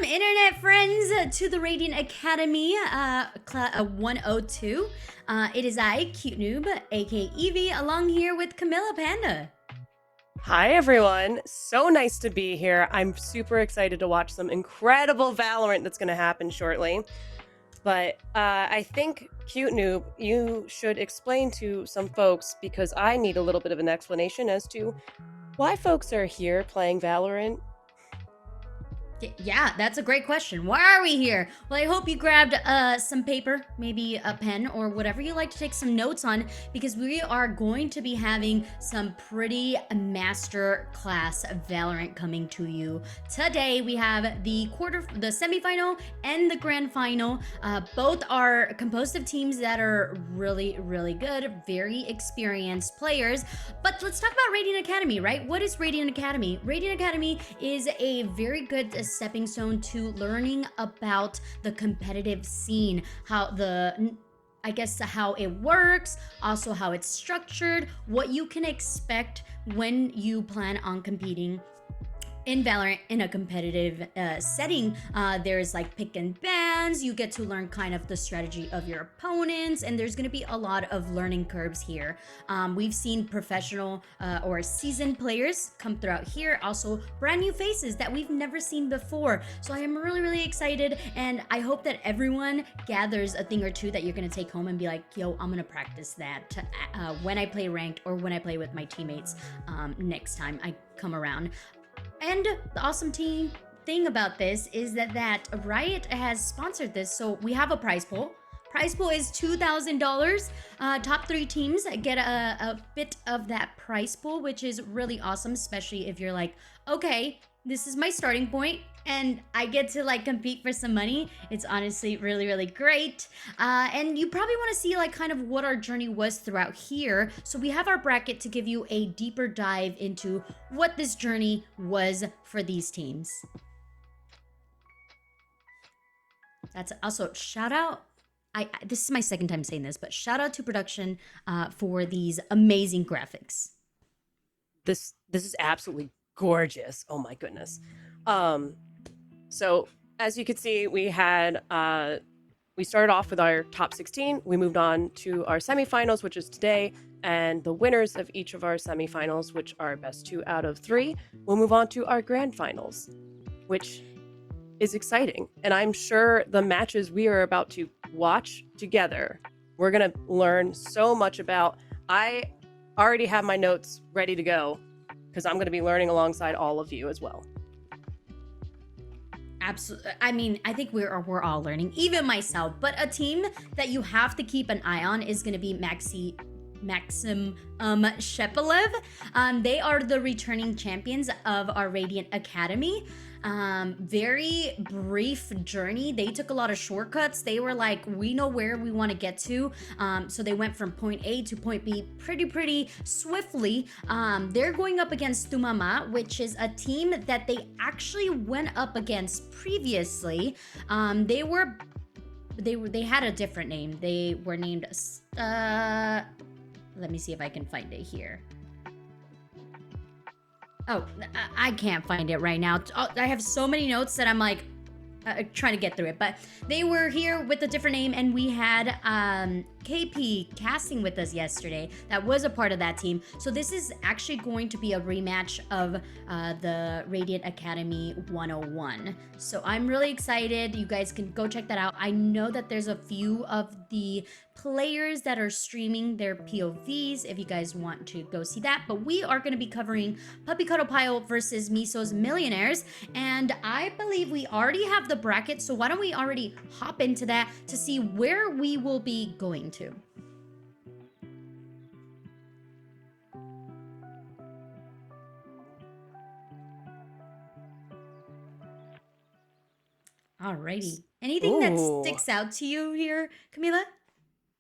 internet friends, to the Radiant Academy 102. It is I, Cute Noob, aka Evie, along here with Camilla Panda. Hi, everyone. So nice to be here. I'm super excited to watch some incredible Valorant that's going to happen shortly. But I think, Cute Noob, you should explain to some folks, because I need a little bit of an explanation as to why folks are here playing Valorant. Yeah, that's a great question. Why are we here? Well, I hope you grabbed some paper, maybe a pen, or whatever you like to take some notes on, because we are going to be having some pretty master class Valorant coming to you today. We have the semifinal and the grand final. Both are composed of teams that are really, really good, very experienced players. But let's talk about Radiant Academy, right? What is Radiant Academy? Radiant Academy is a very good stepping stone to learning about the competitive scene, how it works, also how it's structured, what you can expect when you plan on competing in Valorant in a competitive setting. There's like pick and bans. You get to learn kind of the strategy of your opponents, and there's going to be a lot of learning curves here. We've seen professional or seasoned players come throughout here, also brand new faces that we've never seen before. So I am really, really excited, and I hope that everyone gathers a thing or two that you're going to take home and be like, yo, I'm going to practice that when I play ranked or when I play with my teammates next time I come around. And the awesome thing about this is that Riot has sponsored this, so we have a prize pool. Prize pool is $2,000. Top 3 teams get a bit of that prize pool, which is really awesome, especially if you're like, okay, this is my starting point and I get to like compete for some money. It's honestly really, really great. And you probably want to see like kind of what our journey was throughout here. So we have our bracket to give you a deeper dive into what this journey was for these teams. That's also shout out. This is my second time saying this, but shout out to production for these amazing graphics. This is absolutely gorgeous. Oh my goodness. So as you can see, we started off with our top 16. We moved on to our semifinals, which is today, and the winners of each of our semifinals, which are best 2 out of 3, will move on to our grand finals, which is exciting. And I'm sure the matches we are about to watch together, we're gonna learn so much about. I already have my notes ready to go, because I'm going to be learning alongside all of you as well. Absolutely. I mean, I think we're all learning, even myself. But a team that you have to keep an eye on is going to be Maxim Shepelev. They are the returning champions of our Radiant Academy. Very brief journey. They took a lot of shortcuts. They were like, we know where we want to get to. So they went from point A to point B pretty swiftly. They're going up against Tumama, which is a team that they actually went up against previously. They had a different name. They were named let me see if I can find it here. Oh, I can't find it right now. I have so many notes that I'm like trying to get through it. But they were here with a different name, and we had KP casting with us yesterday. That was a part of that team. So this is actually going to be a rematch of the Radiant Academy 101. So I'm really excited. You guys can go check that out. I know that there's a few of the players that are streaming their POVs if you guys want to go see that. But we are going to be covering Cuddle versus Mesos Millionaires. And I believe we already have the bracket. So why don't we already hop into that to see where we will be going to. Alrighty. Anything that sticks out to you here, Camila?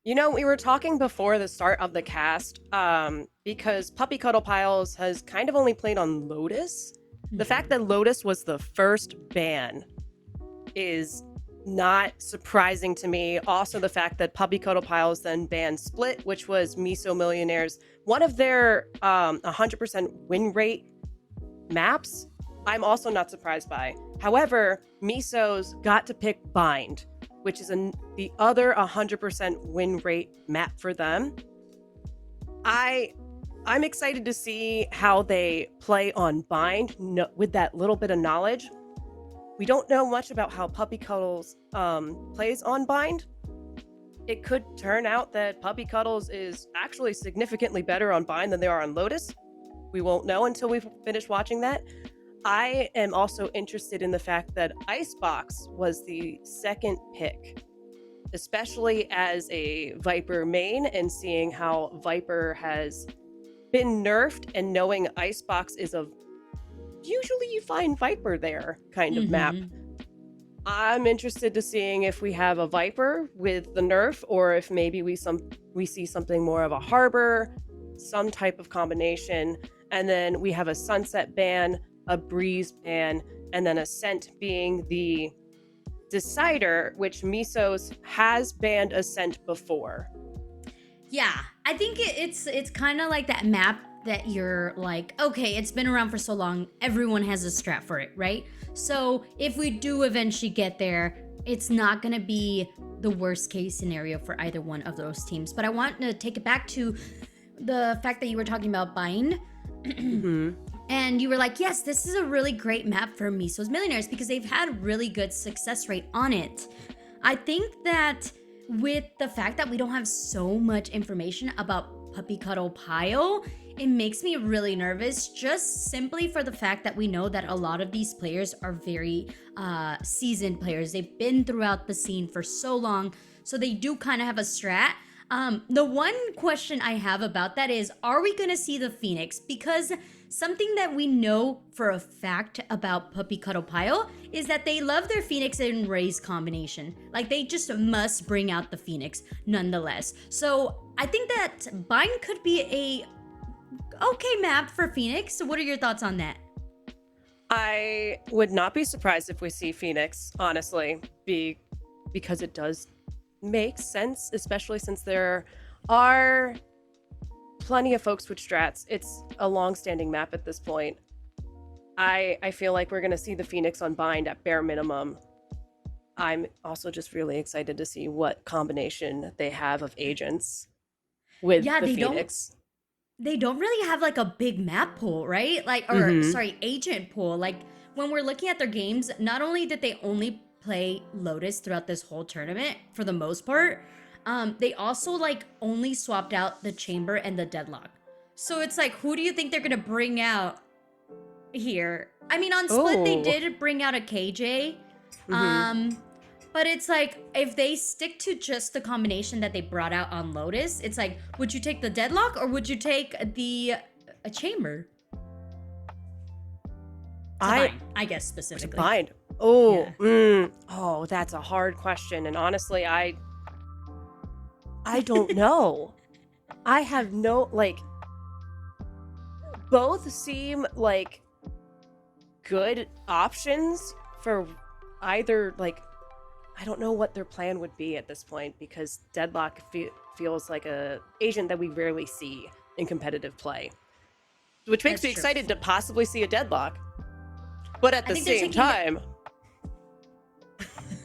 You know, we were talking before the start of the cast, because Cuddle has kind of only played on Lotus. The fact that Lotus was the first ban is not surprising to me. Also, the fact that Cuddle then banned Split, which was Meso Millionaires, one of their 100% win rate maps. I'm also not surprised by. However, Mesos got to pick Bind, which is the other 100% win rate map for them. I'm excited to see how they play on Bind with that little bit of knowledge. We don't know much about how Puppy Cuddles plays on Bind. It could turn out that Puppy Cuddles is actually significantly better on Bind than they are on Lotus. We won't know until we finish watching that. I am also interested in the fact that Icebox was the second pick, especially as a Viper main, and seeing how Viper has been nerfed and knowing Icebox is a usually you find Viper there kind of map. I'm interested to seeing if we have a Viper with the nerf, or if maybe we see something more of a Harbor, some type of combination. And then we have a Sunset ban, a Breeze ban, and then Ascent being the decider, which Mesos has banned Ascent before. Yeah, I think it's kind of like that map that you're like, okay, it's been around for so long, everyone has a strat for it, right? So if we do eventually get there, it's not gonna be the worst case scenario for either one of those teams. But I want to take it back to the fact that you were talking about Bind. And you were like, yes, this is a really great map for Mesos Millionaires because they've had really good success rate on it. I think that with the fact that we don't have so much information about Puppy Cuddle Pile, it makes me really nervous, just simply for the fact that we know that a lot of these players are very seasoned players. They've been throughout the scene for so long, so they do kind of have a strat. The one question I have about that is, are we gonna see the Phoenix? Because something that we know for a fact about Puppy Cuddle Pile is that they love their Phoenix and Raise combination. Like, they just must bring out the Phoenix nonetheless. So I think that Bind could be a okay map for Phoenix. So what are your thoughts on that? I would not be surprised if we see Phoenix, honestly, because it does make sense, especially since there are plenty of folks with strats. It's a long-standing map at this point. I feel like we're going to see the Phoenix on Bind at bare minimum. I'm also just really excited to see what combination they have of agents with the Phoenix. They don't really have like a big map pool, right? Like, or sorry, agent pool. Like, when we're looking at their games, not only did they only play Lotus throughout this whole tournament for the most part, they also like only swapped out the Chamber and the Deadlock. So it's like, who do you think they're gonna bring out here? I mean, on Split they did bring out a KJ, but it's like, if they stick to just the combination that they brought out on Lotus, it's like, would you take the Deadlock or would you take the Chamber? I guess specifically. Bind. Oh, yeah. Oh, that's a hard question, and honestly, I don't know. I have no, like, both seem like good options for either, like, I don't know what their plan would be at this point, because Deadlock feels like a agent that we rarely see in competitive play, which makes me excited to possibly see a Deadlock. But at the same time,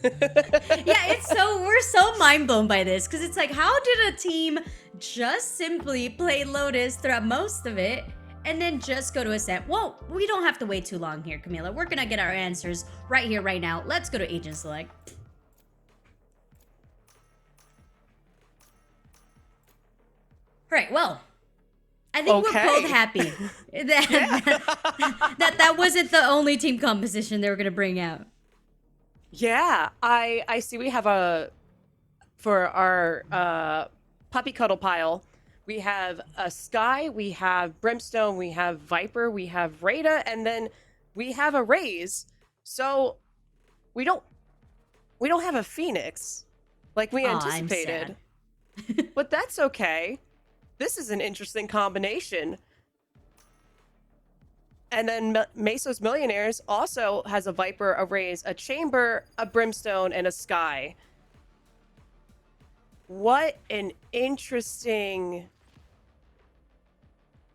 yeah, we're so mind blown by this, because it's like, how did a team just simply play Lotus throughout most of it and then just go to Ascent? Well, we don't have to wait too long here, Camila. We're gonna get our answers right here, right now. Let's go to Agent Select. Right, well, I think we're both happy that wasn't the only team composition they were gonna bring out. Yeah, I see we have for our Puppy Cuddle Pile, we have a Sky, we have Brimstone, we have Viper, we have Raidiant, and then we have a Raise. So we don't have a Phoenix like we anticipated. But that's okay. This is an interesting combination. And then Mesos Millionaires also has a Viper, a Raise, a Chamber, a Brimstone, and a Sky. What an interesting...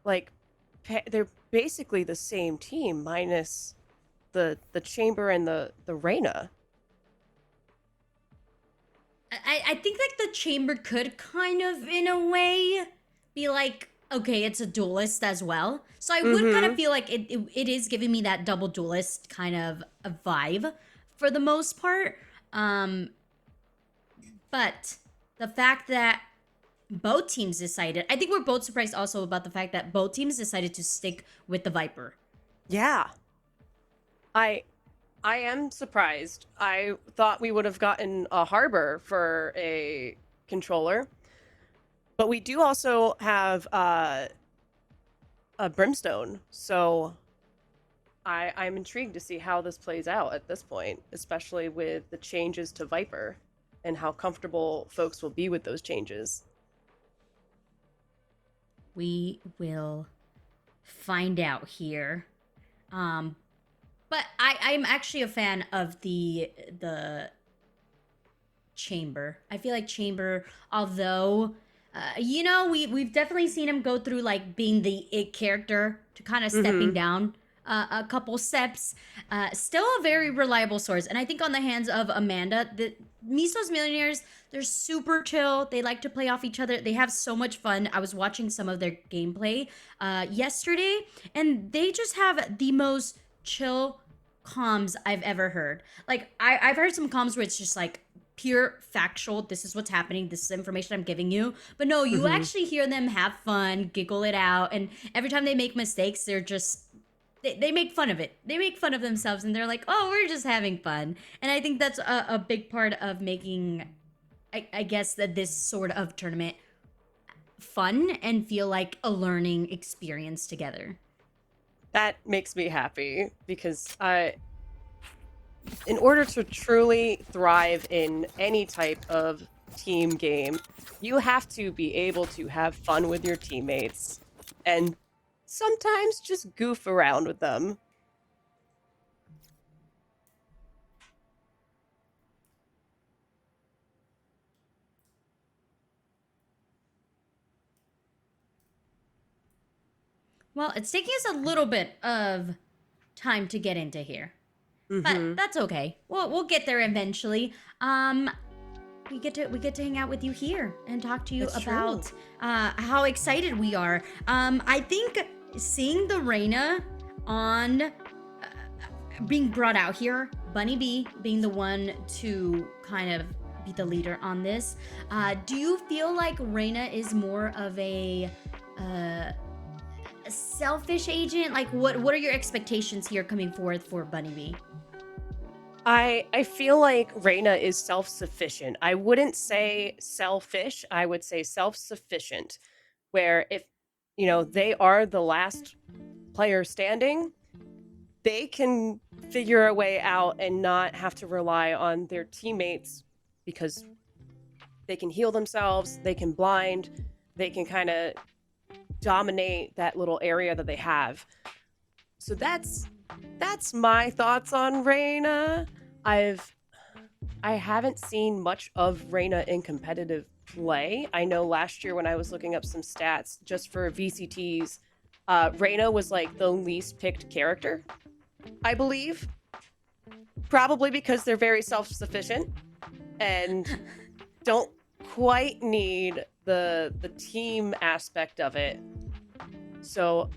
Like, they're basically the same team, minus the chamber and the Reina. I think like the chamber could kind of in a way be like, okay, it's a duelist as well. So I would kind of Mm-hmm. feel like it is giving me that double duelist kind of a vibe for the most part. Um, but the fact that both teams decided, I think we're both surprised also about the fact that both teams decided to stick with the Viper. Yeah. I I am surprised. I thought we would have gotten a harbor for a controller, but we do also have a brimstone. So I'm intrigued to see how this plays out at this point, especially with the changes to Viper and how comfortable folks will be with those changes. We will find out here. Um, but I'm actually a fan of the Chamber. I feel like Chamber, although we've definitely seen him go through like being the it character to kind of stepping Mm-hmm. down a couple steps. Still a very reliable source, and I think on the hands of Amanda, the Mesos Millionaires, they're super chill. They like to play off each other. They have so much fun. I was watching some of their gameplay yesterday, and they just have the most chill comms I've ever heard. Like I've heard some comms where it's just like pure factual, this is what's happening, this is the information I'm giving you, but no, you Mm-hmm. actually hear them have fun, giggle it out, and every time they make mistakes, they're just they make fun of it, they make fun of themselves, and they're like, oh, we're just having fun. And I think that's a big part of making I guess that this sort of tournament fun and feel like a learning experience together. That makes me happy because in order to truly thrive in any type of team game, you have to be able to have fun with your teammates and sometimes just goof around with them. Well, it's taking us a little bit of time to get into here, but Mm-hmm. that's okay. We'll get there eventually. We get to hang out with you here and talk to you That's true. about how excited we are. I think seeing the Reina on being brought out here, Bunny B being the one to kind of be the leader on this. Do you feel like Reina is more of uh, a selfish agent? Like, what are your expectations here coming forth for Bunny B? I feel like Reina is self-sufficient. I wouldn't say selfish, I would say self-sufficient, where if they are the last player standing, they can figure a way out and not have to rely on their teammates because they can heal themselves, they can blind, they can kind of dominate that little area that they have. So that's my thoughts on Reina. I've I haven't seen much of Reina in competitive play. I know last year when I was looking up some stats just for VCTs, Reina was like the least picked character, I believe. Probably because they're very self-sufficient and don't quite need the team aspect of it. So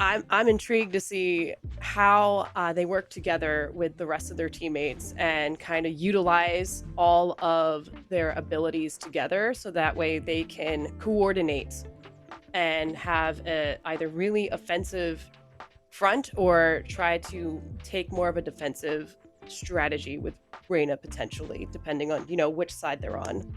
I'm intrigued to see how they work together with the rest of their teammates and kind of utilize all of their abilities together, so that way they can coordinate and have a either really offensive front or try to take more of a defensive strategy with Reina potentially, depending on which side they're on.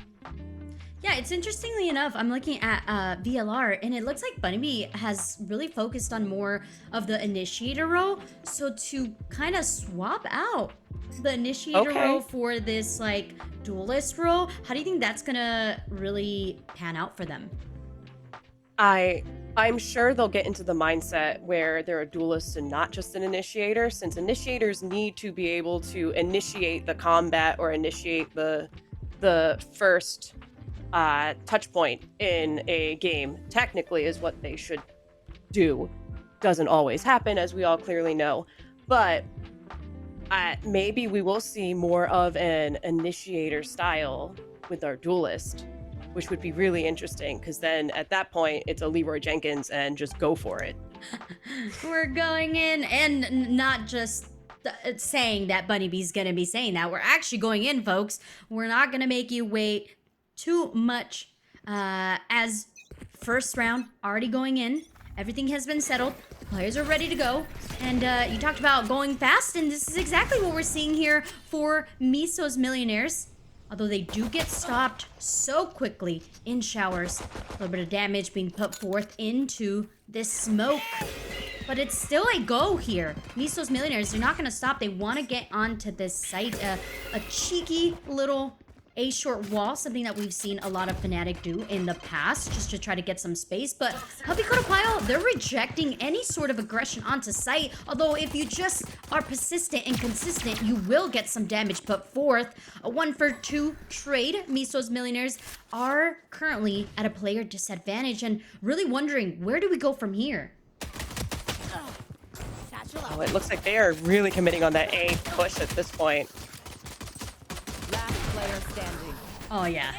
Yeah, it's interestingly enough, I'm looking at VLR, and it looks like Bunnybee has really focused on more of the initiator role. So to kind of swap out the initiator role Okay. for this like duelist role, how do you think that's gonna really pan out for them? I'm sure they'll get into the mindset where they're a duelist and not just an initiator, since initiators need to be able to initiate the combat or initiate the first touch point in a game. Technically, is what they should do. Doesn't always happen, as we all clearly know. But maybe we will see more of an initiator style with our duelist, which would be really interesting because then at that point it's a Leroy Jenkins and just go for it. We're going in, and not just saying that Bunny Bee's gonna be saying that. We're actually going in, folks. We're not gonna make you wait too much. As first round already going in, everything has been settled. Players are ready to go. And you talked about going fast, and this is exactly what we're seeing here for Mesos Millionaires. Although they do get stopped so quickly in showers. A little bit of damage being put forth into this smoke. But it's still a go here. Mesos Millionaires, they're not going to stop. They want to get onto this site. A cheeky little A-short wall, something that we've seen a lot of Fnatic do in the past, just to try to get some space. But Puppy Cuddle, they're rejecting any sort of aggression onto site. Although if you just are persistent and consistent, you will get some damage put forth. A 1-for-2 trade. Mesos Millionaires are currently at a player disadvantage and really wondering, where do we go from here? Oh, it looks like they are really committing on that A push at this point. Oh, yeah.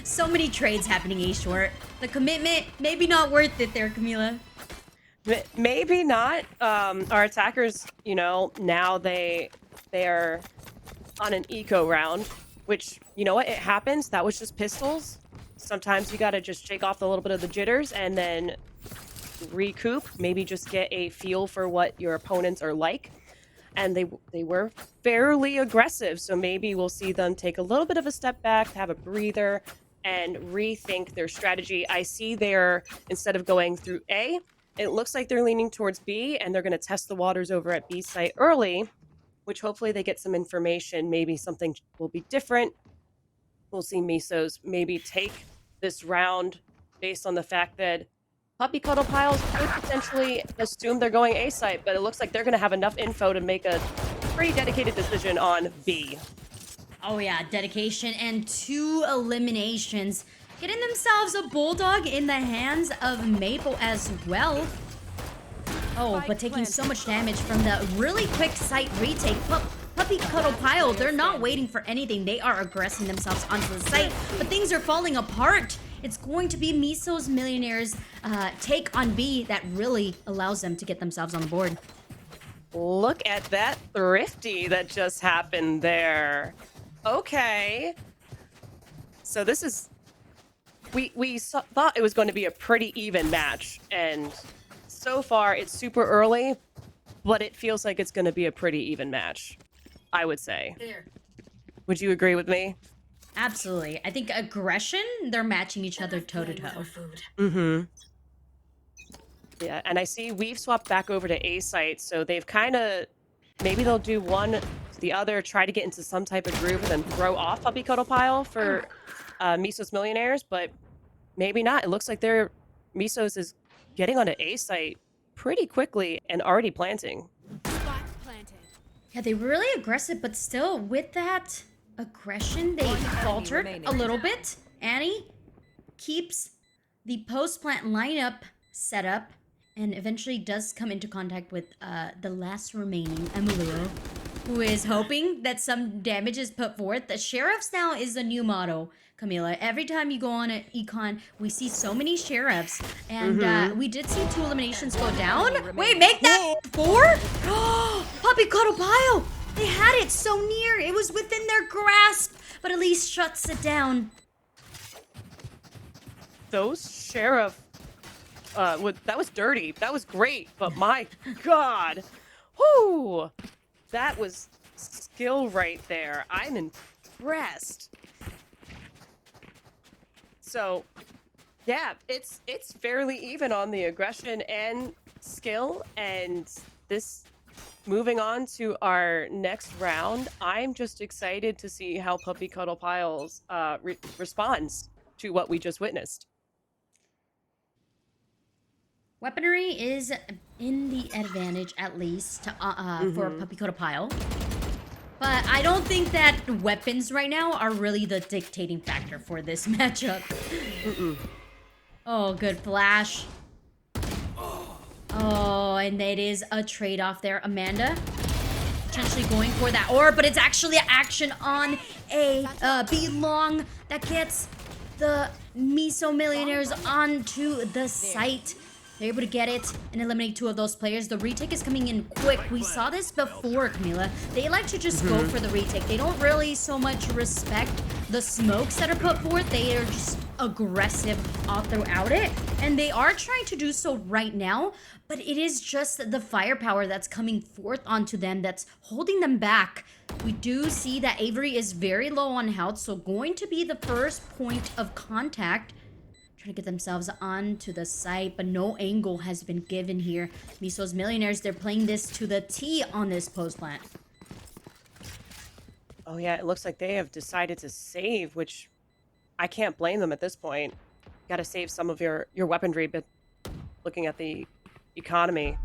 So many trades happening A-short. The commitment, maybe not worth it there, Camila. Maybe not. Our attackers, you know, now they are on an eco round, which, you know what, it happens. That was just pistols. Sometimes you gotta just shake off a little bit of the jitters and then recoup. Maybe just get a feel for what your opponents are like. And they were fairly aggressive, so maybe we'll see them take a little bit of a step back, have a breather, and rethink their strategy. I see they're, instead of going through A, it looks like they're leaning towards B, and they're going to test the waters over at B site early, which hopefully they get some information. Maybe something will be different. We'll see Mesos maybe take this round based on the fact that Puppy Cuddle Piles could potentially assume they're going A site, but it looks like they're going to have enough info to make a pretty dedicated decision on B. Oh yeah, dedication and 2 eliminations. Getting themselves a Bulldog in the hands of Maple as well. Oh, but taking so much damage from the really quick site retake. Puppy Cuddle Pile, they're not waiting for anything. They are aggressing themselves onto the site, but things are falling apart. It's going to be Mesos Millionaires' take on B that really allows them to get themselves on the board. Look at that thrifty that just happened there. Okay. So this is... We thought it was going to be a pretty even match, and so far it's super early, but it feels like it's going to be a pretty even match, I would say. There. Would you agree with me? Absolutely. I think aggression, they're matching each other toe-to-toe. Mm-hmm. Yeah, and I see we've swapped back over to A site, so they've kind of... Maybe they'll do one to the other, try to get into some type of groove, and then throw off Puppy Cuddle Pile for Mesos Millionaires, but maybe not. It looks like Mesos is getting onto A site pretty quickly and already planting. Yeah, they were really aggressive, but still, with that aggression, they faltered a little bit. Annie keeps the post-plant lineup set up and eventually does come into contact with the last remaining Emilio, who is hoping that some damage is put forth. The Sheriffs now is the new motto, Camila. Every time you go on an econ, we see so many Sheriffs, and we did see 2 eliminations go down. Wait, make that 4? Puppy Cuddle Pile! They had it so near. It was within their grasp, but at least shuts it down. Those Sheriff... that was dirty. That was great, but my God. Whoo! That was skill right there. I'm impressed. So, yeah, it's fairly even on the aggression and skill, and this... Moving on to our next round, I'm just excited to see how Puppy Cuddle Piles responds to what we just witnessed. Weaponry is in the advantage, at least, for Puppy Cuddle Pile. But I don't think that weapons right now are really the dictating factor for this matchup. Oh, good flash. Oh, and that is a trade-off there. Amanda, potentially going for that orb, but it's actually action on a B long that gets the Meso Millionaires onto the site. They're able to get it and eliminate 2 of those players. The retake is coming in quick. We saw this before, Camila. They like to just go for the retake. They don't really so much respect the smokes that are put forth. They are just aggressive all throughout it. And they are trying to do so right now. But it is just the firepower that's coming forth onto them that's holding them back. We do see that Avery is very low on health. So going to be the first point of contact. Trying to get themselves onto the site, but no angle has been given here. Mesos Millionaires, they're playing this to the T on this post plant. Oh yeah, it looks like they have decided to save, which I can't blame them at this point. Got to save some of your weaponry, but looking at the economy.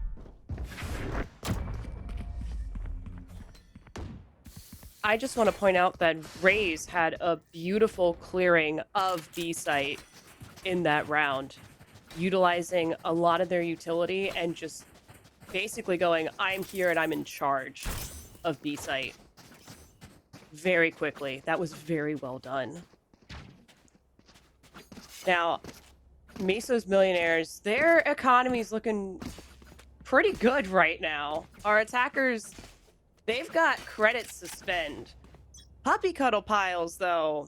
I just want to point out that Raze had a beautiful clearing of B site in that round, utilizing a lot of their utility and just basically going, I'm here and I'm in charge of B site very quickly. That was very well done. Now, Mesos Millionaires, their economy's looking pretty good right now. Our attackers, they've got credits to spend. Puppy Cuddle piles, though,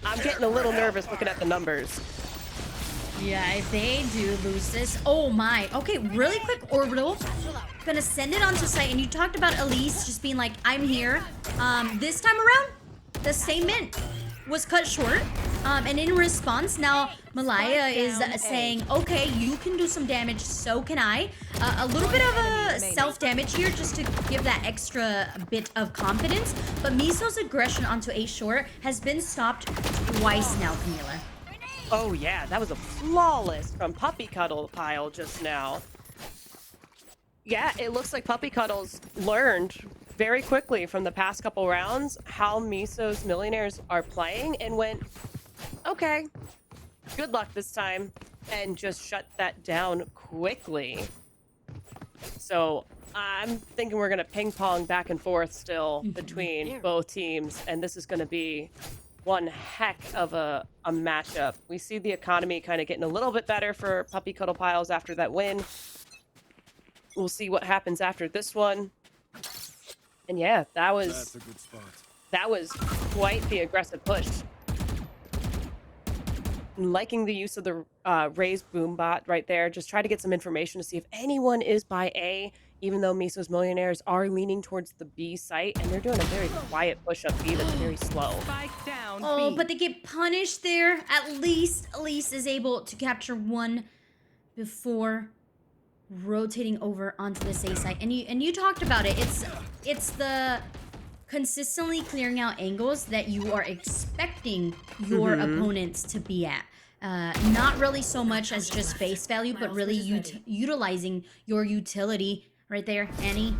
I'm getting a little nervous looking at the numbers. Yeah, if they do lose this, oh my. Okay, really quick orbital. Gonna send it onto site, and you talked about Elise just being like, I'm here. This time around, the same mint was cut short. And in response, now Malaya is saying, okay, you can do some damage, so can I. A little bit of a self-damage here just to give that extra bit of confidence. But Meso's aggression onto A short has been stopped twice now, Camila. Oh yeah, that was a flawless from Puppy Cuddle pile just now. Yeah, it looks like Puppy Cuddle's learned very quickly from the past couple rounds how Mesos Millionaires are playing and went, okay, good luck this time, and just shut that down quickly. So I'm thinking we're going to ping pong back and forth still between both teams, and this is going to be one heck of a matchup. We see the economy kind of getting a little bit better for Puppy Cuddle Piles after that win. We'll see what happens after this one. And yeah, that was quite the aggressive push. Liking the use of the raised boom bot right there. Just try to get some information to see if anyone is by A, even though Mesos Millionaires are leaning towards the B site, and they're doing a very quiet push up B that's very slow. Oh, but they get punished there. At least Elise is able to capture one before rotating over onto this A site. And you talked about it. It's the consistently clearing out angles that you are expecting your opponents to be at. Not really so much as just face value, but really utilizing your utility right there. Annie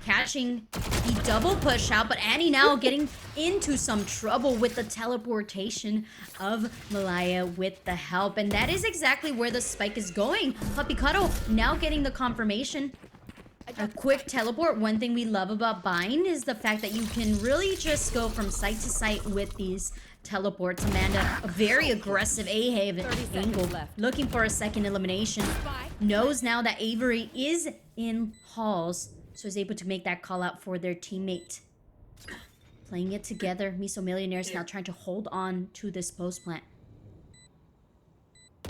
catching the double push out, but Annie now getting into some trouble with the teleportation of Malaya with the help. And that is exactly where the spike is going. Puppy Cuddle now getting the confirmation. A quick teleport. One thing we love about Bind is the fact that you can really just go from site to site with these teleports. Amanda, a very aggressive A-Haven angle, looking for a second elimination. Knows now that Avery is in halls, so is able to make that call out for their teammate. Playing it together. Meso Millionaires now trying to hold on to this post plant.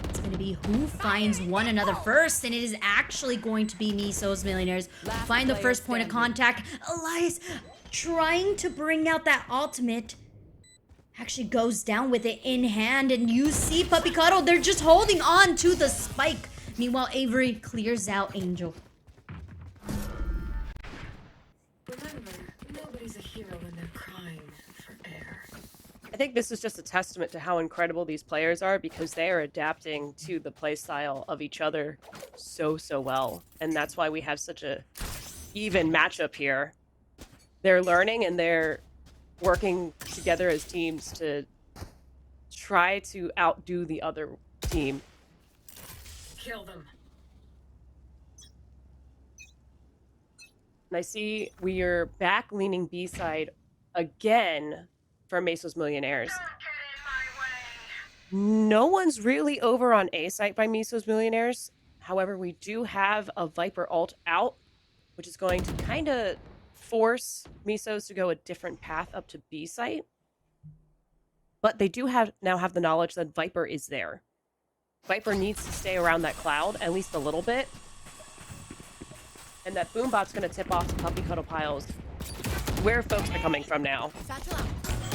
It's going to be who finds one another first, and it is actually going to be Mesos Millionaires who find the first point of contact. Elias trying to bring out that ultimate. Actually goes down with it in hand, and you see Puppy Cuddle, they're just holding on to the spike. Meanwhile, Avery clears out Angel. Remember, nobody's a hero when they're crying for air. I think this is just a testament to how incredible these players are, because they are adapting to the playstyle of each other so well. And that's why we have such a even matchup here. They're learning and they're working together as teams to try to outdo the other team. Kill them. And I see we are back leaning B side again for Mesos Millionaires. No one's really over on A site by Mesos Millionaires. However, we do have a Viper ult out, which is going to kind of force Mesos to go a different path up to B site. But they do now have the knowledge that Viper is there. Viper needs to stay around that cloud at least a little bit. And that Boombot's going to tip off to Puppy Cuddle Piles where folks are coming from now.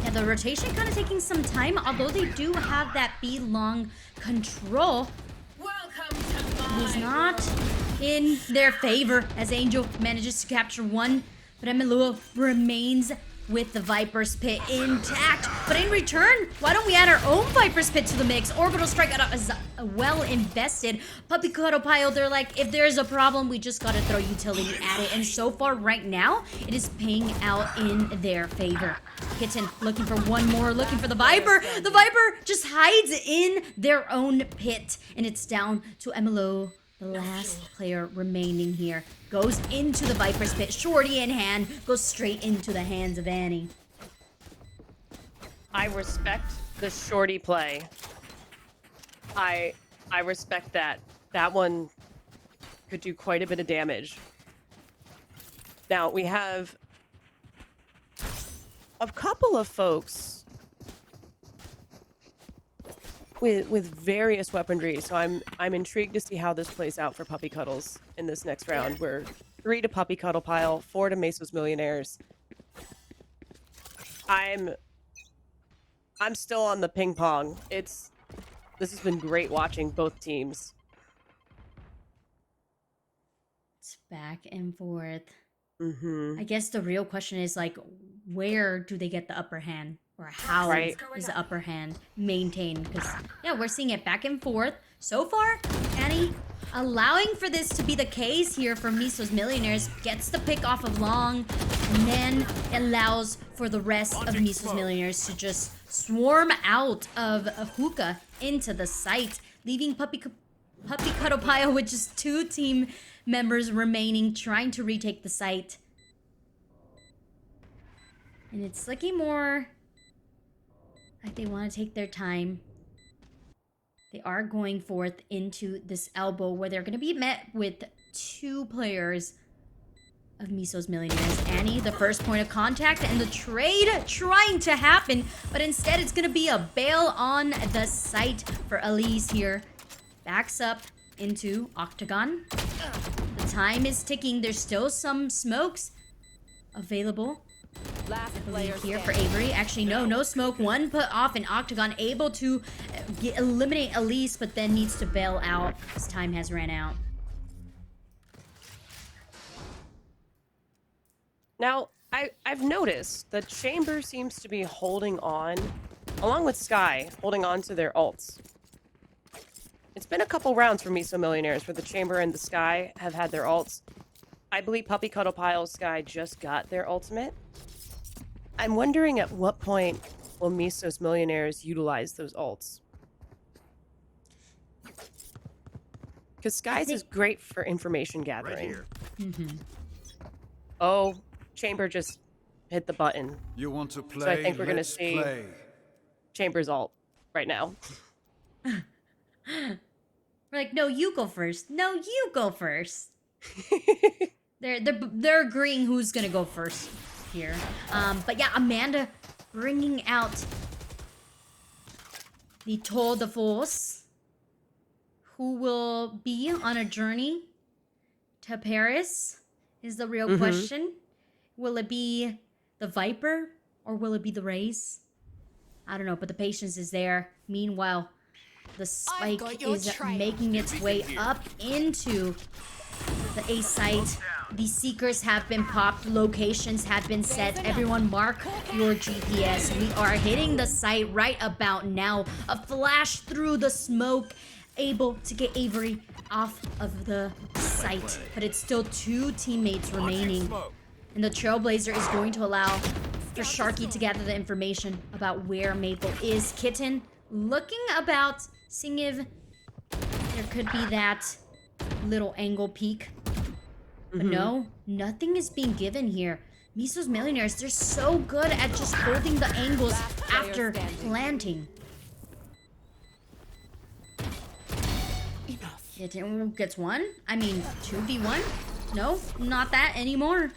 Yeah, the rotation kind of taking some time, although they do have that B long control. Welcome to my It is not in their favor as Angel manages to capture one, but Emiluo remains with the Viper's Pit intact. But in return, why don't we add our own Viper's Pit to the mix? Orbital Strike is well invested. Puppy Cuddle Pile, they're like, if there's a problem, we just gotta throw utility at it. And so far, right now, it is paying out in their favor. Kitten looking for one more, looking for the Viper. The Viper just hides in their own pit. And it's down to Emiluo, the last player remaining here. Goes into the Viper's Pit. Shorty in hand. Goes straight into the hands of Annie. I respect the shorty play. I respect that. That one could do quite a bit of damage. Now, we have a couple of folks with various weaponry, so I'm intrigued to see how this plays out for Puppy Cuddles in this next round. We're 3 to Puppy Cuddle Pile, 4 to Mesos Millionaires. I'm still on the ping pong. This has been great watching both teams. It's back and forth. Mm-hmm. I guess the real question is, like, where do they get the upper hand? Or how is the upper hand maintained? Because, yeah, we're seeing it back and forth. So far, Annie allowing for this to be the case here for Mesos Millionaires. Gets the pick off of Long, and then allows for the rest of Mesos Millionaires to just swarm out of Hookah into the site, leaving Puppy Cuddle Pile with just 2 team members remaining, trying to retake the site. And it's looking more like they want to take their time. They are going forth into this elbow where they're going to be met with 2 players of Mesos Millionaires. Annie, the first point of contact, and the trade trying to happen, but instead it's going to be a bail on the site for Elise here. Backs up into Octagon. The time is ticking. There's still some smokes available. Last player Here for Avery. Actually, no smoke. One put off, and Octagon able to eliminate Elise, but then needs to bail out as time has ran out. Now, I've noticed that Chamber seems to be holding on, along with Sky, holding on to their ults. It's been a couple rounds for Mesos Millionaires where the Chamber and the Sky have had their ults. I believe Puppy Cuddle Pile Sky just got their ultimate. I'm wondering at what point will Mesos Millionaires utilize those ults? Because Sky's is great for information gathering. Oh, Chamber just hit the button. You want to play? So I think we're gonna Let's see play. Chamber's ult right now. We're like, no, you go first. No, you go first. They're agreeing who's gonna go first here. But yeah, Amanda bringing out the Tour de Force, who will be on a journey to Paris is the real question. Will it be the Viper or will it be the Rays? I don't know, but the patience is there. Meanwhile, the spike is making its way up into the A site. The seekers have been popped. Locations have been set. Everyone mark your GPS. We are hitting the site right about now. A flash through the smoke, able to get Avery off of the site. But it's still 2 teammates remaining. And the Trailblazer is going to allow for Sharky to gather the information about where Maple is. Kitten looking about, seeing if there could be that little angle peek. But no, nothing is being given here. Mesos Millionaires, they're so good at just holding the angles after planting. It gets one? I mean, 2v1? No, not that anymore.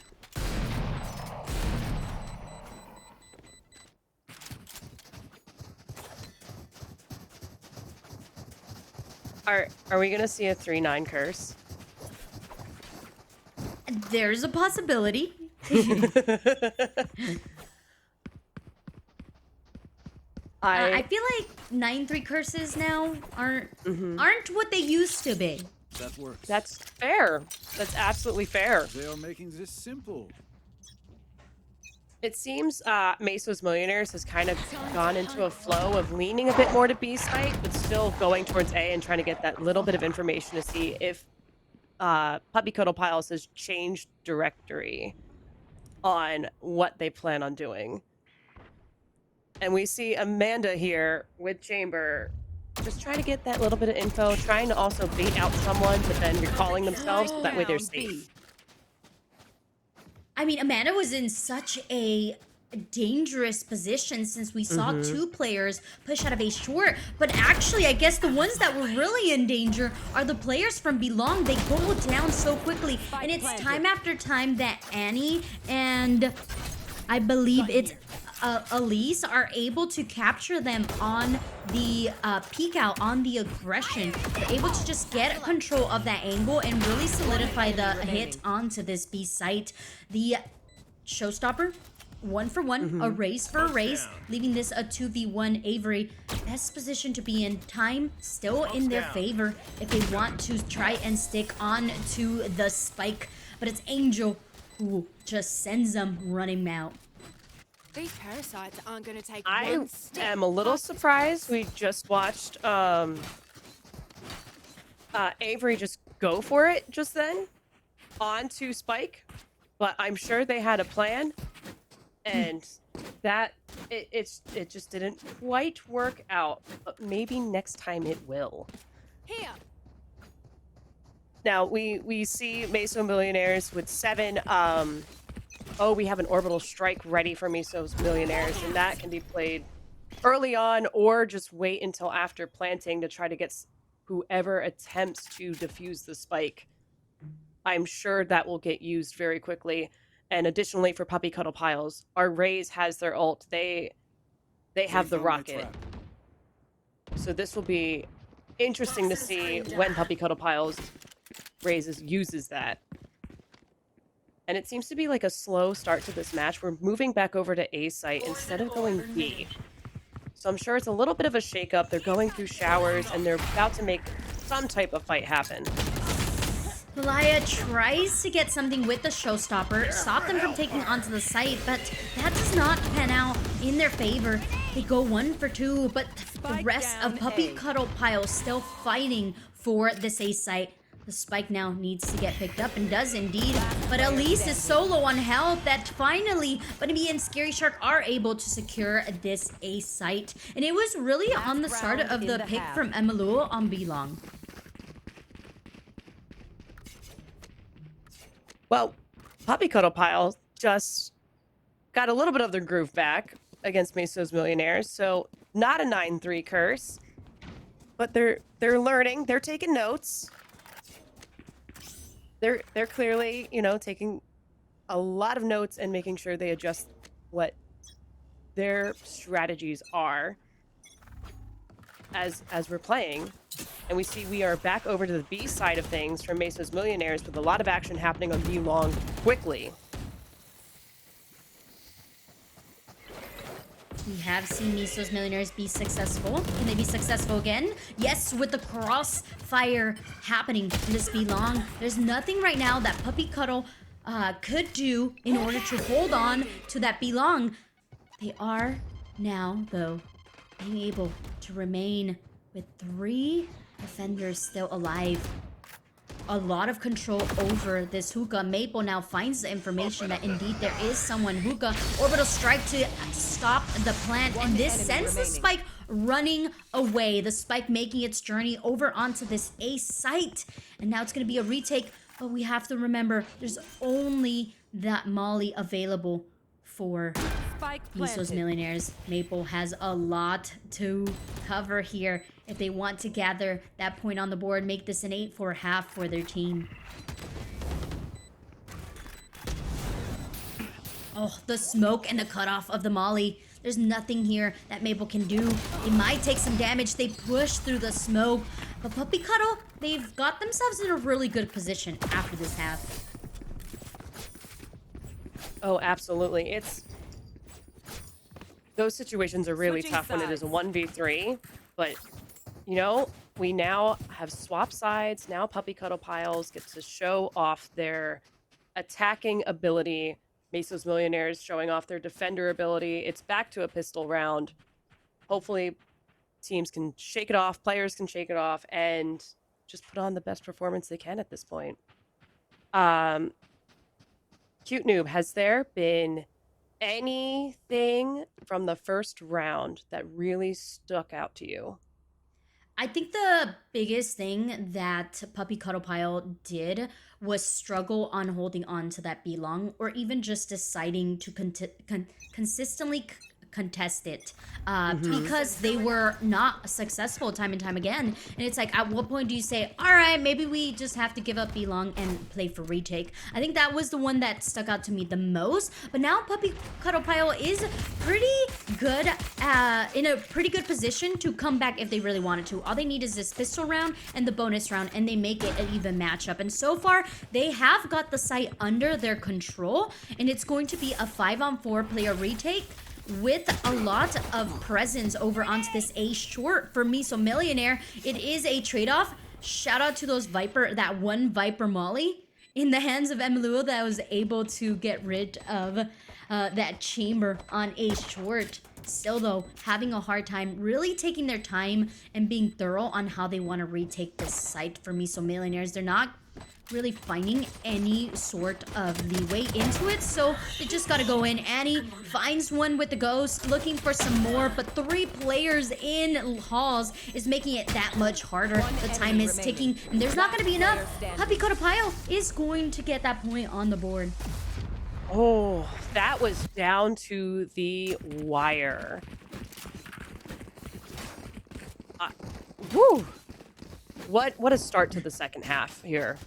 Are we gonna see a 3-9 curse? There's a possibility. I feel like 9-3 curses now aren't what they used to be. That works. That's fair. That's absolutely fair. They are making this simple. It seems Mesos Millionaires has kind of gone into a flow of leaning a bit more to B site, but still going towards A and trying to get that little bit of information to see if Puppy Cuddle Piles has changed directory on what they plan on doing. And we see Amanda here with Chamber just trying to get that little bit of info, trying to also bait out someone, but then recalling themselves so that way they're safe. I mean, Amanda was in such a dangerous position since we saw two players push out of a short. But actually, I guess the ones that were really in danger are the players from Belong. They go down so quickly. And it's time after time that Annie and I believe it's Elise are able to capture them on the peek out, on the aggression. They're able to just get control of that angle and really solidify the hit onto this B site. The showstopper, 1 for 1, a race for a race, leaving this a 2v1 Avery. Best position to be in. Time still in their favor if they want to try and stick on to the spike. But it's Angel who just sends them running out. These parasites aren't going to take I one step. am a little surprised. We just watched Avery just go for it just then onto Spike, but I'm sure they had a plan, and that it just didn't quite work out. But maybe next time it will. Here. Now we see Meso Millionaires with 7. Oh, we have an orbital strike ready for Mesos Millionaires, and that can be played early on or just wait until after planting to try to get whoever attempts to defuse the spike. I'm sure that will get used very quickly. And additionally, for Puppy Cuddle Piles, our Rays has their ult. They have the rocket. So this will be interesting to see when Puppy Cuddle Piles uses that. And it seems to be like a slow start to this match. We're moving back over to A site instead of going B. So I'm sure it's a little bit of a shakeup. They're going through showers and they're about to make some type of fight happen. Malaya tries to get something with the showstopper, stop them from taking onto the site, but that does not pan out in their favor. They go 1 for 2, but the rest of Puppy Cuddle Pile still fighting for this A site. The spike now needs to get picked up and does indeed, but Elise is so low on health that finally Bunny and Scary Shark are able to secure this A site. And it was really on the start of the pick from Emalu on Belong. Well, Puppy Cuddle Pile just got a little bit of their groove back against Mesos Millionaires, so not a 9-3 curse, but they're learning, they're taking notes. They're clearly, you know, taking a lot of notes and making sure they adjust what their strategies are as we're playing. And we see we are back over to the B side of things from Mesos Millionaires with a lot of action happening on B long quickly. We have seen Mesos Millionaires be successful. Can they be successful again? Yes, with the crossfire happening in this Belong. There's nothing right now that Puppy Cuddle could do in order to hold on to that Belong. They are now, though, being able to remain with 3 defenders still alive. A lot of control over this hookah. Maple now finds the information that indeed there is someone hookah. Orbital strike to stop the plant, and this sends the spike running away. The spike making its journey over onto this A site, and now it's going to be a retake But we have to remember, there's only that Molly available for Spike Mesos planted. Millionaires. Maple has a lot to cover here if they want to gather that point on the board, make this an 8-4 half for their team. Oh, the smoke and the cutoff of the Molly. There's nothing here that Maple can do. They might take some damage. They push through the smoke. But Puppy Cuddle, they've got themselves in a really good position after this half. Oh, absolutely. Those situations are really Switching tough when it is a sides. 1v3, but you know, we now have swap sides. Now Puppy Cuddle Piles get to show off their attacking ability. Mesos Millionaires showing off their defender ability. It's back to a pistol round. Hopefully teams can shake it off, players can shake it off, and just put on the best performance they can at this point. Cute Noob, has there been anything from the first round that really stuck out to you? I think the biggest thing that Puppy Cuddle Pile did was struggle on holding on to that B long, or even just deciding to consistently contest it because they were not successful time and time again. And it's like, at what point do you say, all right, maybe we just have to give up B long and play for retake? I think that was the one that stuck out to me the most. But now Puppy Cuddle Pile is pretty good, in a pretty good position to come back if they really wanted to. All they need is this pistol round and the bonus round, and they make it an even matchup. And so far, they have got the site under their control, and it's going to be a 5-on-4 player retake with a lot of presence over onto this A short for Meso Millionaire. It is a trade-off. Shout out to that one Viper Molly in the hands of Emiluo that was able to get rid of that chamber on A short. Still though, having a hard time really taking their time and being thorough on how they want to retake this site for Meso Millionaires. They're not really finding any sort of leeway into it, so they just gotta go in. Annie finds one with the ghost, looking for some more, but 3 players in halls is making it that much harder. The time is ticking, and there's not gonna be enough. Puppy Cuddle Pile is going to get that point on the board. Oh, that was down to the wire. Woo! What a start to the second half here.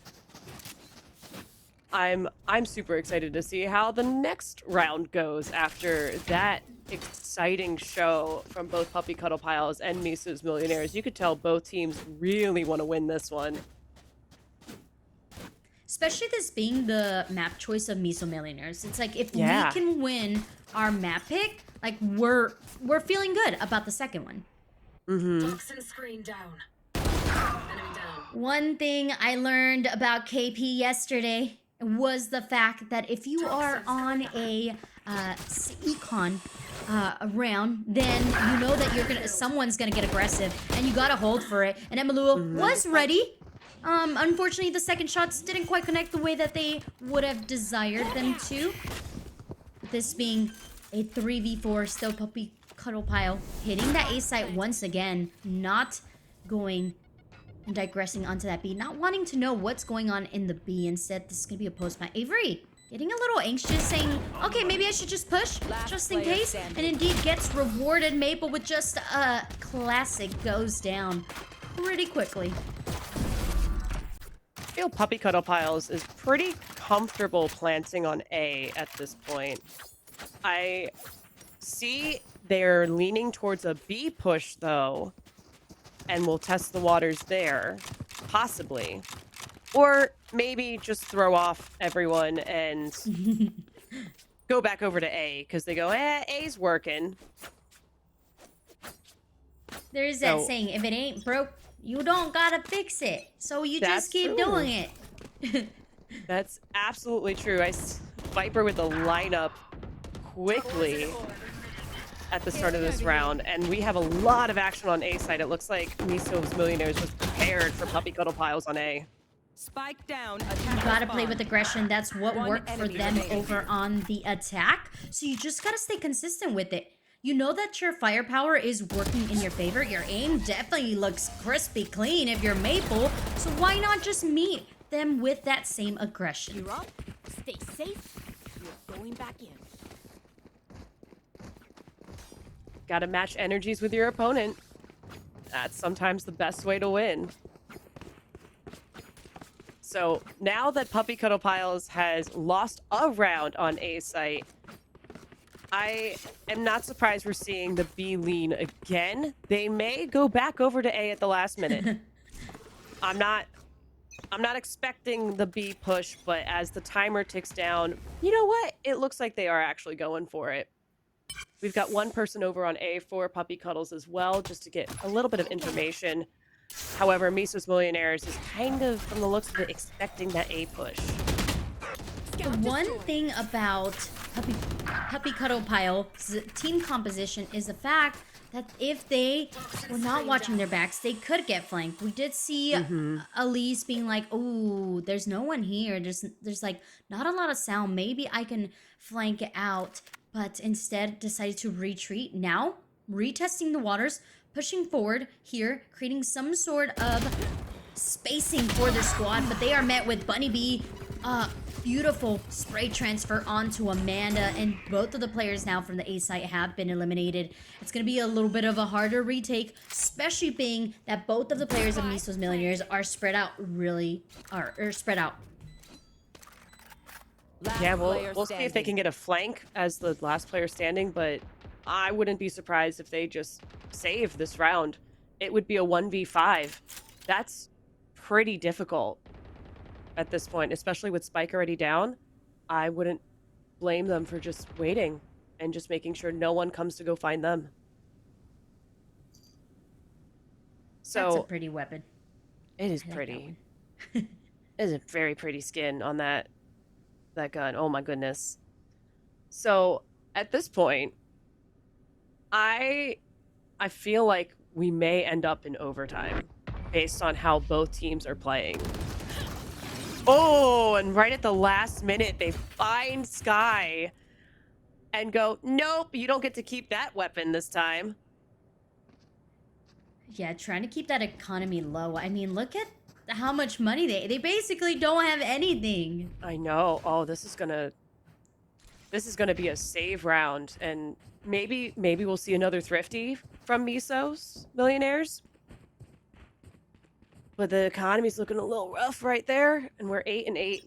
I'm super excited to see how the next round goes after that exciting show from both Puppy Cuddle Piles and Mesos Millionaires. You could tell both teams really want to win this one. Especially this being the map choice of Meso Millionaires. It's like, if Yeah. we can win our map pick, like we're feeling good about the second one. Toxin screen down. Enemy down. One thing I learned about KP yesterday was the fact that if you are on a econ round, then you know that someone's gonna get aggressive, and you gotta hold for it. And Emiluo was ready. Unfortunately, the second shots didn't quite connect the way that they would have desired them to. This being a 3v4, still Puppy Cuddle Pile hitting that A site once again, not going and digressing onto that B, not wanting to know what's going on in the B. Instead, this is gonna be a post match. Avery getting a little anxious, saying, okay, maybe I should just push, just in case. And indeed gets rewarded. Maple with just a classic goes down pretty quickly. I feel Puppy Cuddle Piles is pretty comfortable planting on A at this point. I see they're leaning towards a B push though, and we'll test the waters there, possibly. Or maybe just throw off everyone and go back over to A, because they go, A's working. There's that So- saying, if it ain't broke, you don't gotta fix it. So you That's just keep true. doing it. That's absolutely true. Viper with the lineup quickly at the start of this round, and we have a lot of action on A side. It looks like Mesos Millionaires was prepared for Puppy Cuddle Piles on A. Spike down. You gotta play with aggression. That's what One worked for enemy them remaining. over on the attack. So you just gotta stay consistent with it. You know that your firepower is working in your favor. Your aim definitely looks crispy clean if you're Maple. So why not just meet them with that same aggression. You're up. Stay safe. You're going back in. Gotta match energies with your opponent. That's sometimes the best way to win. So now that Puppy Cuddle Piles has lost a round on A site, I am not surprised we're seeing the B lean again. They may go back over to A at the last minute. I'm not expecting the B push, but as the timer ticks down, you know what? It looks like they are actually going for it. We've got one person over on A for Puppy Cuddles as well, just to get a little bit of information. However, Mesos Millionaires is kind of, from the looks of it, expecting that A push. The one thing about Puppy Cuddle Pile's team composition is the fact that if they were not watching their backs, they could get flanked. We did see Elise being like, "Ooh, there's no one here. There's like not a lot of sound. Maybe I can flank it out." But instead decided to retreat. Now, retesting the waters, pushing forward here, creating some sort of spacing for their squad, but they are met with Bunny B. Beautiful spray transfer onto Amanda, and both of the players now from the A site have been eliminated. It's going to be a little bit of a harder retake, especially being that both of the players of Mesos Millionaires are spread out spread out. Yeah, we'll see if they can get a flank as the last player standing, but I wouldn't be surprised if they just save this round. It would be a 1v5. That's pretty difficult at this point, especially with Spike already down. I wouldn't blame them for just waiting and just making sure no one comes to go find them. So That's a pretty weapon. it is I like that pretty. one. It is a very pretty skin on that gun. Oh my goodness. So at this point, I feel like we may end up in overtime based on how both teams are playing. Oh, and right at the last minute, they find Sky and go, nope, you don't get to keep that weapon this time. Yeah, trying to keep that economy low. I mean, look at how much money they basically don't have anything. I know. Oh, this is gonna be a save round, and maybe we'll see another thrifty from Mesos Millionaires. But the economy's looking a little rough right there, and we're 8-8.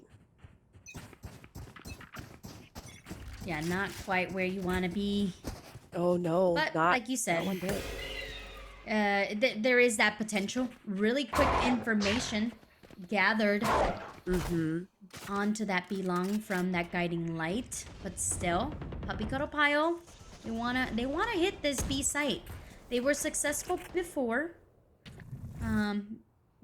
Yeah, not quite where you want to be. Oh no, But not like you said, not one bit. there is that potential. Really quick information gathered onto that belong from that guiding light, but still, Puppy Cuddle Pile, they wanna hit this B site. They were successful before,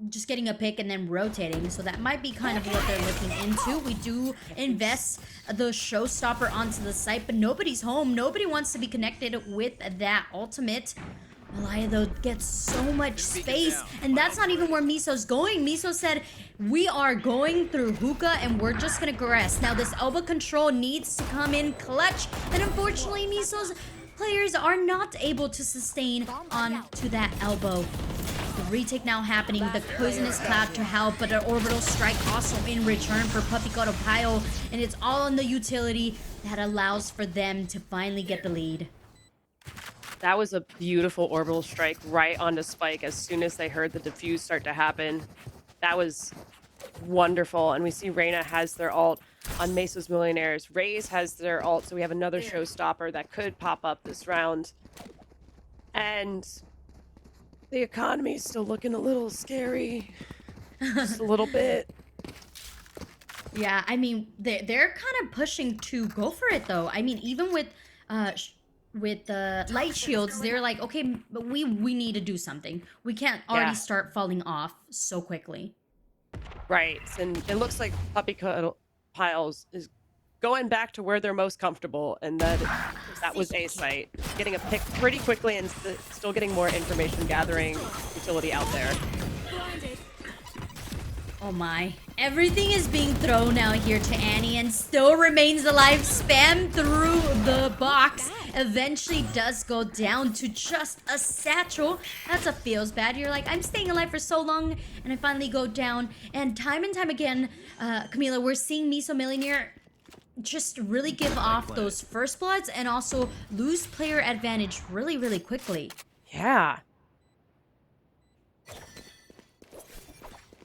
just getting a pick and then rotating, so that might be kind of what they're looking into. We do invest the showstopper onto the site, but nobody's home. Nobody wants to be connected with that ultimate. Malaya, though, gets so much space, and that's not even where Meso's going. Meso said, we are going through hookah, and we're just gonna caress. Now, this elbow control needs to come in clutch, and unfortunately, Meso's players are not able to sustain on to that elbow. The retake now happening, the poisonous cloud to help, but an orbital strike also in return for Puppy Cuddle Pile, and it's all on the utility that allows for them to finally get the lead. That was a beautiful orbital strike right onto Spike as soon as they heard the defuse start to happen. That was wonderful. And we see Reyna has their ult on Mesos Millionaires. Raze has their ult, so we have another showstopper that could pop up this round. And the economy is still looking a little scary. Just a little bit. Yeah, I mean, they're kind of pushing to go for it, though. I mean, even with the light shields, they're like, okay, but we need to do something. We can't already start falling off so quickly. Right, and it looks like Puppy Cuddle Piles is going back to where they're most comfortable, and that was A site. Getting a pick pretty quickly and still getting more information gathering utility out there. Oh my. Everything is being thrown out here to Annie and still remains alive. Spam through the box. eventually does go down to just a satchel. That's a feels bad. You're like, I'm staying alive for so long, and I finally go down. And time again, Camila, we're seeing Meso Millionaire just really give off those first bloods and also lose player advantage really quickly. Yeah.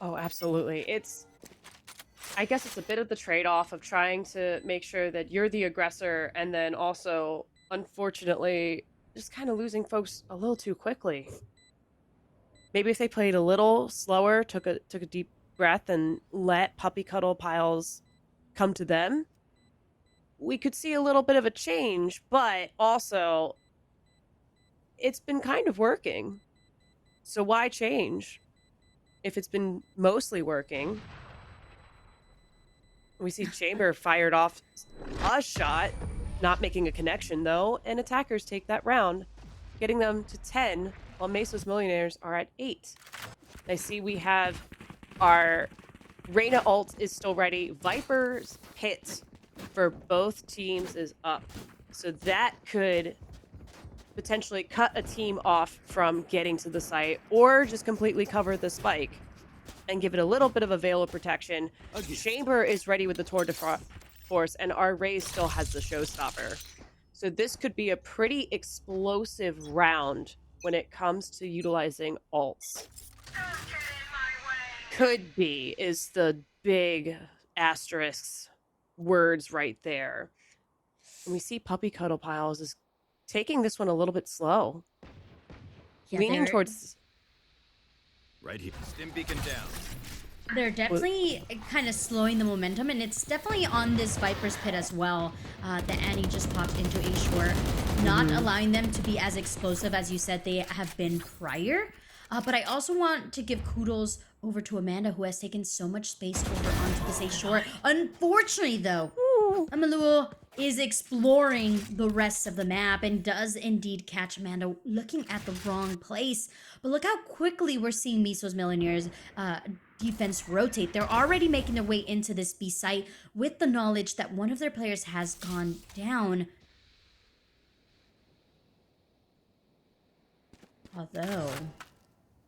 Oh, absolutely. I guess it's a bit of the trade-off of trying to make sure that you're the aggressor and then also, unfortunately, just kind of losing folks a little too quickly. Maybe if they played a little slower, took a deep breath and let puppy cuddle piles come to them, we could see a little bit of a change, but also it's been kind of working. So why change if it's been mostly working? We see Chamber fired off a shot, not making a connection though, and attackers take that round, getting them to 10, while Mesos Millionaires are at 8. I see we have our Reyna ult is still ready. Viper's hit for both teams is up. So that could potentially cut a team off from getting to the site or just completely cover the spike and give it a little bit of a veil of protection. Chamber is ready with the Tour de Force, and our Raze still has the Showstopper. So this could be a pretty explosive round when it comes to utilizing ults. Could be is the big asterisks words right there. And we see Puppy Cuddle Piles is taking this one a little bit slow. Yeah, Leaning towards... Right here. Stim beacon down. They're definitely kind of slowing the momentum, and it's definitely on this Viper's Pit as well that Annie just popped into a short, not allowing them to be as explosive as you said they have been prior. But I also want to give kudos over to Amanda, who has taken so much space over onto this A short. Unfortunately, though, Amaluo is exploring the rest of the map and does indeed catch Amanda looking at the wrong place. But look how quickly we're seeing Mesos Millionaires defense rotate. They're already making their way into this B site with the knowledge that one of their players has gone down. Although...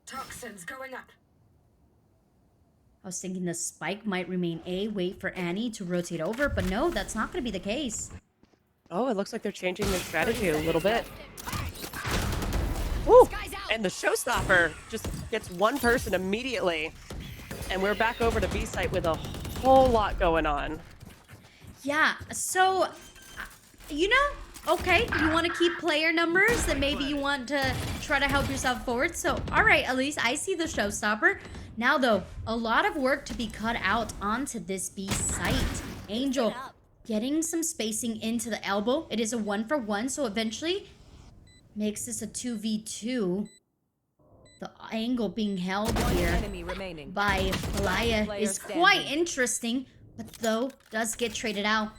Toxins going up. I was thinking the spike might remain A, wait for Annie to rotate over, but no, that's not going to be the case. Oh, it looks like they're changing their strategy a little bit. Woo! And the Showstopper just gets one person immediately. And we're back over to B site with a whole lot going on. Yeah, so, you know, okay, you want to keep player numbers, then maybe you want to try to help yourself forward. So, all right, at least I see the Showstopper. Now, though, a lot of work to be cut out onto this B site. Angel getting some spacing into the elbow. It is a 1-for-1, so eventually makes this a 2v2. The angle being held here by Malaya is quite interesting, but though does get traded out.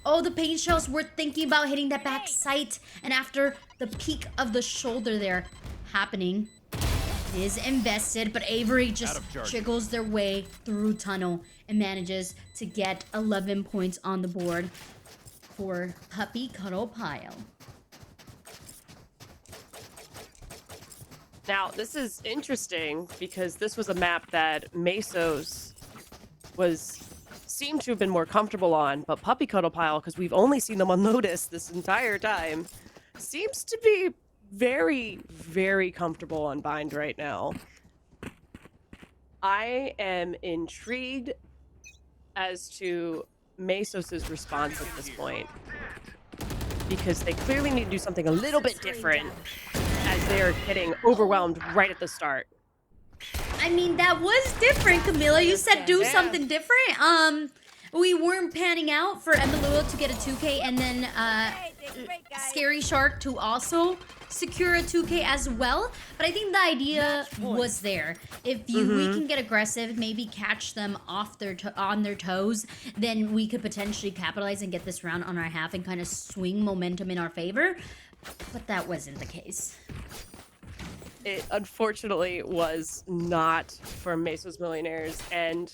Oh, the pain shells were thinking about hitting that back sight, and after the peak of the shoulder there happening, is invested, but Avery just jiggles their way through tunnel and manages to get 11 points on the board for Puppy Cuddle Pile. Now, this is interesting because this was a map that Mesos seemed to have been more comfortable on, but Puppy Cuddle Pile, because we've only seen them on Lotus this entire time, seems to be very comfortable on Bind right now. I am intrigued as to Mesos' response at this point, because they clearly need to do something a little bit different as they're getting overwhelmed right at the start. I mean, that was different, Camilla. You said do something different. We weren't panning out for Emelua to get a 2K and then Scary Shark to also secure a 2K as well. But I think the idea was there. If we can get aggressive, maybe catch them off on their toes, then we could potentially capitalize and get this round on our half and kind of swing momentum in our favor. But that wasn't the case. It unfortunately was not for Mesos Millionaires, and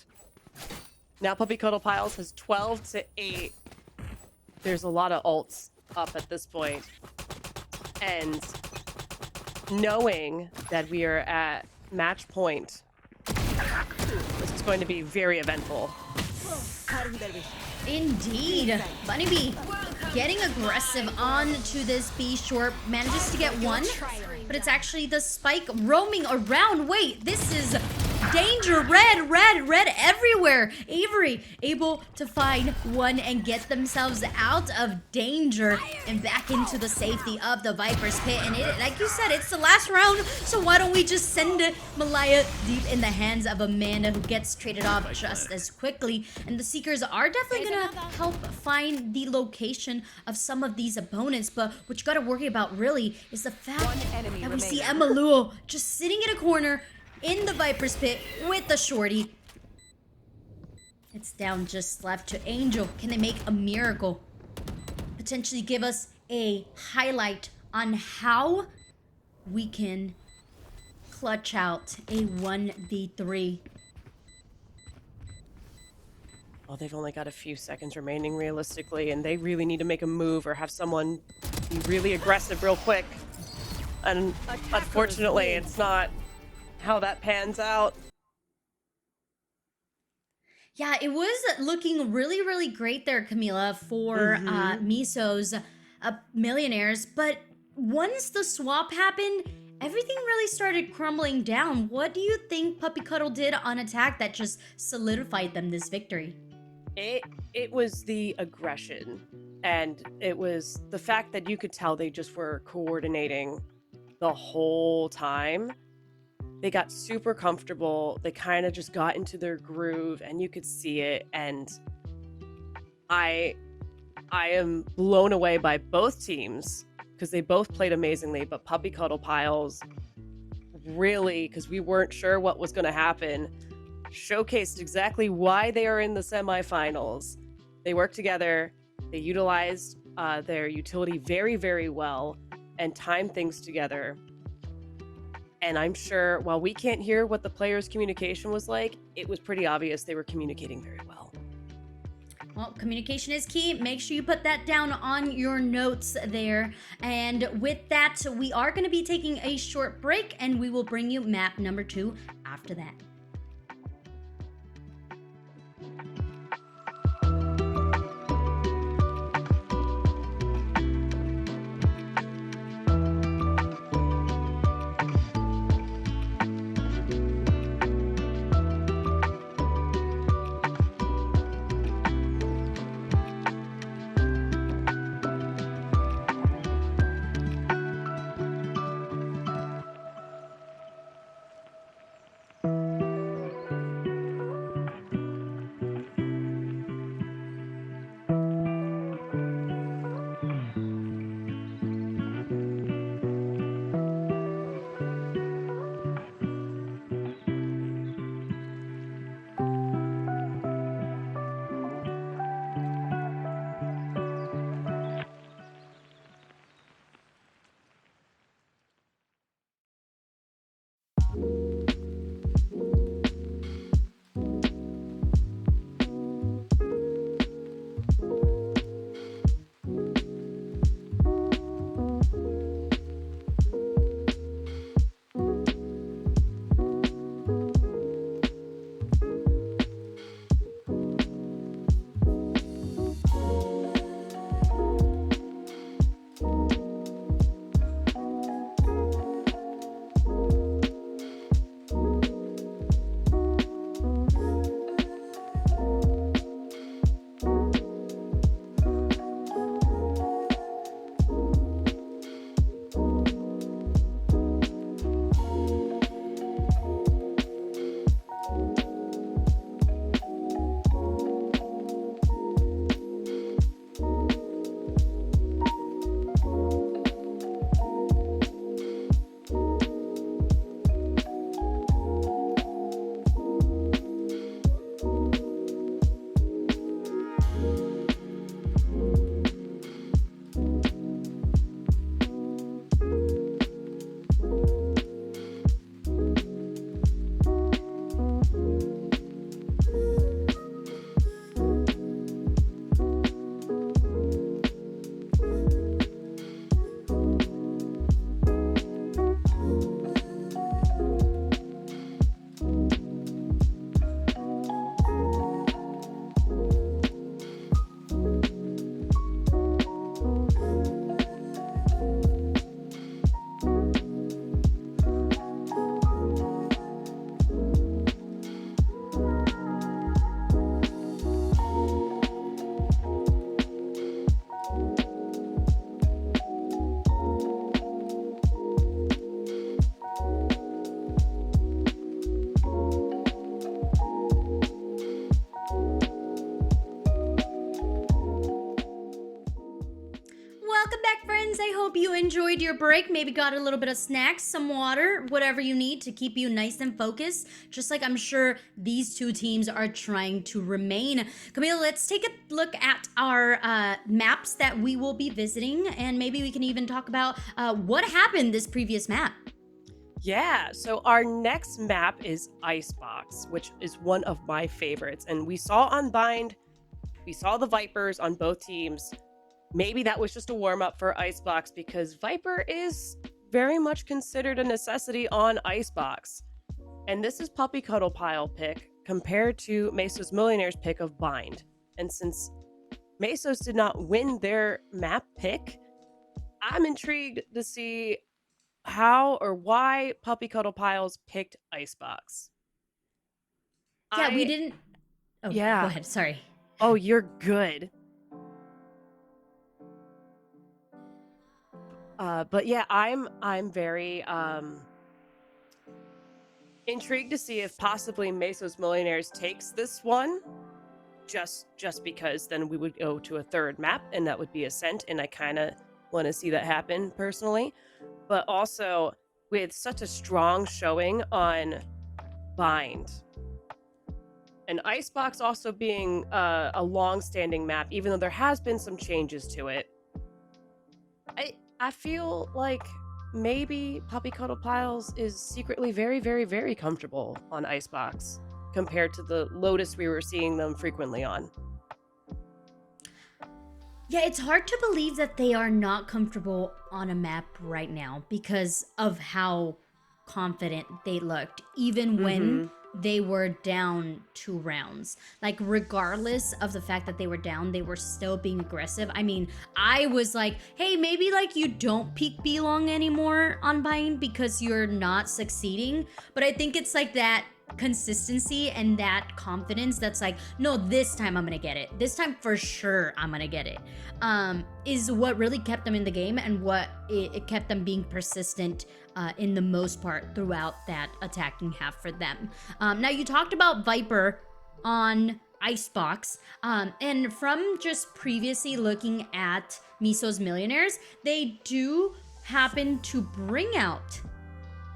now Puppy Cuddle Piles has 12-8. There's a lot of ults up at this point, and knowing that we are at match point, this is going to be very eventful. Indeed. Bunny Bee getting aggressive onto this B short, manages to get one, but it's actually the spike roaming around. Wait, this is danger. Red everywhere. Avery able to find one and get themselves out of danger and back into the safety of the Viper's pit. And it, like you said, it's the last round, so why don't we just send Malaya deep in the hands of Amanda, who gets traded off just as quickly. And the Seekers are definitely gonna help find the location of some of these opponents, but what you gotta worry about really is the fact that we see Emma Luo just sitting in a corner in the Viper's pit with the shorty. It's down just left to Angel. Can they make a miracle? Potentially give us a highlight on how we can clutch out a 1v3. Well, they've only got a few seconds remaining realistically, and they really need to make a move or have someone be really aggressive real quick. And unfortunately, it's not how that pans out. Yeah, it was looking really great there, Camila, for Mesos Millionaires. But once the swap happened, everything really started crumbling down. What do you think Puppy Cuddle did on attack that just solidified them this victory? It was the aggression, and it was the fact that you could tell they just were coordinating the whole time. They got super comfortable. They kind of just got into their groove, and you could see it. And I am blown away by both teams because they both played amazingly. But Puppy Cuddle Piles really, because we weren't sure what was going to happen, showcased exactly why they are in the semifinals. They worked together. They utilized their utility very well and timed things together. And I'm sure while we can't hear what the players' communication was like, it was pretty obvious they were communicating very well. Well, communication is key. Make sure you put that down on your notes there. And with that, we are going to be taking a short break, and we will bring you map number 2 after that. hope you enjoyed your break. Maybe got a little bit of snacks, some water, whatever you need to keep you nice and focused. Just like I'm sure these two teams are trying to remain. Camille, let's take a look at our maps that we will be visiting, and maybe we can even talk about what happened this previous map. Yeah, so our next map is Icebox, which is one of my favorites. And we saw on Bind, we saw the Vipers on both teams. Maybe that was just a warm-up for Icebox because Viper is very much considered a necessity on Icebox. And this is Puppy Cuddle Pile pick compared to Mesos Millionaires pick of Bind. And since Mesos did not win their map pick, I'm intrigued to see how or why Puppy Cuddle Piles picked Icebox. Yeah, we didn't. Oh, go Yeah. ahead. Sorry. Oh, you're good. But yeah, I'm very intrigued to see if possibly Mesos Millionaires takes this one. Just because then we would go to a third map and that would be Ascent, and I kind of want to see that happen personally. But also with such a strong showing on Bind, and Icebox also being a long-standing map, even though there has been some changes to it, I feel like maybe Puppy Cuddle Piles is secretly very, very, very comfortable on Icebox compared to the Lotus we were seeing them frequently on. Yeah, it's hard to believe that they are not comfortable on a map right now because of how confident they looked, even when they were down 2 rounds. Like, regardless of the fact that they were down, they were still being aggressive. I mean, I was like, hey, maybe like you don't peek B long anymore on Bind because you're not succeeding. But I think it's like that consistency and that confidence that's like, no, this time I'm gonna get it. This time for sure I'm gonna get it. Is what really kept them in the game and what it kept them being persistent in the most part throughout that attacking half for them. Now you talked about Viper on Icebox, and from just previously looking at Mesos Millionaires, they do happen to bring out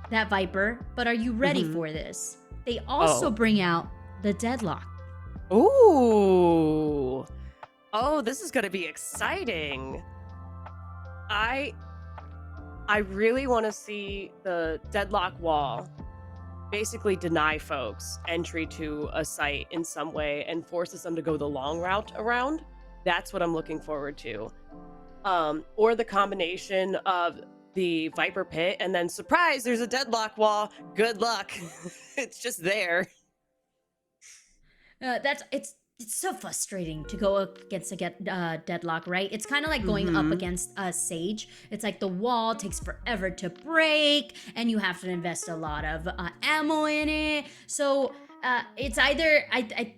that Viper, but are you ready for this? They also bring out the Deadlock. Ooh. Oh, this is going to be exciting. I really want to see the Deadlock wall basically deny folks entry to a site in some way and forces them to go the long route around. That's what I'm looking forward to. Or the combination of the Viper Pit and then surprise, there's a Deadlock wall. Good luck. It's just there. It's so frustrating to go against a Deadlock, right? It's kind of like going up against a Sage. It's like the wall takes forever to break, and you have to invest a lot of ammo in it. So it's either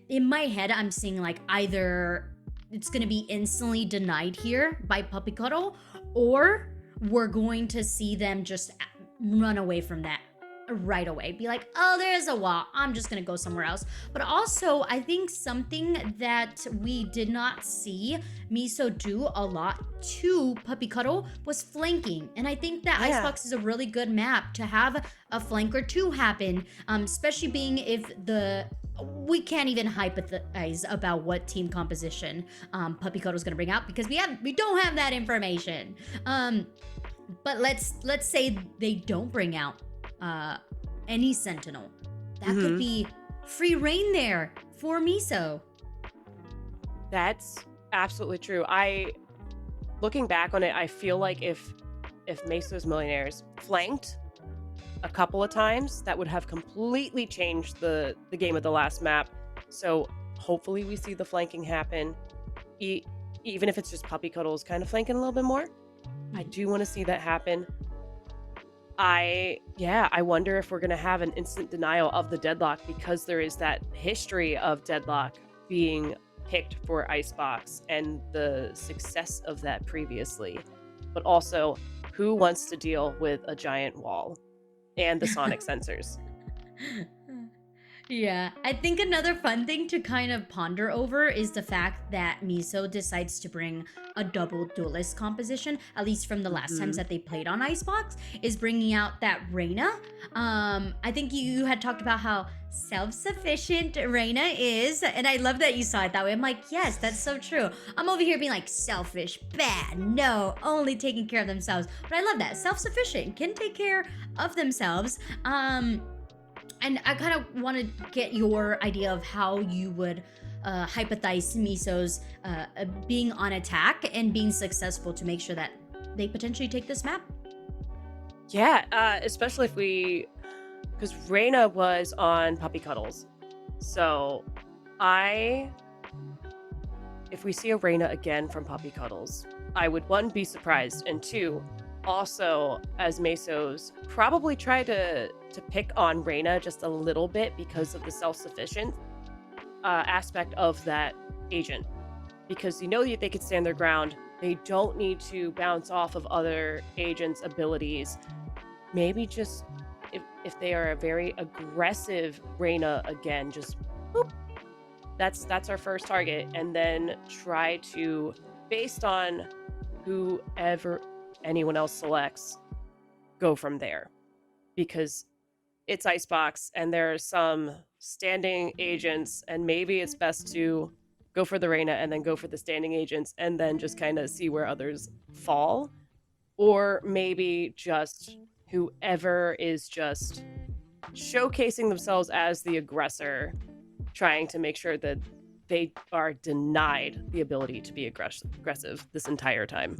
in my head I'm seeing like either it's gonna be instantly denied here by Puppy Cuddle, or we're going to see them just run away from that right away. Be like, oh, there's a wall. I'm just going to go somewhere else. But also, I think something that we did not see Meso do a lot to Puppy Cuddle was flanking. And I think that Icebox is a really good map to have a flank or two happen, especially being if we can't even hypothesize about what team composition Puppy Cuddle is going to bring out because we don't have that information. But let's say they don't bring out any Sentinel. That could be free reign there for Meso. That's absolutely true. Looking back on it, I feel like if Mesos Millionaires flanked a couple of times, that would have completely changed the game of the last map. So hopefully we see the flanking happen, even if it's just Puppy Cuddles kind of flanking a little bit more. I do want to see that happen. I wonder if we're going to have an instant denial of the Deadlock because there is that history of Deadlock being picked for Icebox and the success of that previously. But also, who wants to deal with a giant wall and the sonic sensors? Yeah, I think another fun thing to kind of ponder over is the fact that Miso decides to bring a double duelist composition, at least from the last times Hmm. that they played on Icebox, is bringing out that Reina. I think you had talked about how self-sufficient Reina is, and I love that you saw it that way. I'm like, yes, that's so true. I'm over here being like selfish, bad, no, only taking care of themselves. But I love that self-sufficient can take care of themselves. And I kind of want to get your idea of how you would hypothesize Miso's being on attack and being successful to make sure that they potentially take this map. Yeah, especially if because Reina was on Puppy Cuddles. So I if we see a Reina again from Puppy Cuddles, I would one be surprised, and two, also as Mesos probably try to pick on Reina just a little bit because of the self-sufficient aspect of that agent. Because you know that they could stand their ground. They don't need to bounce off of other agents' abilities. Maybe just if they are a very aggressive Reina again, just boop, that's our first target, and then try to, based on whoever anyone else selects, go from there. Because it's Icebox and there are some standing agents, and maybe it's best to go for the Reina and then go for the standing agents and then just kind of see where others fall. Or maybe just whoever is just showcasing themselves as the aggressor, trying to make sure that they are denied the ability to be aggressive this entire time.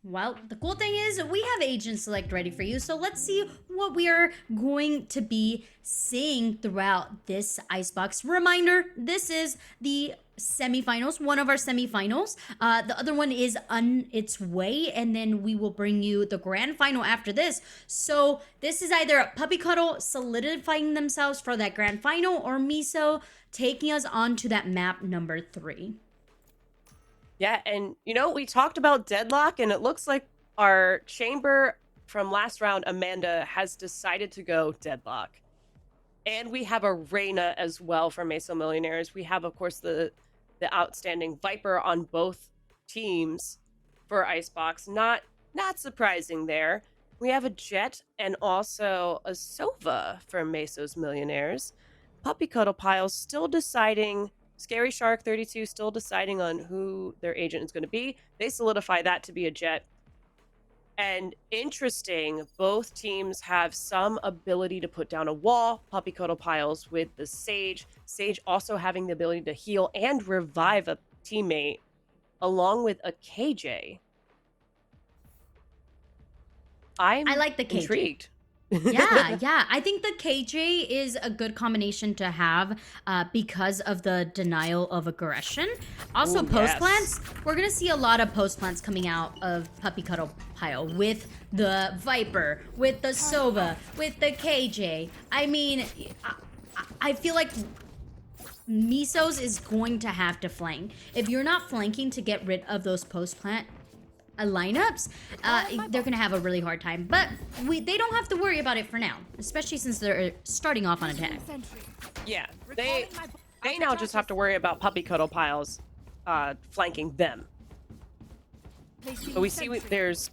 Well, the cool thing is we have Agent Select ready for you, so let's see what we are going to be seeing throughout this Icebox. Reminder, this is the semifinals, one of our semifinals. The other one is on its way, and then we will bring you the grand final after this. So this is either Puppy Cuddle solidifying themselves for that grand final, or Miso taking us on to that map number 3. Yeah, and we talked about Deadlock, and it looks like our chamber from last round, Amanda, has decided to go Deadlock. And we have a Reina as well from Meso Millionaires. We have, of course, the outstanding Viper on both teams for Icebox. Not surprising there. We have a Jet and also a Sova from Meso's Millionaires. Puppy Cuddle Piles still deciding. Scary Shark 32 still deciding on who their agent is going to be. They solidify that to be a Jet. And interesting, both teams have some ability to put down a wall. Puppy Cuddle Piles with the Sage. Sage also having the ability to heal and revive a teammate, along with a KJ. I like the KJ. Intrigued. Yeah. I think the KJ is a good combination to have because of the denial of aggression. Also, Ooh, post yes. plants. We're going to see a lot of post plants coming out of Puppy Cuddle Pile with the Viper, with the Sova, with the KJ. I mean, I feel like Mesos is going to have to flank. If you're not flanking to get rid of those post plant lineups, they're gonna have a really hard time, but they don't have to worry about it for now, especially since they're starting off on attack. Yeah, they now just have to worry about Puppy Cuddle Piles flanking them. But we see there's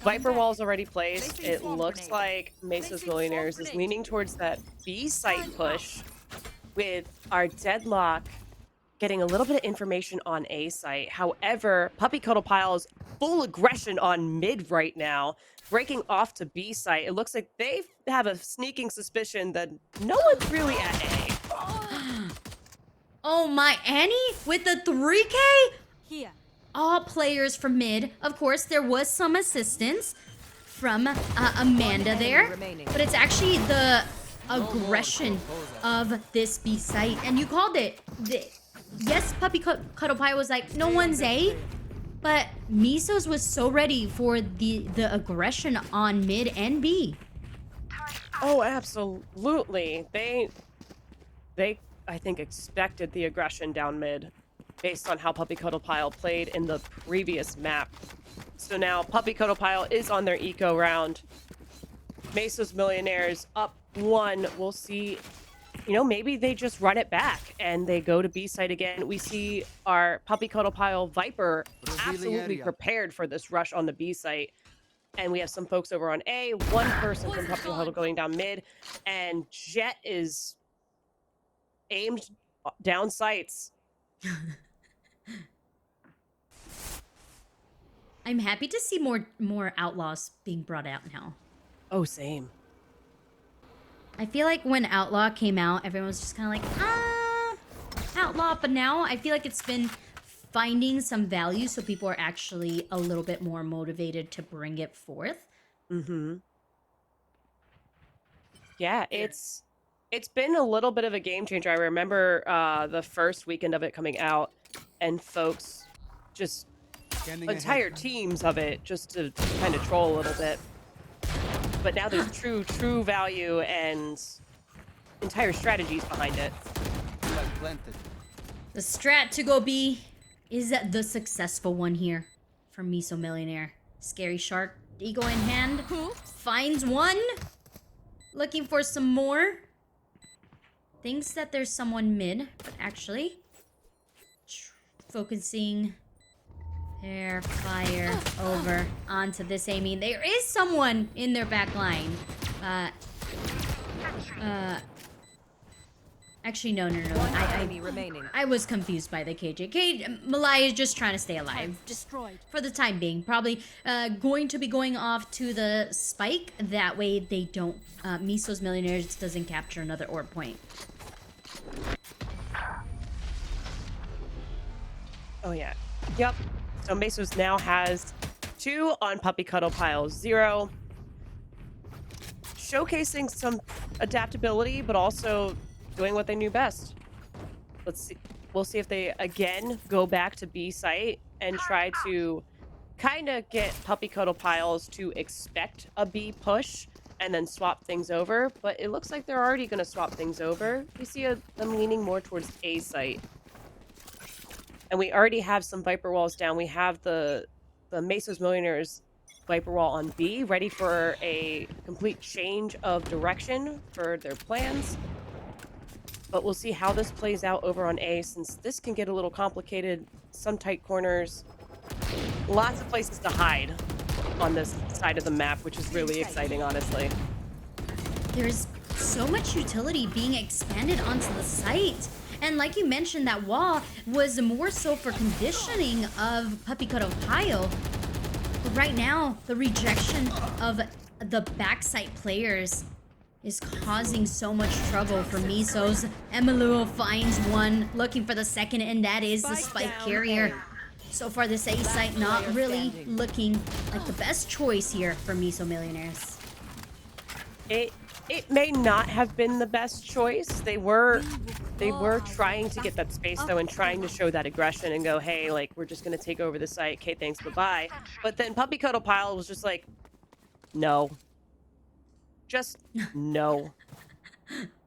Viper walls already placed. It looks like Meso's Millionaires is leaning towards that B site push, with our Deadlock getting a little bit of information on A site. However, Puppy Cuddle Piles full aggression on mid right now, breaking off to B site. It looks like they have a sneaking suspicion that no one's really at A. Oh my, Annie with the 3K? Here. All players from mid. Of course, there was some assistance from Amanda there, but it's actually the aggression of this B site, and you called it. Yes, Puppy Cuddle Pie was like, no one's A, but Mesos was so ready for the aggression on mid and B. Oh, absolutely. They I think expected the aggression down mid based on how Puppy Cuddle Pile played in the previous map. So now Puppy Cuddle Pile is on their eco round. Mesos Millionaires up 1. We'll see you know, maybe they just run it back and they go to B site again. We see our Puppy Cuddle Pile Viper Revealing absolutely area. prepared for this rush on the B site. And we have some folks over on A, one person from Puppy Cuddle going down mid, and Jet is aimed down sights. I'm happy to see more outlaws being brought out now. Oh, same. I feel like when Outlaw came out, everyone was just kind of like, Outlaw. But now I feel like it's been finding some value, so people are actually a little bit more motivated to bring it forth. Mm-hmm. Yeah, it's been a little bit of a game changer. I remember the first weekend of it coming out, and folks just Scanning entire ahead. teams of it just to kind of troll a little bit. But now there's true value and entire strategies behind it. Flag planted. The strat to go B is the successful one here for Meso Millionaire. Scary Shark, ego in hand, finds one. Looking for some more. Thinks that there's someone mid, but actually focusing their fire over onto this Amy. There is someone in their back line. Actually, no. I was confused by the KJ. Malaya is just trying to stay alive. Destroyed. For the time being. Probably going to be going off to the spike. That way they don't... Mesos Millionaires doesn't capture another orb point. Oh, yeah. Yep. So Mesos now has 2 on Puppy Cuddle Pile 0. Showcasing some adaptability, but also doing what they knew best. Let's see. We'll see if they, again, go back to B site and try to kind of get Puppy Cuddle Piles to expect a B push and then swap things over. But it looks like they're already going to swap things over. We see them leaning more towards A site. And we already have some Viper walls down. We have the Mesos Millionaires Viper wall on B, ready for a complete change of direction for their plans. But we'll see how this plays out over on A, since this can get a little complicated. Some tight corners. Lots of places to hide on this side of the map, which is really exciting, honestly. There's so much utility being expanded onto the site. And like you mentioned, that wall was more so for conditioning of Puppy Cuddle Pile. But right now, the rejection of the backside players is causing so much trouble for Mesos. Emiluo finds one, looking for the second, and that is the spike carrier. So far, this A site not really looking like the best choice here for Meso Millionaires. It may not have been the best choice. They were trying to get that space though, and trying to show that aggression and go, hey, like, we're just gonna take over the site. Okay, thanks, bye-bye. But then Puppy Cuddle Pile was just like, no. Just no.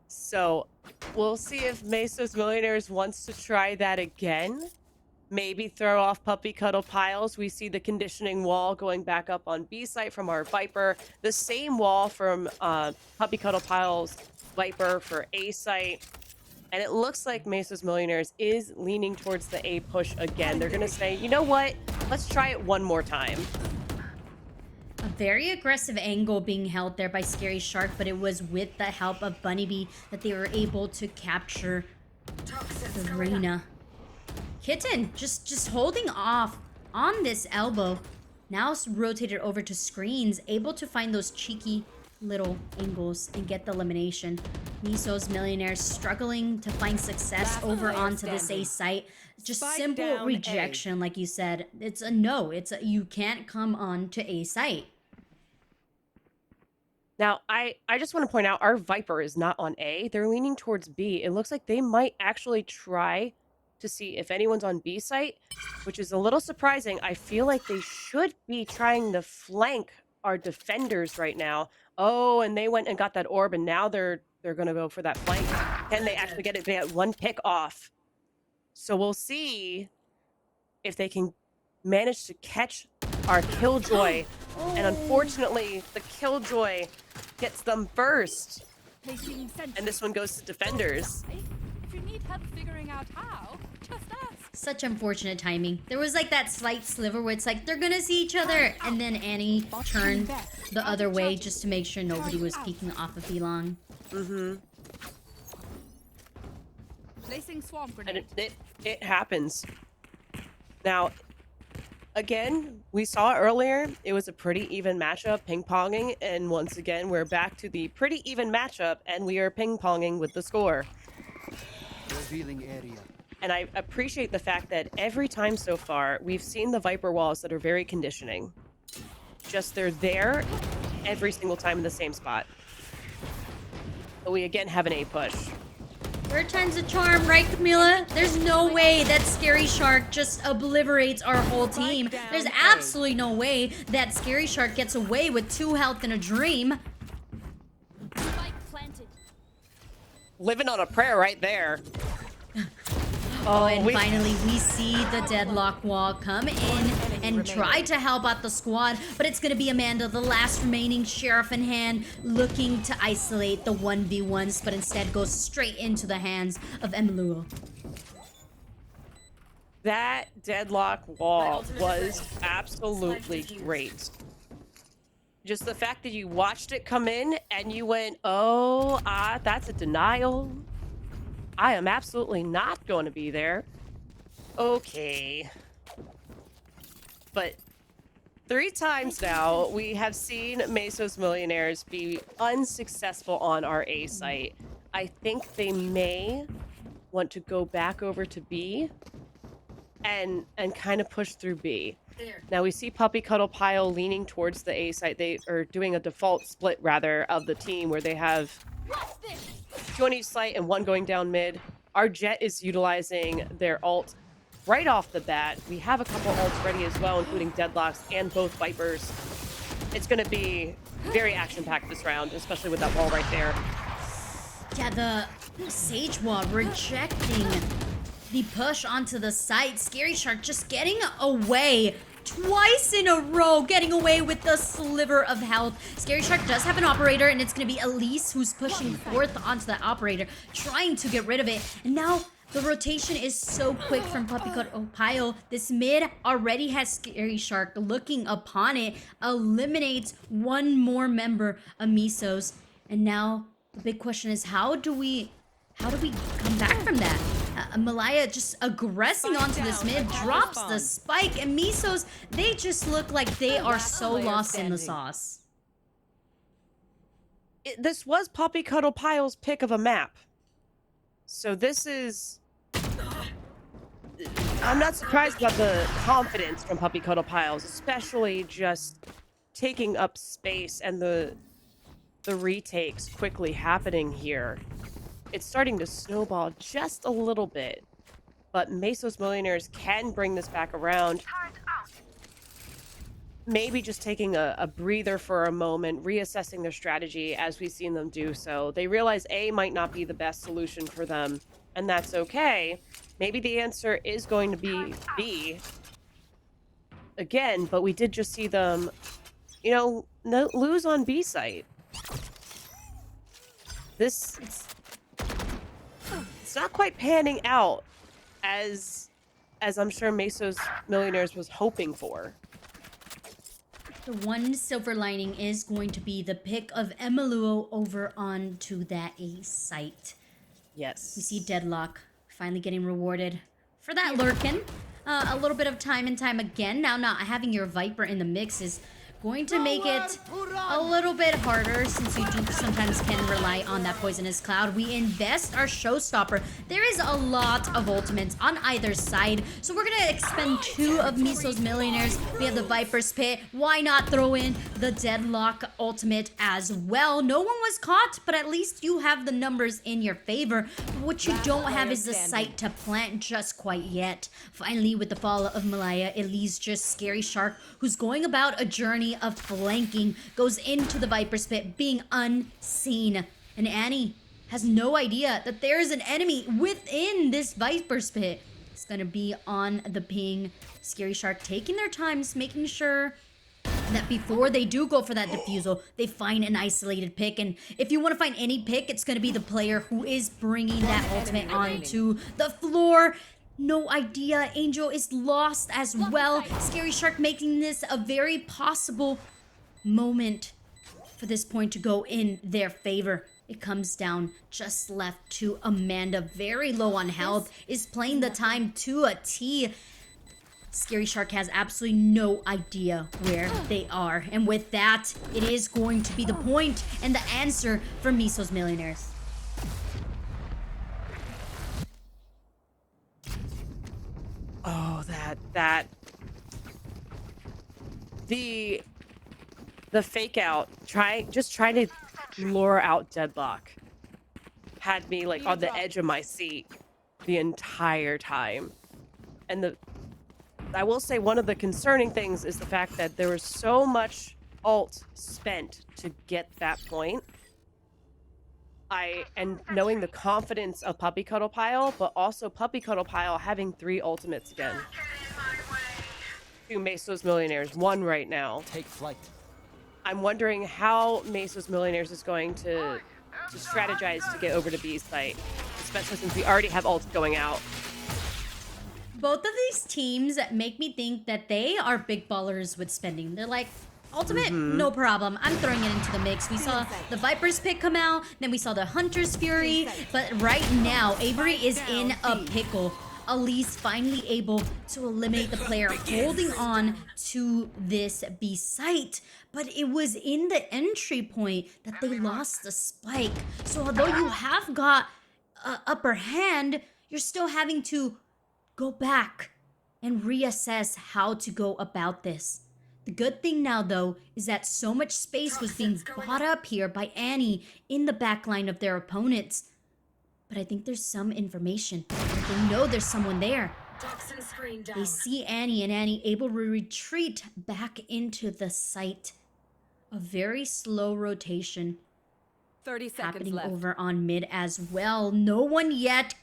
So we'll see if Mesos Millionaires wants to try that again. Maybe throw off Puppy Cuddle Piles. We see the conditioning wall going back up on B site from our Viper. The same wall from Puppy Cuddle Piles Viper for A site. And it looks like Mesos Millionaires is leaning towards the A push again. They're going to say, you know what? Let's try it one more time. A very aggressive angle being held there by Scary Shark, but it was with the help of Bunny Bee that they were able to capture the Reina. Kitten just holding off on this elbow. Now rotated over to screens, able to find those cheeky little angles and get the elimination. Mesos Millionaires struggling to find success over onto this A site. Just simple rejection, like you said. It's a no. It's a, you can't come on to A site. Now, I just want to point out our Viper is not on A. They're leaning towards B. It looks like they might actually try to see if anyone's on B site, which is a little surprising. I feel like they should be trying to flank our defenders right now. Oh, and they went and got that orb, and now they're going to go for that flank. Can they actually get it? They had one pick off. So we'll see if they can manage to catch our Killjoy. And unfortunately, the Killjoy gets them first. Placing sentry. And this one goes to defenders. If you need help figuring out how, just ask. Such unfortunate timing. There was like that slight sliver where it's like they're gonna see each other, and then Annie turned the other way just to make sure nobody was peeking off of Belong. Placing swarm And grenade. it happens. Now, again, we saw earlier, it was a pretty even matchup, ping-ponging, and once again, we're back to the pretty even matchup, and we are ping-ponging with the score. Revealing area. And I appreciate the fact that every time so far, we've seen the Viper walls that are very conditioning. Just they're there every single time in the same spot. But we again have an A push. Third time's a charm, right, Camila? There's no way that Scary Shark just obliterates our whole team. There's absolutely no way that Scary Shark gets away with 2 health and a dream. Spike planted. Living on a prayer right there. Oh, and finally we see the deadlock wall come in and try to help out the squad, but it's gonna be Amanda, the last remaining sheriff in hand, looking to isolate the 1v1s, but instead goes straight into the hands of Emiluo. That deadlock wall was absolutely great. Just the fact that you watched it come in and you went, oh, that's a denial. I am absolutely not going to be there. Okay. But 3 times now, we have seen Mesos Millionaires be unsuccessful on our A site. I think they may want to go back over to B and kind of push through B. There. Now we see Puppy Cuddle Pile leaning towards the A site. They are doing a default split, rather, of the team where they have 2 on each site and 1 going down mid. Our Jet is utilizing their ult right off the bat. We have a couple ults ready as well, including Deadlocks and both Vipers. It's going to be very action-packed this round, especially with that wall right there. Yeah, the Sage Wall rejecting the push onto the site. Scary Shark just getting away twice in a row, getting away with the sliver of health. Scary Shark does have an operator, and it's going to be Elise who's pushing forth onto that operator, trying to get rid of it. And now the rotation is so quick from Puppy Cuddle Pile. This mid already has Scary Shark looking upon it, eliminates 1 more member of Mesos. And now the big question is, how do we come back from that? Malaya just aggressing onto this mid, drops the spike, and Mesos, they just look like they are so lost in the sauce. This was Puppy Cuddle Pile's pick of a map. So this is... I'm not surprised about the confidence from Puppy Cuddle Piles, especially just taking up space and the retakes quickly happening here. It's starting to snowball just a little bit, but Mesos Millionaires can bring this back around. Maybe just taking a breather for a moment, reassessing their strategy as we've seen them do so. They realize A might not be the best solution for them, and that's okay. Maybe the answer is going to be B again, but we did just see them, you know, lose on B site. It's not quite panning out as I'm sure Mesos Millionaires was hoping for. The one silver lining is going to be the pick of Emiluo over onto that A site. Yes. We see Deadlock finally getting rewarded for that lurkin. A little bit of time and time again. Now, not having your Viper in the mix is going to make it a little bit harder, since you do sometimes can rely on that poisonous cloud. We invest our showstopper. There is a lot of ultimates on either side, so we're gonna expend 2 of Mesos Millionaires. We have the Viper's Pit. Why not throw in the Deadlock ultimate as well? No one was caught, but at least you have the numbers in your favor. What you don't have is the site to plant just quite yet. Finally, with the fall of Malaya, it leaves just Scary Shark, who's going about a journey of flanking, goes into the Viper's Pit, being unseen. And Annie has no idea that there is an enemy within this Viper's Pit. It's gonna be on the ping. Scary Shark taking their times, making sure that before they do go for that defusal, they find an isolated pick. And if you want to find any pick, it's going to be the player who is bringing that ultimate onto the floor. No idea. Angel is lost as well. Scary Shark making this a very possible moment for this point to go in their favor. It comes down just left to Amanda, very low on health, is playing the time to a T. Scary Shark has absolutely no idea where they are. And with that, it is going to be the point and the answer for Mesos Millionaires. Oh, the fake out, just trying to lure out Deadlock had me like on the edge of my seat the entire time. And I will say one of the concerning things is the fact that there was so much ult spent to get that point. And knowing the confidence of Puppy Cuddle Pile, but also Puppy Cuddle Pile having 3 ultimates again. 2 Mesos Millionaires, 1 right now. Take flight. I'm wondering how Mesos Millionaires is going to strategize to get over to B's site, especially since we already have ults going out. Both of these teams make me think that they are big ballers with spending. They're like, ultimate, no problem. I'm throwing it into the mix. We saw the Viper's pick come out, then we saw the Hunter's Fury, but right now, Avery is in a pickle. Elise finally able to eliminate the player holding on to this B site, but it was in the entry point that they lost the spike. So although you have got upper hand, you're still having to go back and reassess how to go about this. The good thing now, though, is that so much space was being bought up here by Annie in the backline of their opponents. But I think there's some information. They know there's someone there. Toxin screen down. They see Annie, and Annie able to retreat back into the site. A very slow rotation 30 seconds happening left. over on mid as well. No one yet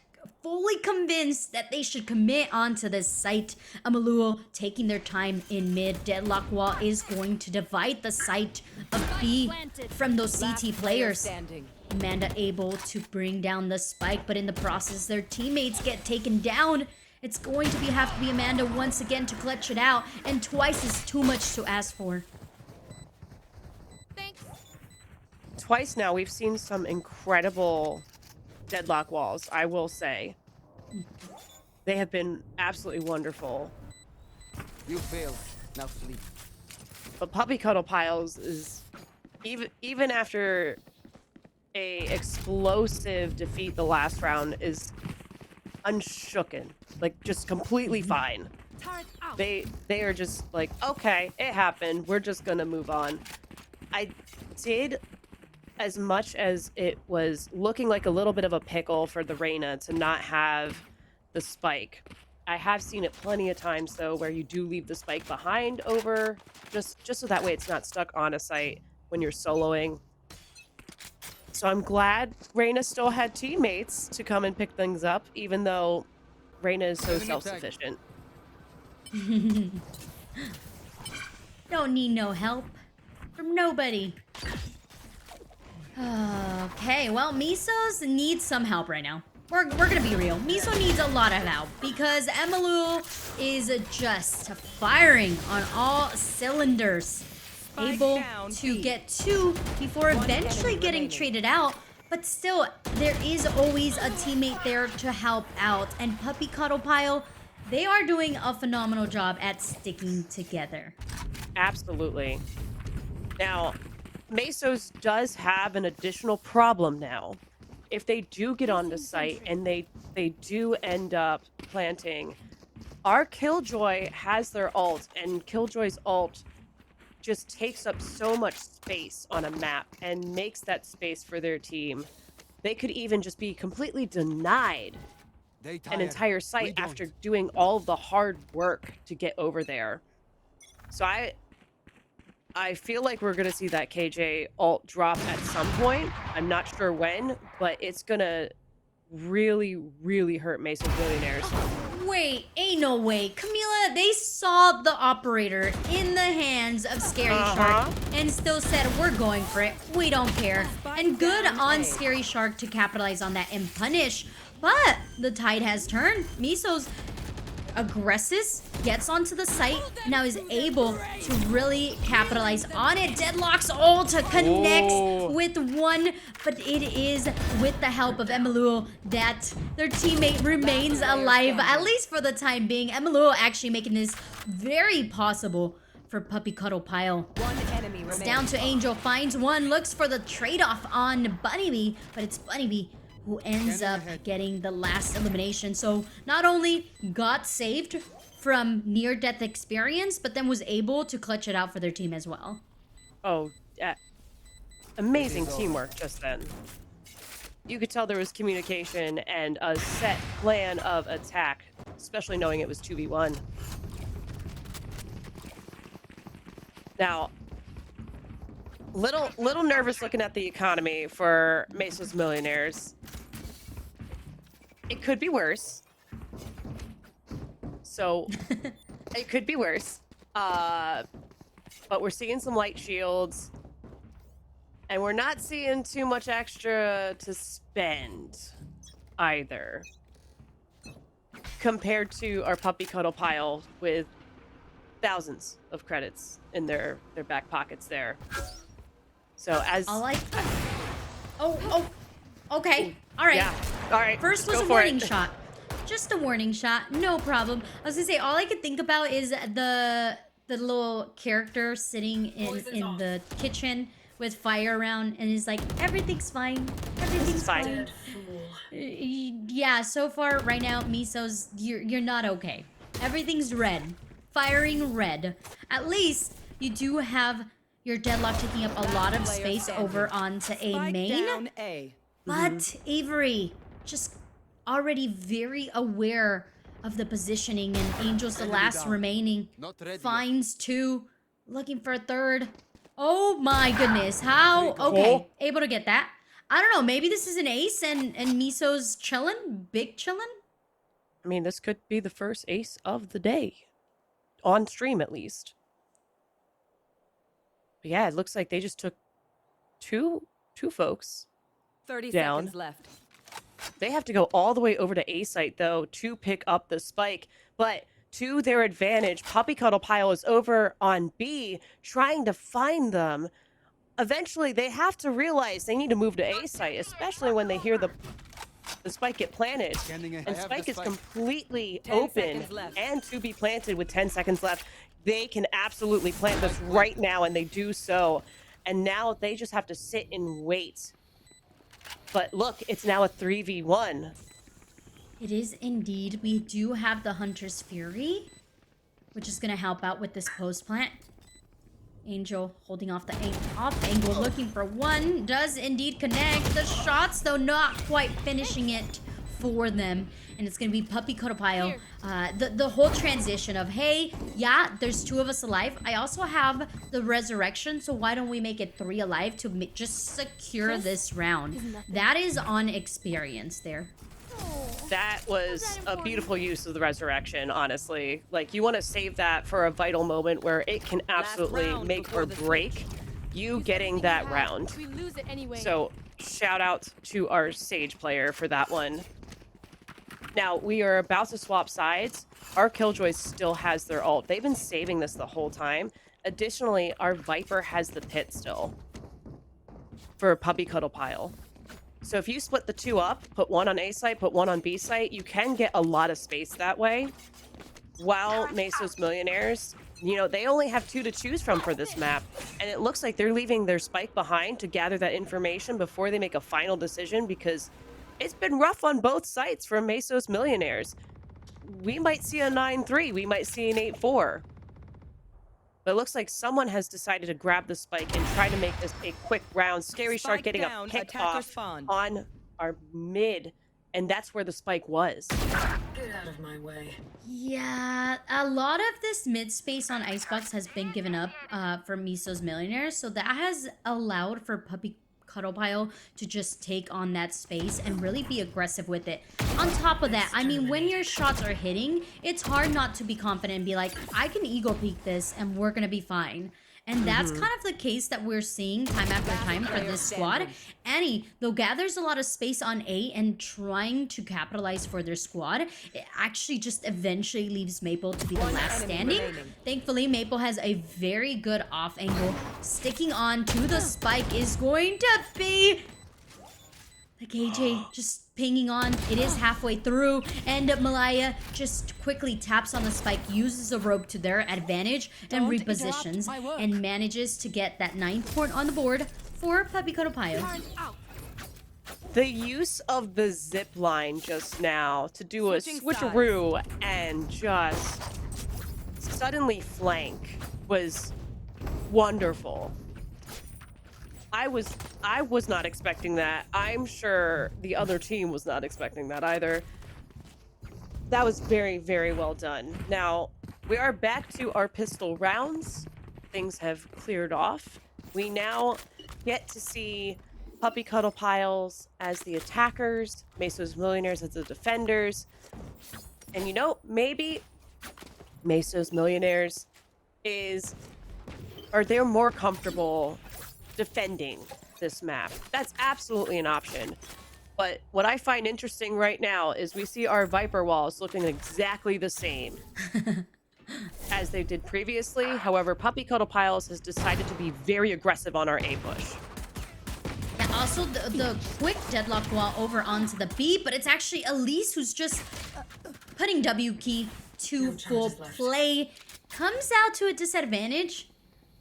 fully convinced that they should commit onto this site. Amaluo taking their time in mid. Deadlock Wall is going to divide the site of B from those CT players. Standing. Amanda able to bring down the spike, but in the process, their teammates get taken down. It's going to have to be Amanda once again to clutch it out, and twice is too much to ask for. Thanks. Twice now, we've seen some incredible Deadlock walls, I will say. They have been absolutely wonderful. You failed. Now sleep. But Puppy Cuddle Piles is, even after a explosive defeat the last round, is unshooken. Like, just completely fine. Turret out. They are just like, okay, it happened. We're just gonna move on. I did, as much as it was looking like a little bit of a pickle for the Reyna to not have the spike, I have seen it plenty of times though where you do leave the spike behind over, just so that way it's not stuck on a site when you're soloing. So I'm glad Reyna still had teammates to come and pick things up, even though Reyna is so self-sufficient. Don't need no help from nobody. Okay, well, Mesos needs some help right now. We're gonna be real. Meso needs a lot of help because Emalu is just firing on all cylinders. Able to get 2 before eventually getting traded out, but still, there is always a teammate there to help out. And Puppy Cuddle Pile, they are doing a phenomenal job at sticking together. Absolutely. Now, Mesos does have an additional problem now. If they do get on the site and they do end up planting, our Killjoy has their ult, and Killjoy's ult just takes up so much space on a map and makes that space for their team. They could even just be completely denied an entire site after doing all the hard work to get over there. So I feel like we're going to see that KJ ult drop at some point. I'm not sure when, but it's going to really, really hurt Mesos Millionaires. Wait, ain't no way. Camila, they saw the operator in the hands of Scary Shark and still said, we're going for it. We don't care. And good on Scary Shark to capitalize on that and punish. But the tide has turned. Mesos aggressive, gets onto the site, and now is able to really capitalize on it. Deadlock's ult connects with one, but it is with the help of Emiluo that their teammate remains alive, at least for the time being. Emiluo actually making this very possible for Puppy Cuddle Pile. One enemy It's remains. down to Angel, finds one, looks for the trade-off on Bunnybee, but it's Bunnybee who ends up getting the last elimination. So not only got saved from near-death experience, but then was able to clutch it out for their team as well. Oh, yeah. Amazing teamwork just then. You could tell there was communication and a set plan of attack, especially knowing it was 2v1. Now, little nervous looking at the economy for Mesos Millionaires. It could be worse. So, it could be worse. But we're seeing some light shields. And we're not seeing too much extra to spend either. Compared to our Puppy Cuddle Pile with thousands of credits in their back pockets there. So as I like... Oh, okay. All right. yeah, all right. First was go a for warning it. shot. Just a warning shot, no problem. I was gonna say, all I could think about is the little character sitting in the kitchen with fire around, and is like, everything's fine. Everything's fine. fine. Dead fool. Yeah, so far right now, Mesos, you're not okay. Everything's red, firing red. At least you do have your deadlock taking up a lot of space over onto a Spike main. down A. But Avery, just already very aware of the positioning, and Angel's the Enemy last down. remaining. Not ready yet. Finds two, looking for a third. Oh my goodness, how? Okay, able to get that. I don't know, maybe this is an ace and Meso's chillin', big chillin'? I mean, this could be the first ace of the day. On stream, at least. But yeah, it looks like they just took two folks 30 down. seconds left. They have to go all the way over to A site, though, to pick up the spike. But to their advantage, Puppy Cuddle Pile is over on B, trying to find them. Eventually, they have to realize they need to move to A site, especially when they hear the spike get planted. Scanning ahead. And I have the spike is spike. completely 10 open seconds left. and to be planted with 10 seconds left. They can absolutely plant this right now, and they do so. And now they just have to sit and wait. But look, it's now a 3v1. It is indeed. We do have the Hunter's Fury, which is going to help out with this post plant. Angel holding off the angle, looking for one. Does indeed connect. The shots, though, not quite finishing it for them. And it's going to be Puppy Cuddle Pile. The whole transition of, hey, yeah, there's two of us alive. I also have the resurrection, so why don't we make it 3 alive to just secure this round? That is on experience there. That was a beautiful use of the resurrection, honestly. Like, you want to save that for a vital moment where it can absolutely round make before or the break you getting that round. We lose it anyway. So, shout out to our Sage player for that one. Now, we are about to swap sides. Our Killjoy still has their ult. They've been saving this the whole time. Additionally, our Viper has the pit still for Puppy Cuddle Pile. So if you split the two up, put one on A site, put one on B site, you can get a lot of space that way. While Mesos Millionaires, you know, they only have 2 to choose from for this map. And it looks like they're leaving their spike behind to gather that information before they make a final decision, because it's been rough on both sites for Mesos Millionaires. We might see a 9-3, we might see an 8-4. But it looks like someone has decided to grab the spike and try to make this a quick round. Scary Shark Spike getting down, a pick attacker off spawn. on our mid, and that's where the spike was. Get out of my way. Yeah, a lot of this mid space on Icebox has been given up for Mesos Millionaires, so that has allowed for Puppy Cuddle Pile to just take on that space and really be aggressive with it. On top of that, I mean, when your shots are hitting, it's hard not to be confident and be like, I can ego peek this and we're gonna be fine. And that's kind of the case that we're seeing time after time for this squad. Annie, though, gathers a lot of space on A and trying to capitalize for their squad, it actually just eventually leaves Maple to be the last standing. Thankfully, Maple has a very good off angle. Sticking on to the spike is going to be... Like AJ just pinging on. It is halfway through, and Malaya just quickly taps on the spike, uses a rope to their advantage, and repositions, and manages to get that 9th point on the board for Puppy Cuddle Pile. The use of the zip line just now to do a switcheroo and just suddenly flank was wonderful. I was not expecting that. I'm sure the other team was not expecting that either. That was very, very well done. Now, we are back to our pistol rounds. Things have cleared off. We now get to see Puppy Cuddle Piles as the attackers, Mesos Millionaires as the defenders. And you know, maybe Mesos Millionaires they're more comfortable defending this map. That's absolutely an option. But what I find interesting right now is we see our Viper walls looking exactly the same as they did previously. However, Puppy Cuddle Piles has decided to be very aggressive on our A push. Yeah, also the quick deadlock wall over onto the B, but it's actually Elise who's just putting W key to full play. Comes out to a disadvantage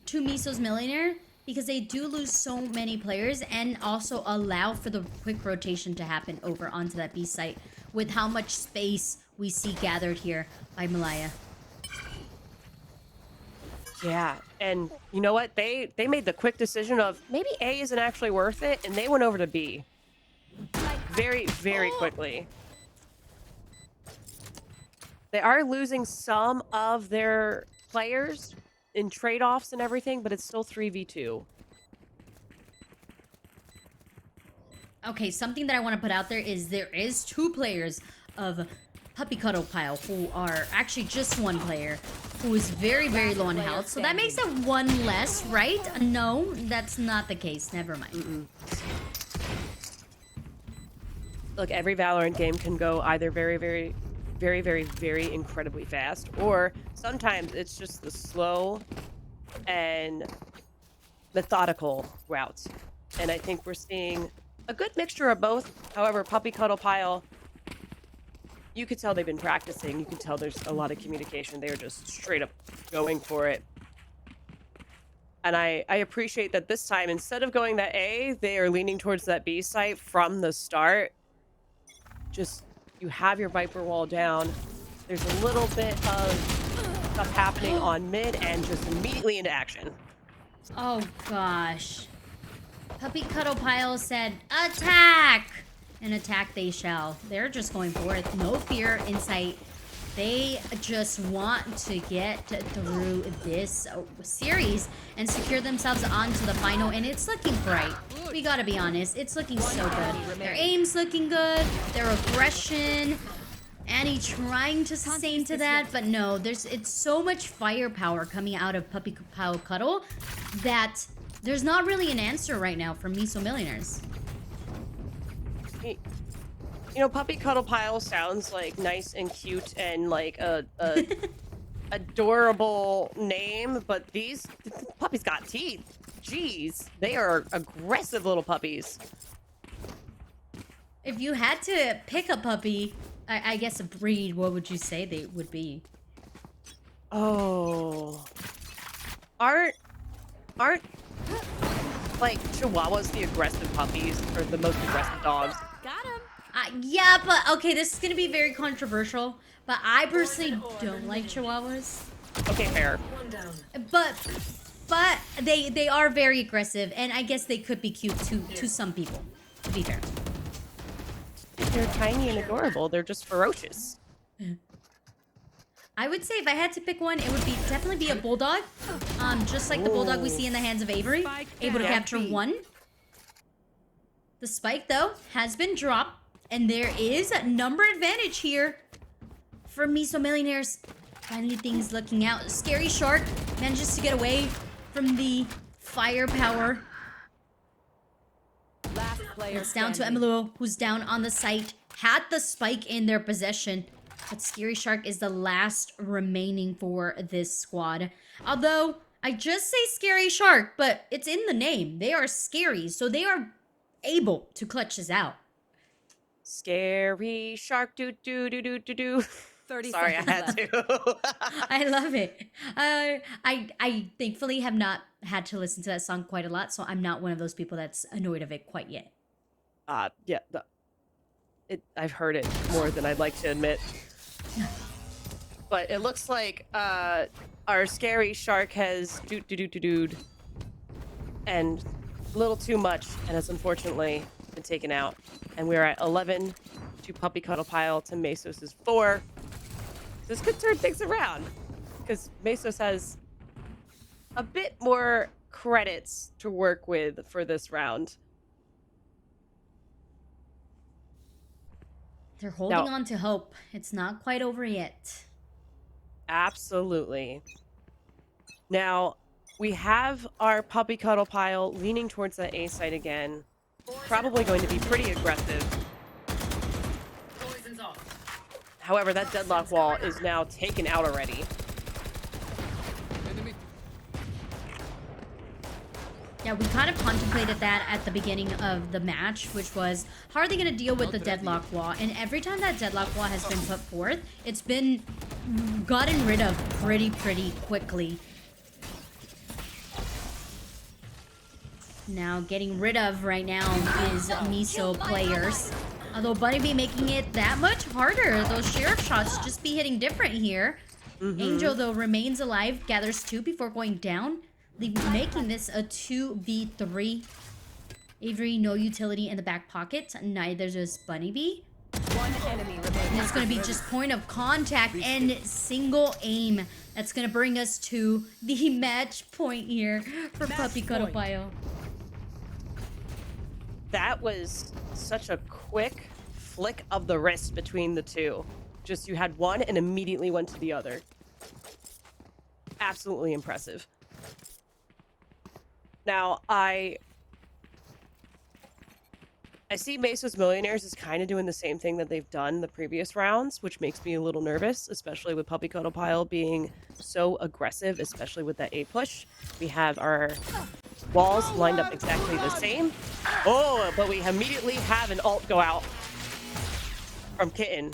to Mesos Millionaire, because they do lose so many players and also allow for the quick rotation to happen over onto that B site with how much space we see gathered here by Malaya. Yeah, and you know what? They made the quick decision of maybe A isn't actually worth it, and they went over to B. Very, very quickly. They are losing some of their players in trade-offs and everything, but it's still 3v2. Okay, something that I want to put out there is there is 2 players of Puppy Cuddle Pile who are actually just 1 player who is very, very low on health. So that makes it 1 less, right? No, that's not the case. Never mind. Look, every Valorant game can go either very, very, very, very, very incredibly fast, or sometimes it's just the slow and methodical routes. And I think we're seeing a good mixture of both. However, Puppy Cuddle Pile, you could tell they've been practicing. You can tell there's a lot of communication. They're just straight up going for it. And I appreciate that this time, instead of going that A, they are leaning towards that B site from the start. Just, you have your Viper wall down. There's a little bit of stuff happening on mid and just immediately into action. Oh gosh. Puppy Cuddle Pile said, attack! And attack they shall. They're just going for it. No fear in sight. They just want to get through this series and secure themselves onto the final, and it's looking bright. We gotta be honest, it's looking so good. Their aim's looking good, their aggression, Annie trying to sustain to that, but no, it's so much firepower coming out of Puppy Pile Cuddle that there's not really an answer right now from Mesos Millionaires. You know, Puppy Cuddle Pile sounds like nice and cute and like a adorable name, but these puppies got teeth. Jeez, they are aggressive little puppies. If you had to pick a puppy, I guess a breed, what would you say they would be? Oh, aren't like Chihuahuas the aggressive puppies or the most aggressive dogs? Got him. Yeah, but okay, this is gonna be very controversial, but I personally don't like Chihuahuas. Okay, fair. But they are very aggressive, and I guess they could be cute to some people, to be fair. They're tiny and adorable. They're just ferocious. I would say if I had to pick one, it would definitely be a bulldog. Just like the bulldog we see in the hands of Avery, able to capture 1. The spike, though, has been dropped. And there is a number advantage here for Meso Millionaires. Finally, things looking out. Scary Shark manages to get away from the firepower. Last player It's down to standing. Emiluo, who's down on the site. Had the spike in their possession. But Scary Shark is the last remaining for this squad. Although, I just say Scary Shark, but it's in the name. They are scary, so they are able to clutch this out. Scary shark, do do do do do do. 30 Sorry, I seconds had left. to. I love it. I thankfully have not had to listen to that song quite a lot, so I'm not one of those people that's annoyed of it quite yet. Yeah, I've heard it more than I'd like to admit. But it looks like our scary shark has doot doot doot doot and a little too much, and has unfortunately been taken out. And we're at 11 to Puppy Cuddle Pile to Mesos' 4. This could turn things around because Mesos has a bit more credits to work with for this round. They're holding on to hope. It's not quite over yet. Absolutely. Now, we have our Puppy Cuddle Pile leaning towards the A site again. Probably going to be pretty aggressive. Poison's off. However, that deadlock wall is now taken out already. Enemy. Yeah, we kind of contemplated that at the beginning of the match, which was, how are they going to deal with the deadlock wall? And every time that deadlock wall has been put forth, it's been gotten rid of pretty quickly. Now, getting rid of right now is Meso players. Although Bunny Bee making it that much harder. Those sheriff shots just be hitting different here. Angel, though, remains alive, gathers 2 before going down, making this a 2v3. Avery, no utility in the back pocket. Neither does Bunny Bee. One enemy And remaining. it's going to be just point of contact and single aim. That's going to bring us to the match point here for Match Puppy Cuddle point. Pile. That was such a quick flick of the wrist between the two. Just you had one and immediately went to the other. Absolutely impressive. Now, I see Mesos Millionaires is kind of doing the same thing that they've done the previous rounds, which makes me a little nervous, especially with Puppy Cuddle Pile being so aggressive, especially with that A push. We have our walls lined up exactly the same. Oh, but we immediately have an ult go out from Kitten.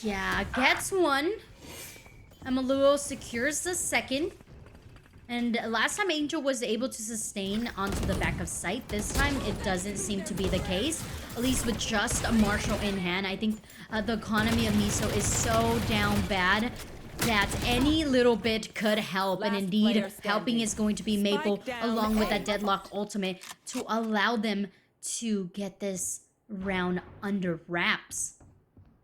Yeah, gets one. Emiluo secures the second. And last time Angel was able to sustain onto the back of site. This time it doesn't seem to be the case. At least with just a Marshall in hand. I think the economy of Meso is so down bad that any little bit could help. And Last indeed, player standing. helping is going to be Maple Spike down along with A. that Deadlock ultimate to allow them to get this round under wraps.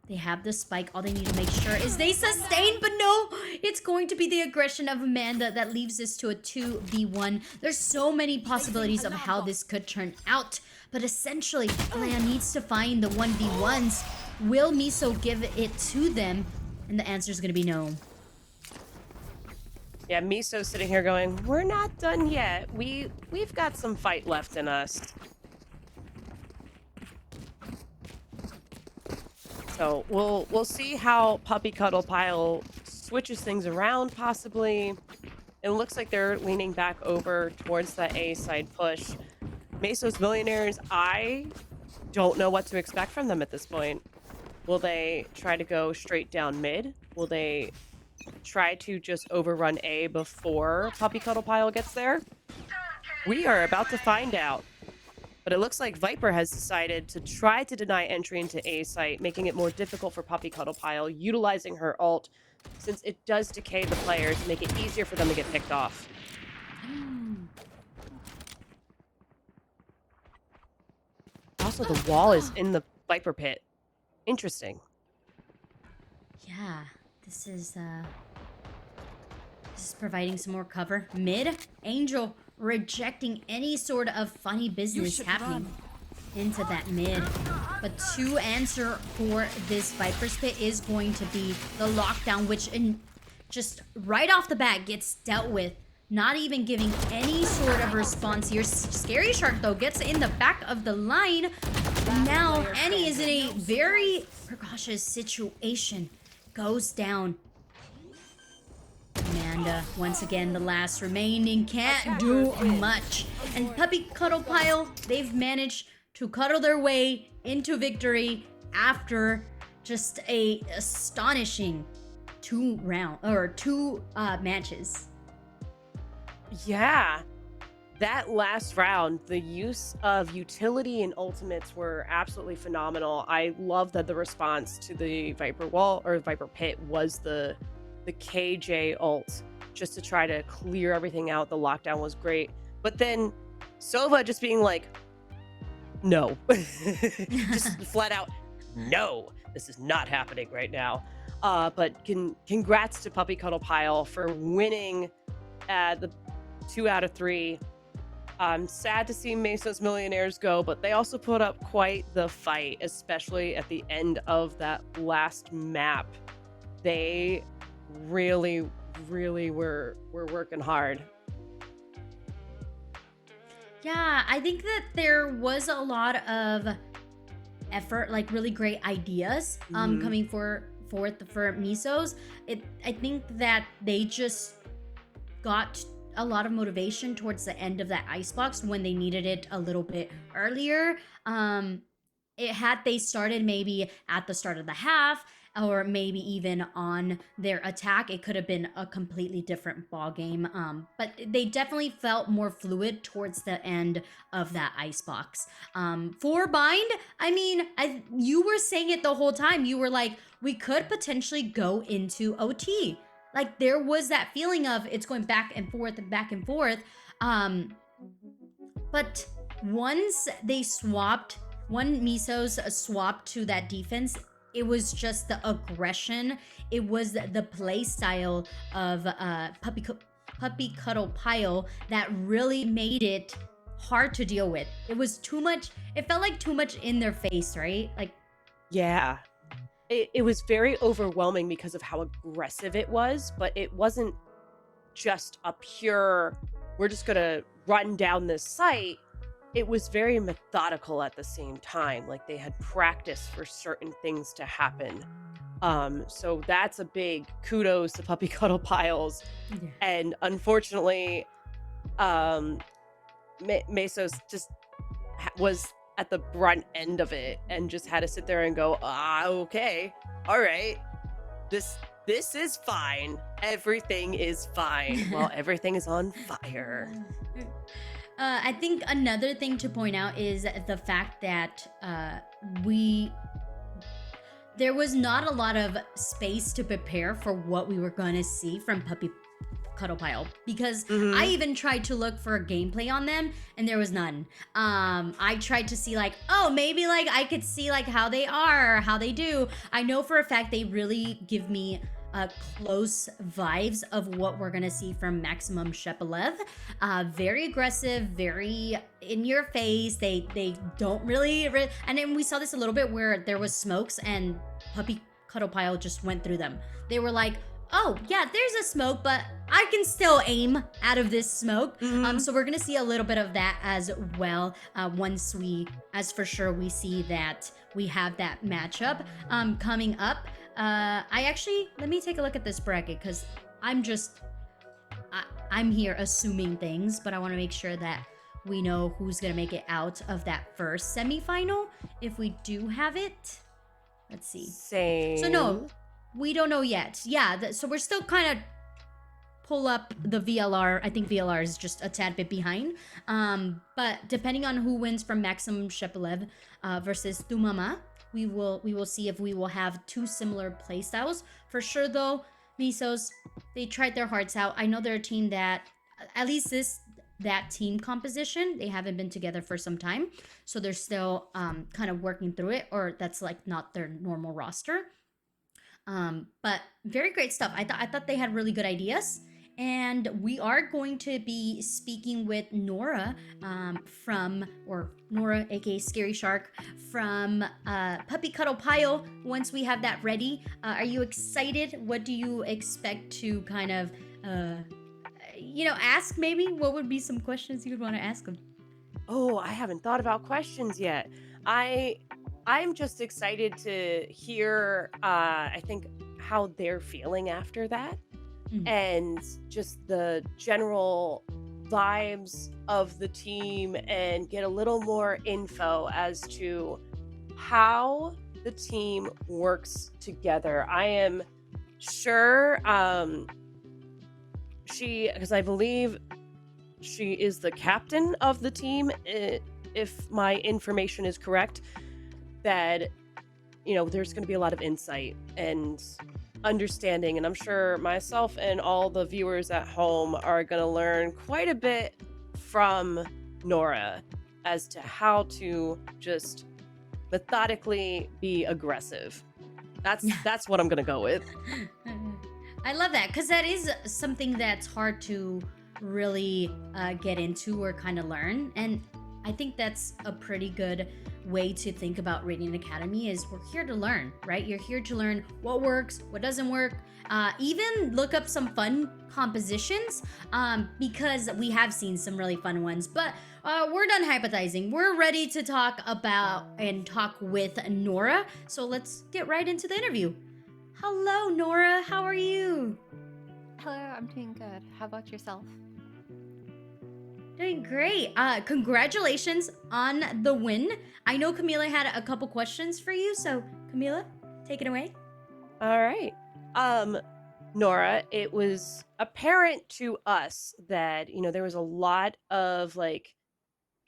They have the spike. All they need to make sure is they sustain, but no, it's going to be the aggression of Amanda that leaves this to a 2v1. There's so many possibilities of how this could turn out, but essentially, Plan needs to find the 1v1s. Will Meso give it to them? And the answer is going to be no. Yeah, Meso's sitting here going, we're not done yet. We've got some fight left in us. So we'll see how Puppy Cuddle Pile switches things around, possibly. It looks like they're leaning back over towards the A side push. Mesos Millionaires, I don't know what to expect from them at this point. Will they try to go straight down mid? Will they try to just overrun A before Puppy Cuddle Pile gets there? We are about to find out. But it looks like Viper has decided to try to deny entry into A site, making it more difficult for Puppy Cuddle Pile, utilizing her ult, since it does decay the players, make it easier for them to get picked off. Also, the wall is in the Viper pit. Interesting. Yeah, this is providing some more cover. Mid, Angel rejecting any sort of funny business happening into that mid. But to answer for this Viper's Pit is going to be the lockdown, which just right off the bat gets dealt with. Not even giving any sort of response here. Scary Shark, though, gets in the back of the line. Now, Annie is in a very precautious situation. Goes down. Amanda, once again, the last remaining, can't do much. And Puppy Cuddle Pile, they've managed to cuddle their way into victory after just a astonishing two matches. Yeah. That last round, the use of utility and ultimates were absolutely phenomenal. I love that the response to the Viper Wall or Viper Pit was the KJ ult, just to try to clear everything out. The lockdown was great. But then Sova just being like, no. Just flat out, no. This is not happening right now. But congrats to Puppy Cuddle Pile for winning the 2 out of 3. I'm sad to see Mesos Millionaires go, but they also put up quite the fight, especially at the end of that last map. They really were working hard. Yeah, I think that there was a lot of effort, like really great ideas coming forth for Mesos. I think that they just got a lot of motivation towards the end of that icebox when they needed it a little bit earlier. Had they started maybe at the start of the half or maybe even on their attack, it could have been a completely different ball game. But they definitely felt more fluid towards the end of that icebox. For Bind, I mean, you were saying it the whole time. You were like, we could potentially go into OT. Like, there was that feeling of it's going back and forth and back and forth. But once Mesos swapped to that defense, it was just the aggression. It was the play style of Puppy Cuddle Pile that really made it hard to deal with. It was too much. It felt like too much in their face, right? Like, yeah. It was very overwhelming because of how aggressive it was, but it wasn't just a pure, we're just gonna run down this site. It was very methodical at the same time. Like, they had practice for certain things to happen. So that's a big kudos to Puppy Cuddle Piles. yeah. And unfortunately, Mesos just was at the brunt end of it and just had to sit there and go, okay, all right, this is fine, everything is fine. Well, everything is on fire. I think another thing to point out is the fact that there was not a lot of space to prepare for what we were going to see from Puppy Cuddle Pile, because I even tried to look for gameplay on them and there was none. I tried to see like, oh, maybe like I could see like how they are, how they do. I know for a fact they really give me close vibes of what we're gonna see from Maximum Shepelev. Very aggressive, very in your face. They don't really, and then we saw this a little bit where there was smokes and Puppy Cuddle Pile just went through them. They were like, oh yeah, there's a smoke, but I can still aim out of this smoke. So we're gonna see a little bit of that as well once as for sure we see that we have that matchup coming up. Let me take a look at this bracket, because I'm here assuming things, but I want to make sure that we know who's gonna make it out of that first semifinal if we do have it. Let's see. Same. So no, we don't know yet. Yeah, so we're still kind of pull up the VLR. I think VLR is just a tad bit behind. But depending on who wins from Maximum Shepelev versus Tumama, we will see if we will have two similar playstyles. For sure though, Mesos, they tried their hearts out. I know they're a team that, at least that team composition, they haven't been together for some time. So they're still kind of working through it, or that's like not their normal roster. But very great stuff. I thought they had really good ideas, And we are going to be speaking with Nora Nora, aka Scary Shark, from Puppy Cuddle Pile once we have that ready. Are you excited? What do you expect to kind of, ask maybe? What would be some questions you would want to ask them? Oh, I haven't thought about questions yet. I I'm just excited to hear I think how they're feeling after that Mm. and just the general vibes of the team and get a little more info as to how the team works together. I am sure because I believe she is the captain of the team, if my information is correct, that, there's going to be a lot of insight and understanding. And I'm sure myself and all the viewers at home are going to learn quite a bit from Nora as to how to just methodically be aggressive. That's what I'm going to go with. I love that because that is something that's hard to really get into or kind of learn. And I think that's a pretty good way to think about Radiant Academy is we're here to learn, right? You're here to learn what works, what doesn't work, even look up some fun compositions because we have seen some really fun ones. But we're done hypothesizing. We're ready to talk about and talk with Nora. So let's get right into the interview. Hello, Nora. How are you? Hello, I'm doing good. How about yourself? Doing great. Congratulations on the win. I know Camila had a couple questions for you, so Camila, take it away. All right. Nora, it was apparent to us that, there was a lot of like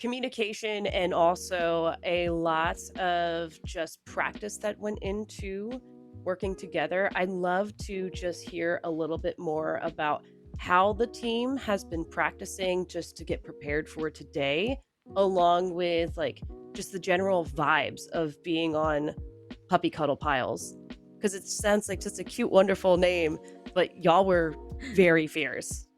communication and also a lot of just practice that went into working together. I'd love to just hear a little bit more about how the team has been practicing just to get prepared for today, along with like just the general vibes of being on Puppy Cuddle Piles. Because it sounds like just a cute, wonderful name, but y'all were very fierce.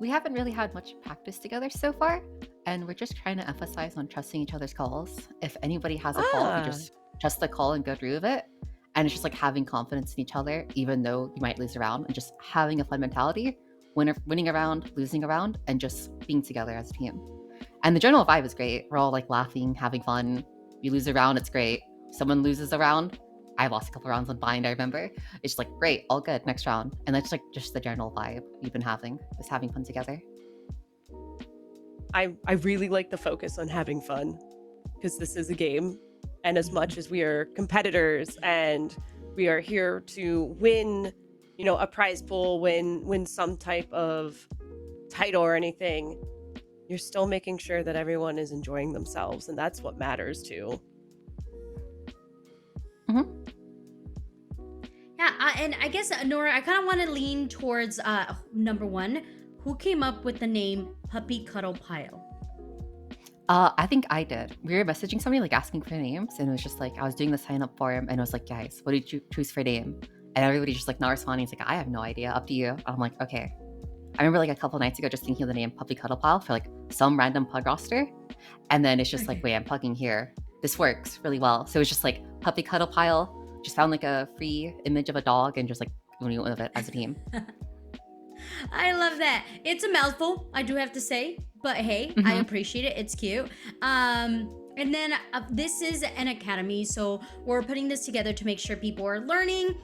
We haven't really had much practice together so far, and we're just trying to emphasize on trusting each other's calls. If anybody has a call, we Ah, just trust the call and go through with it. And it's just like having confidence in each other, even though you might lose a round, and just having a fun mentality, winning a round, losing a round, and just being together as a team. And the general vibe is great. We're all like laughing, having fun. You lose a round, it's great. Someone loses a round. I lost a couple rounds on Bind, I remember. It's like, great, all good, next round. And that's like just the general vibe we've been having, just having fun together. I really like the focus on having fun because this is a game. And as much as we are competitors and we are here to win, a prize pool, win some type of title or anything, you're still making sure that everyone is enjoying themselves. And that's what matters too. Mm-hmm. Yeah, and I guess, Nora, I kind of want to lean towards number one. Who came up with the name Puppy Cuddle Pile? I think I did. We were messaging somebody like asking for names, and it was just like I was doing the sign up form, and it was like, guys, what did you choose for name? And everybody just like not responding. It's like, I have no idea. Up to you. I'm like, okay. I remember like a couple nights ago just thinking of the name Puppy Cuddle Pile for like some random pug roster, and then it's just like, wait, I'm plugging here. This works really well. So it's just like Puppy Cuddle Pile. Just found like a free image of a dog and just like doing it with it as a team. I love that. It's a mouthful, I do have to say, but hey, I appreciate it. It's cute. And then this is an academy, so we're putting this together to make sure people are learning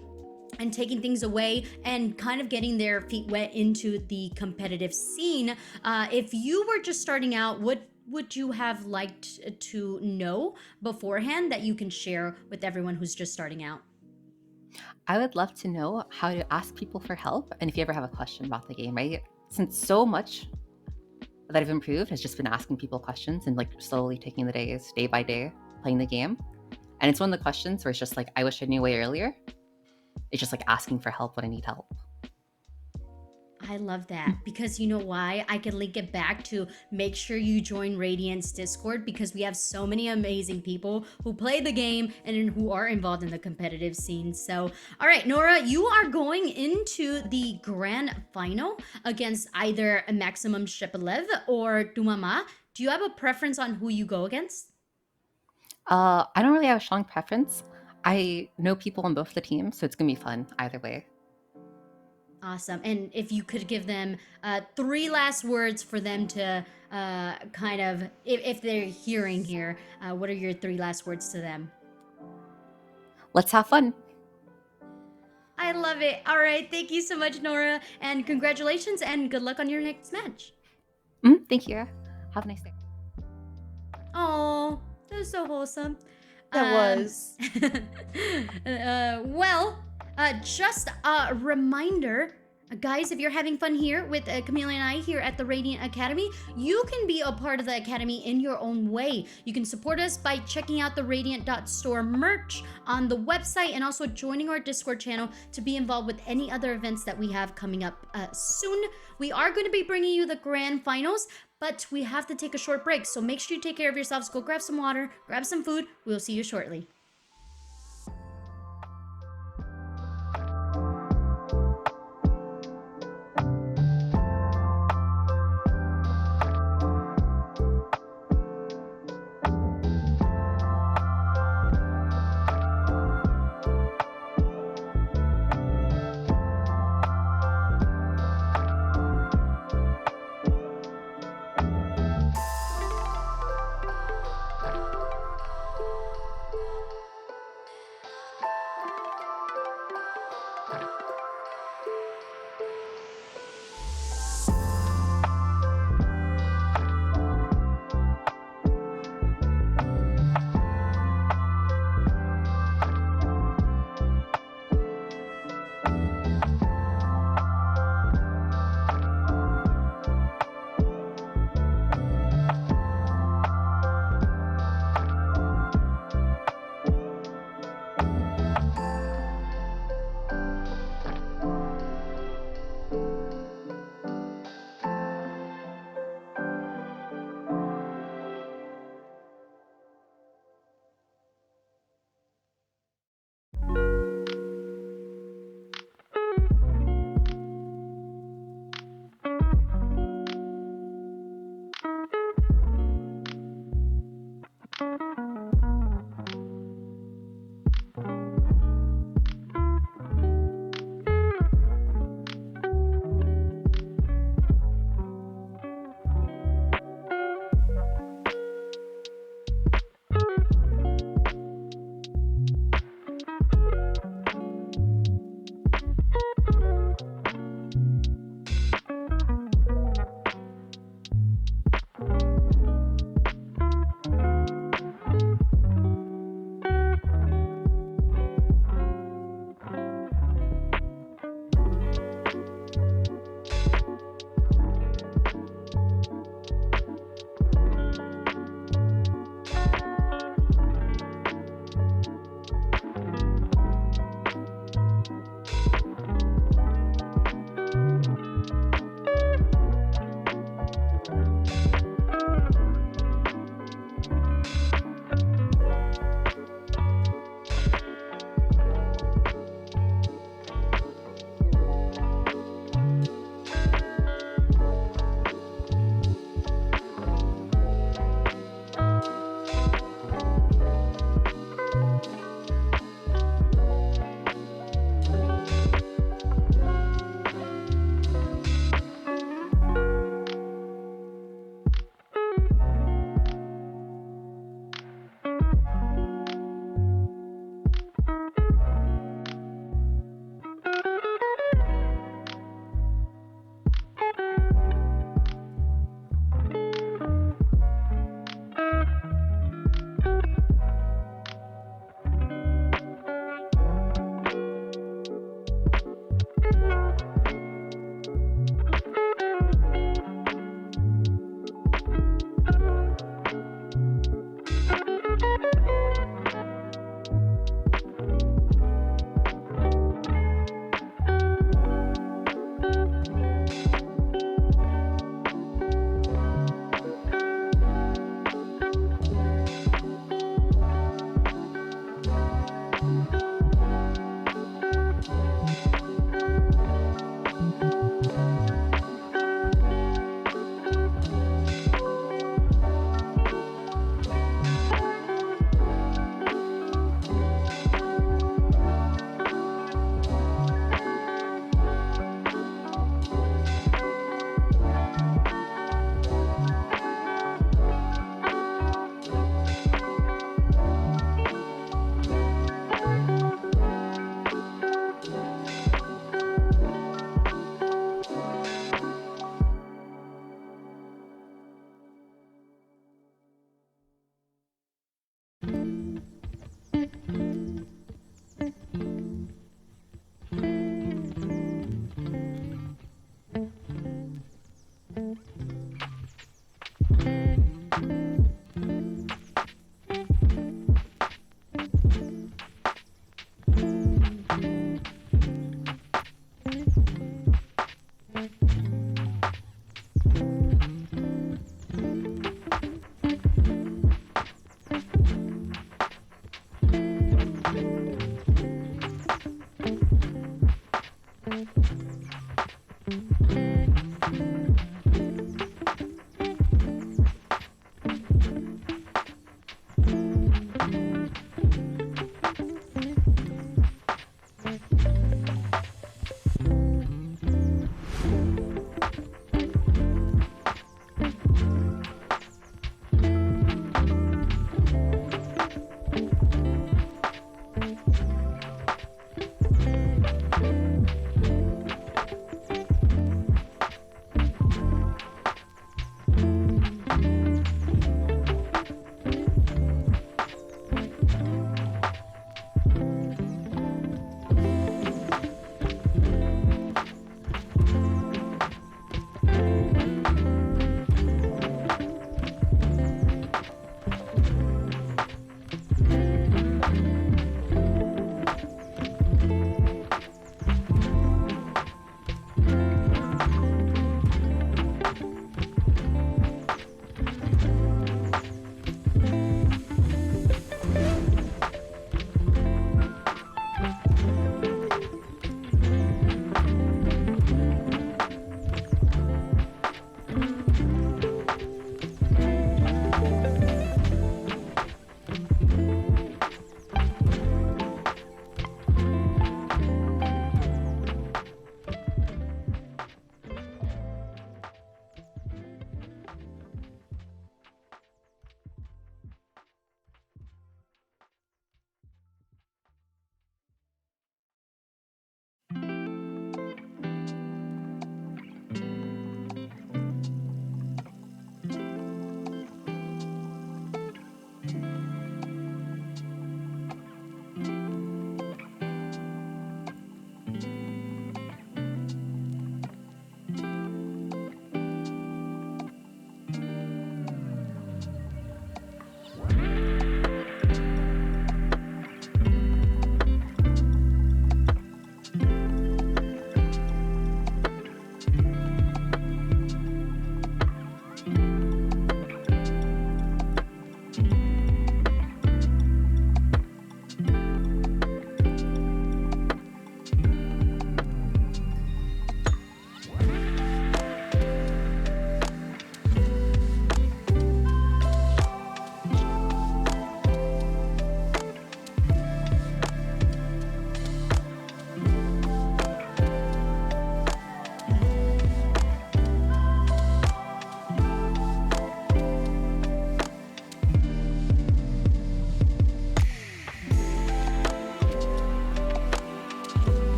and taking things away and kind of getting their feet wet into the competitive scene. If you were just starting out, what would you have liked to know beforehand that you can share with everyone who's just starting out? I would love to know how to ask people for help and if you ever have a question about the game, right? Since so much that I've improved has just been asking people questions and like slowly taking the days, day by day, playing the game. And it's one of the questions where it's just like, I wish I knew way earlier. It's just like asking for help when I need help. I love that because you know why? I can link it back to make sure you join Radiant's Discord because we have so many amazing people who play the game and who are involved in the competitive scene. So, all right, Nora, you are going into the grand final against either Maximum Shepelev or Dumama. Do you have a preference on who you go against? I don't really have a strong preference. I know people on both the teams, so it's gonna be fun either way. Awesome. And if you could give them 3 last words for them to kind of, if they're hearing here, what are your 3 last words to them? Let's have fun. I love it. All right. Thank you so much, Nora. And congratulations and good luck on your next match. Thank you. Have a nice day. Oh, that was so wholesome. That was. Just a reminder, guys, if you're having fun here with Camila and I here at the Radiant Academy, you can be a part of the Academy in your own way. You can support us by checking out the Radiant.store merch on the website and also joining our Discord channel to be involved with any other events that we have coming up soon. We are going to be bringing you the grand finals, but we have to take a short break. So make sure you take care of yourselves. Go grab some water, grab some food. We'll see you shortly.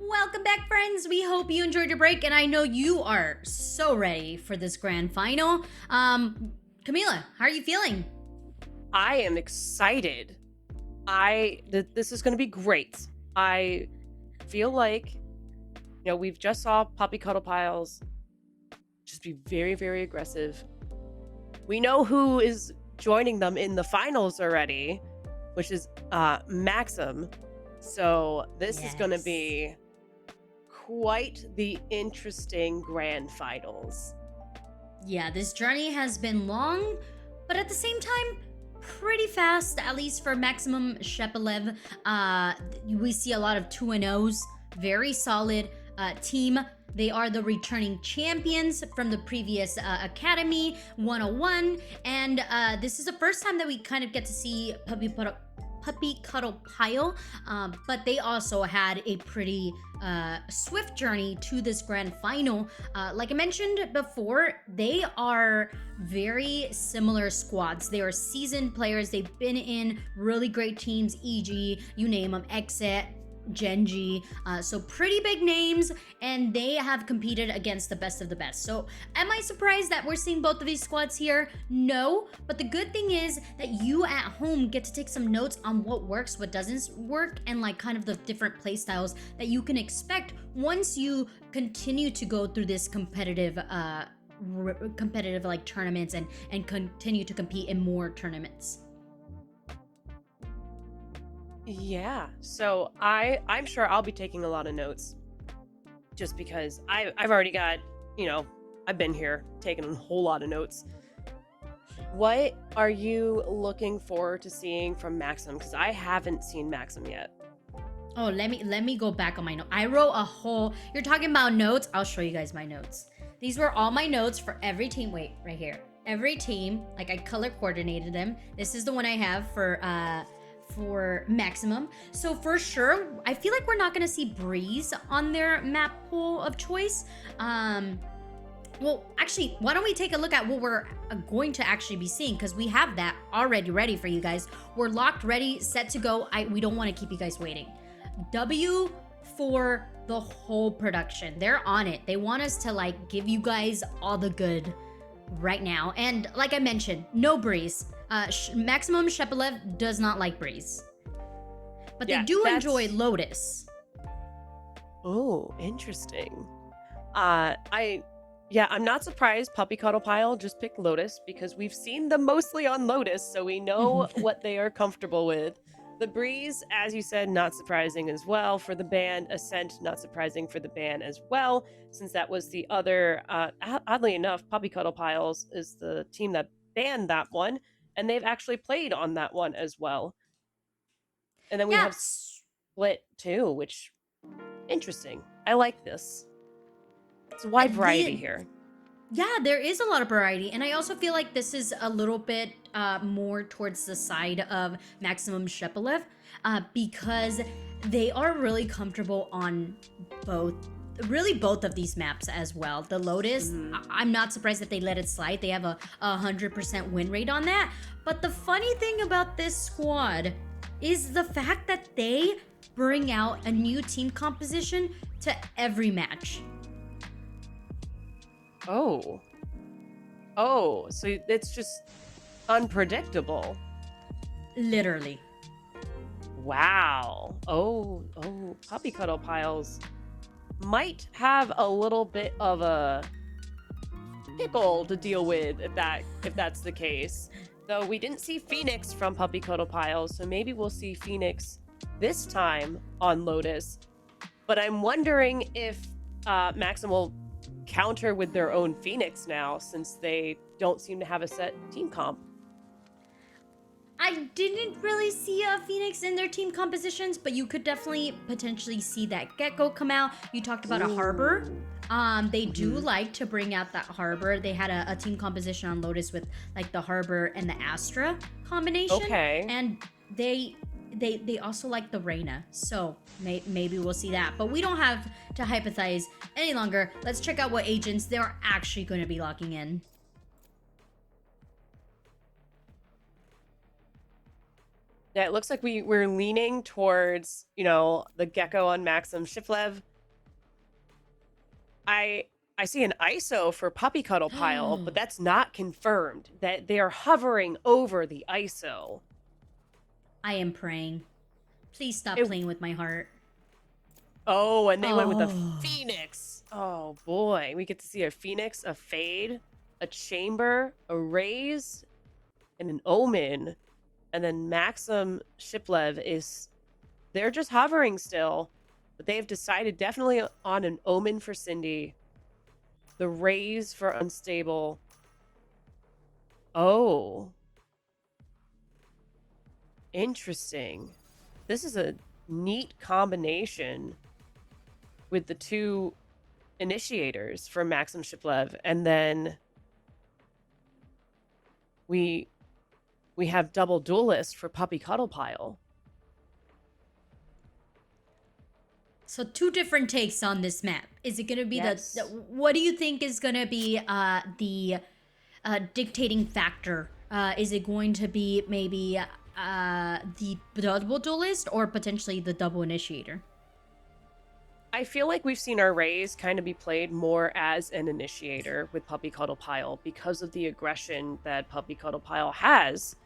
Welcome back, friends. We hope you enjoyed your break, and I know you are so ready for this grand final. Camila, how are you feeling? I am excited. This is going to be great. I feel like, we've just saw Puppy Cuddle Piles just be very, very aggressive. We know who is joining them in the finals already, which is Maxim. So this is going to Yes. be quite the interesting grand finals. Yeah, this journey has been long, but at the same time, pretty fast, at least for Maximum Shepelev. We see a lot of 2-0s, very solid team. They are the returning champions from the previous Academy 101, and this is the first time that we kind of get to see Puppy Cuddle Pile, but they also had a pretty swift journey to this grand final. Like I mentioned before, they are very similar squads. They are seasoned players. They've been in really great teams, e.g., you name them, Exit, Genji, so pretty big names, and they have competed against the best of the best. So am I surprised that we're seeing both of these squads here? No, but the good thing is that you at home get to take some notes on what works, what doesn't work, and like kind of the different play styles that you can expect once you continue to go through this competitive like tournaments and continue to compete in more tournaments. Yeah, so I'm sure I'll be taking a lot of notes, just because I've already got, I've been here taking a whole lot of notes. What are you looking forward to seeing from Maxim? Because I haven't seen Maxim yet. Oh, let me go back on my note. I wrote a whole. You're talking about notes? I'll show you guys my notes. These were all my notes for every team. Wait, right here. Every team, like I color coordinated them. This is the one I have for Maximum. So for sure, I feel like we're not gonna see Breeze on their map pool of choice. Well, actually, why don't we take a look at what we're going to actually be seeing, because we have that already ready for you guys. We're locked, ready, set to go. We don't want to keep you guys waiting. W for the whole production. They're on it. They want us to like give you guys all the good right now. And like I mentioned, no Breeze. Maximum Shepelev does not like Breeze, but they do enjoy Lotus. Oh, interesting. I'm not surprised Puppy Cuddle Pile just picked Lotus, because we've seen them mostly on Lotus, so we know what they are comfortable with. The Breeze, as you said, not surprising as well for the ban. Ascent, not surprising for the ban as well, since that was the other, oddly enough, Puppy Cuddle Piles is the team that banned that one, and they've actually played on that one as well. And then we have Split too, which, interesting. I like this. It's a wide variety here. Yeah, there is a lot of variety, and I also feel like this is a little bit more towards the side of Maximum Shepelev, because they are really comfortable on both of these maps as well. The Lotus, I'm not surprised that they let it slide. They have a 100% win rate on that. But the funny thing about this squad is the fact that they bring out a new team composition to every match. Oh, so it's just unpredictable. Literally. Wow. Oh, Puppy Cuddle Piles might have a little bit of a pickle to deal with if that's the case. Though we didn't see Phoenix from Puppy Cuddle Piles, so maybe we'll see Phoenix this time on Lotus. But I'm wondering if Maxim will counter with their own Phoenix now, since they don't seem to have a set team comp. I didn't really see a Phoenix in their team compositions, but you could definitely potentially see that Gecko come out. You talked about a Harbor. They do like to bring out that Harbor. They had a team composition on Lotus with like the Harbor and the Astra combination. Okay. And they also like the Reyna, so maybe we'll see that. But we don't have to hypothesize any longer. Let's check out what agents they're actually going to be locking in. Yeah, it looks like we're leaning towards, the Gecko on Maxim Shiplev. I see an ISO for Puppy Cuddle Pile, but that's not confirmed. That they are hovering over the ISO. I am praying. Please stop It- playing with my heart. Oh, and they went with a Oh. Phoenix. Oh boy, we get to see a Phoenix, a Fade, a Chamber, a Raise, and an Omen. And then Maxim Shiplev is, they're just hovering still, but they've decided definitely on an Omen for Cindy, the Raise for Unstable. Oh, interesting. This is a neat combination with the two initiators for Maxim Shiplev, and then we have double duelist for Puppy Cuddle Pile. So 2 different takes on this map. Is it gonna be Yes. what do you think is gonna be the dictating factor? Is it going to be maybe the double duelist or potentially the double initiator? I feel like we've seen our Rays kind of be played more as an initiator with Puppy Cuddle Pile because of the aggression that Puppy Cuddle Pile has.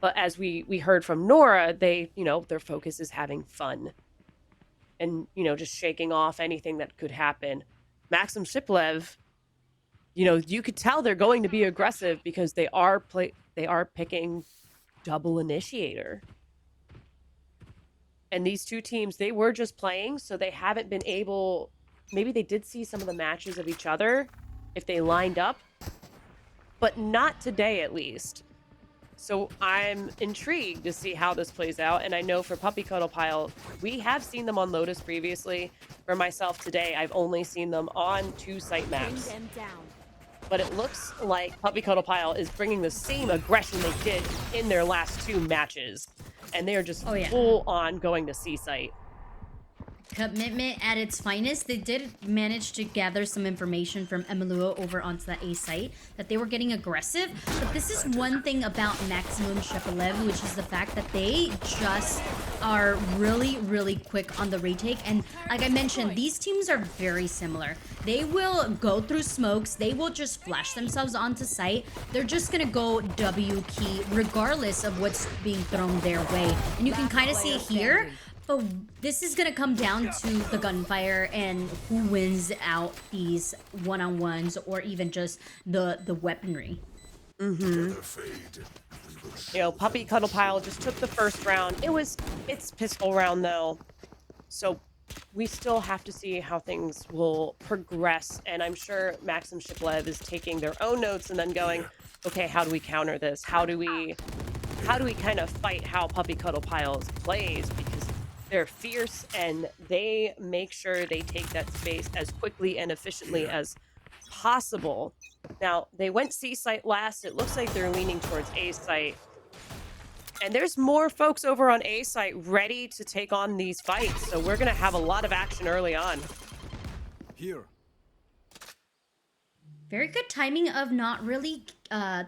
But as we heard from Nora, they, their focus is having fun and, just shaking off anything that could happen. Maxim Shiplev, you could tell they're going to be aggressive because they are picking double initiator. And these two teams, they were just playing, so they haven't been able, maybe they did see some of the matches of each other if they lined up, but not today at least. So I'm intrigued to see how this plays out. And I know for Puppy Cuddle Pile, we have seen them on Lotus previously. For myself today, I've only seen them on 2 site Bring maps. them down. But it looks like Puppy Cuddle Pile is bringing the same aggression they did in their last 2 matches. And they are just full on going to C site. Commitment at its finest. They did manage to gather some information from Emelua over onto the A site that they were getting aggressive. But this is one thing about Maximum Shepelev, which is the fact that they just are really, really quick on the retake. And like I mentioned, these teams are very similar. They will go through smokes. They will just flash themselves onto site. They're just going to go W key regardless of what's being thrown their way. And you can kind of see it here. But this is going to come down to the gunfire and who wins out these one-on-ones or even just the weaponry. Puppy Cuddle Pile just took the first round. It's pistol round though. So we still have to see how things will progress. And I'm sure Maxim Shiplev is taking their own notes and then going, okay, how do we counter this? How do we kind of fight how Puppy Cuddle Piles plays? Because they're fierce and they make sure they take that space as quickly and efficiently as possible. Now, they went C site last. It looks like they're leaning towards A site. And there's more folks over on A site ready to take on these fights. So we're going to have a lot of action early on. Here. Very good timing of not really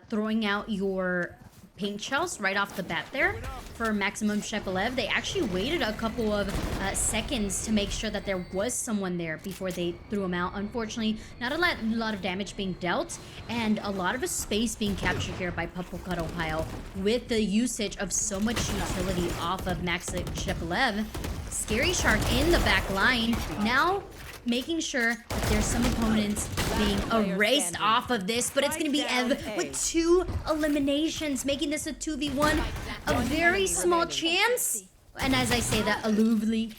throwing out your paint shells right off the bat there for Maximum Shepelev. They actually waited a couple of seconds to make sure that there was someone there before they threw them out. Unfortunately, not a lot of damage being dealt and a lot of a space being captured here by Puppy Cuddle Pile with the usage of so much utility off of Maxim Shepelev. Scary Shark in the back line. Now making sure that there's some opponents being erased off of this, but it's going to be Ev with 2 eliminations, making this a 2v1, a very small chance. And as I say that, Aluvli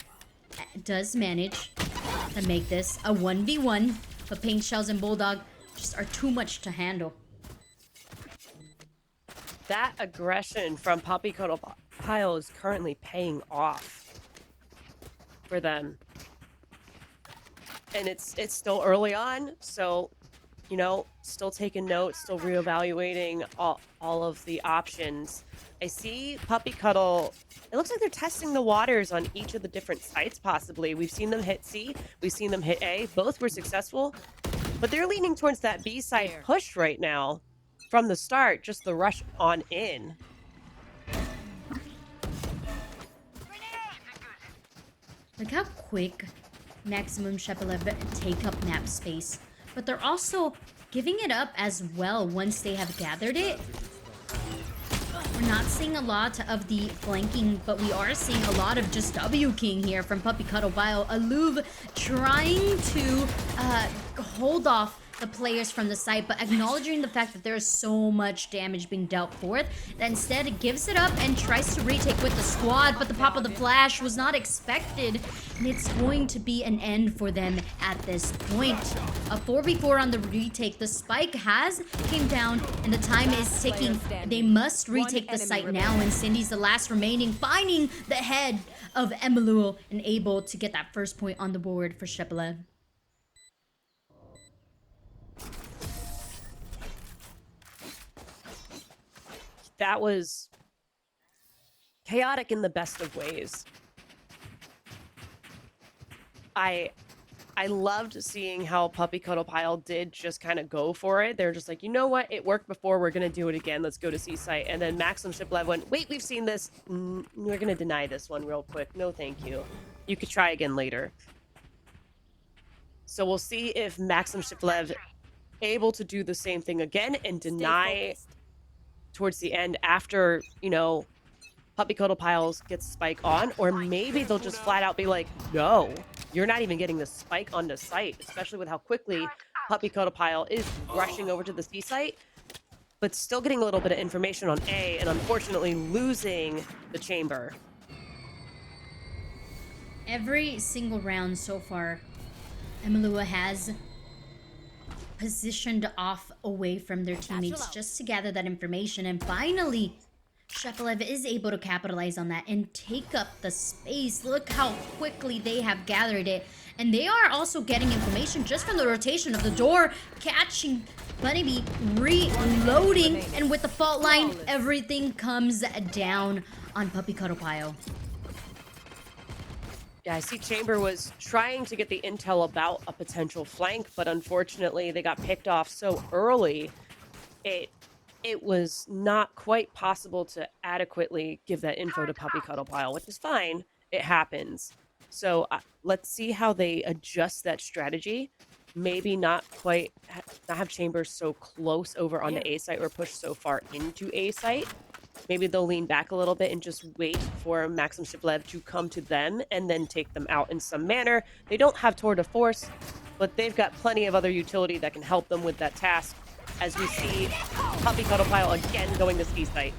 does manage to make this a 1v1, but Paint Shells and Bulldog just are too much to handle. That aggression from Puppy Cuddle Pile is currently paying off for them. And it's still early on, so, still taking notes, still reevaluating all of the options. I see Puppy Cuddle, it looks like they're testing the waters on each of the different sites, possibly. We've seen them hit C, we've seen them hit A. Both were successful, but they're leaning towards that B side push right now. From the start, just the rush on in. Look how quick Maximum Shepelev take up map space. But they're also giving it up as well once they have gathered it. We're not seeing a lot of the flanking, but we are seeing a lot of just W King here from Puppy Cuddle, while Aluv trying to hold off the players from the site, but acknowledging the fact that there is so much damage being dealt forth, that instead it gives it up and tries to retake with the squad, but the pop of the flash was not expected, and it's going to be an end for them at this point. A 4v4 on the retake. The spike has came down, and the time is ticking. They must retake the site now, and Cindy's the last remaining, finding the head of Emiluel and able to get that first point on the board for Shepelev. That was chaotic in the best of ways. I loved seeing how Puppy Cuddle Pile did just kind of go for it. They're just like, you know what? It worked before. We're going to do it again. Let's go to Seaside. And then Maxim Shiplev went, wait, we've seen this. We're going to deny this one real quick. No, thank you. You could try again later. So we'll see if Maxim Shiplev able to do the same thing again and deny towards the end after, you know, Puppy Cuddle Piles gets spike on, or maybe they'll just flat out be like, no, you're not even getting the spike on the site, especially with how quickly Puppy Cuddle Pile is rushing over to the C site, but still getting a little bit of information on A, and unfortunately losing the chamber. Every single round so far, Emiluel has positioned off away from their teammates just to gather that information, and finally Shepelev is able to capitalize on that and take up the space. Look how quickly they have gathered it, and they are also getting information just from the rotation of the door, catching Bunnybee, reloading, and with the fault line, everything comes down on Puppy Cuddle Pile. Yeah, I see Chamber was trying to get the intel about a potential flank, but unfortunately they got picked off so early, it was not quite possible to adequately give that info to Puppy Cuddle Pile, which is fine. It happens. So let's see how they adjust that strategy. Maybe not quite not have Chambers so close over on the A site or push so far into A site. Maybe they'll lean back a little bit and just wait for Maxim Shiplev to come to them and then take them out in some manner. They don't have Tour de Force, but they've got plenty of other utility that can help them with that task. As we see Puppy Cuddle Pile again going to C site.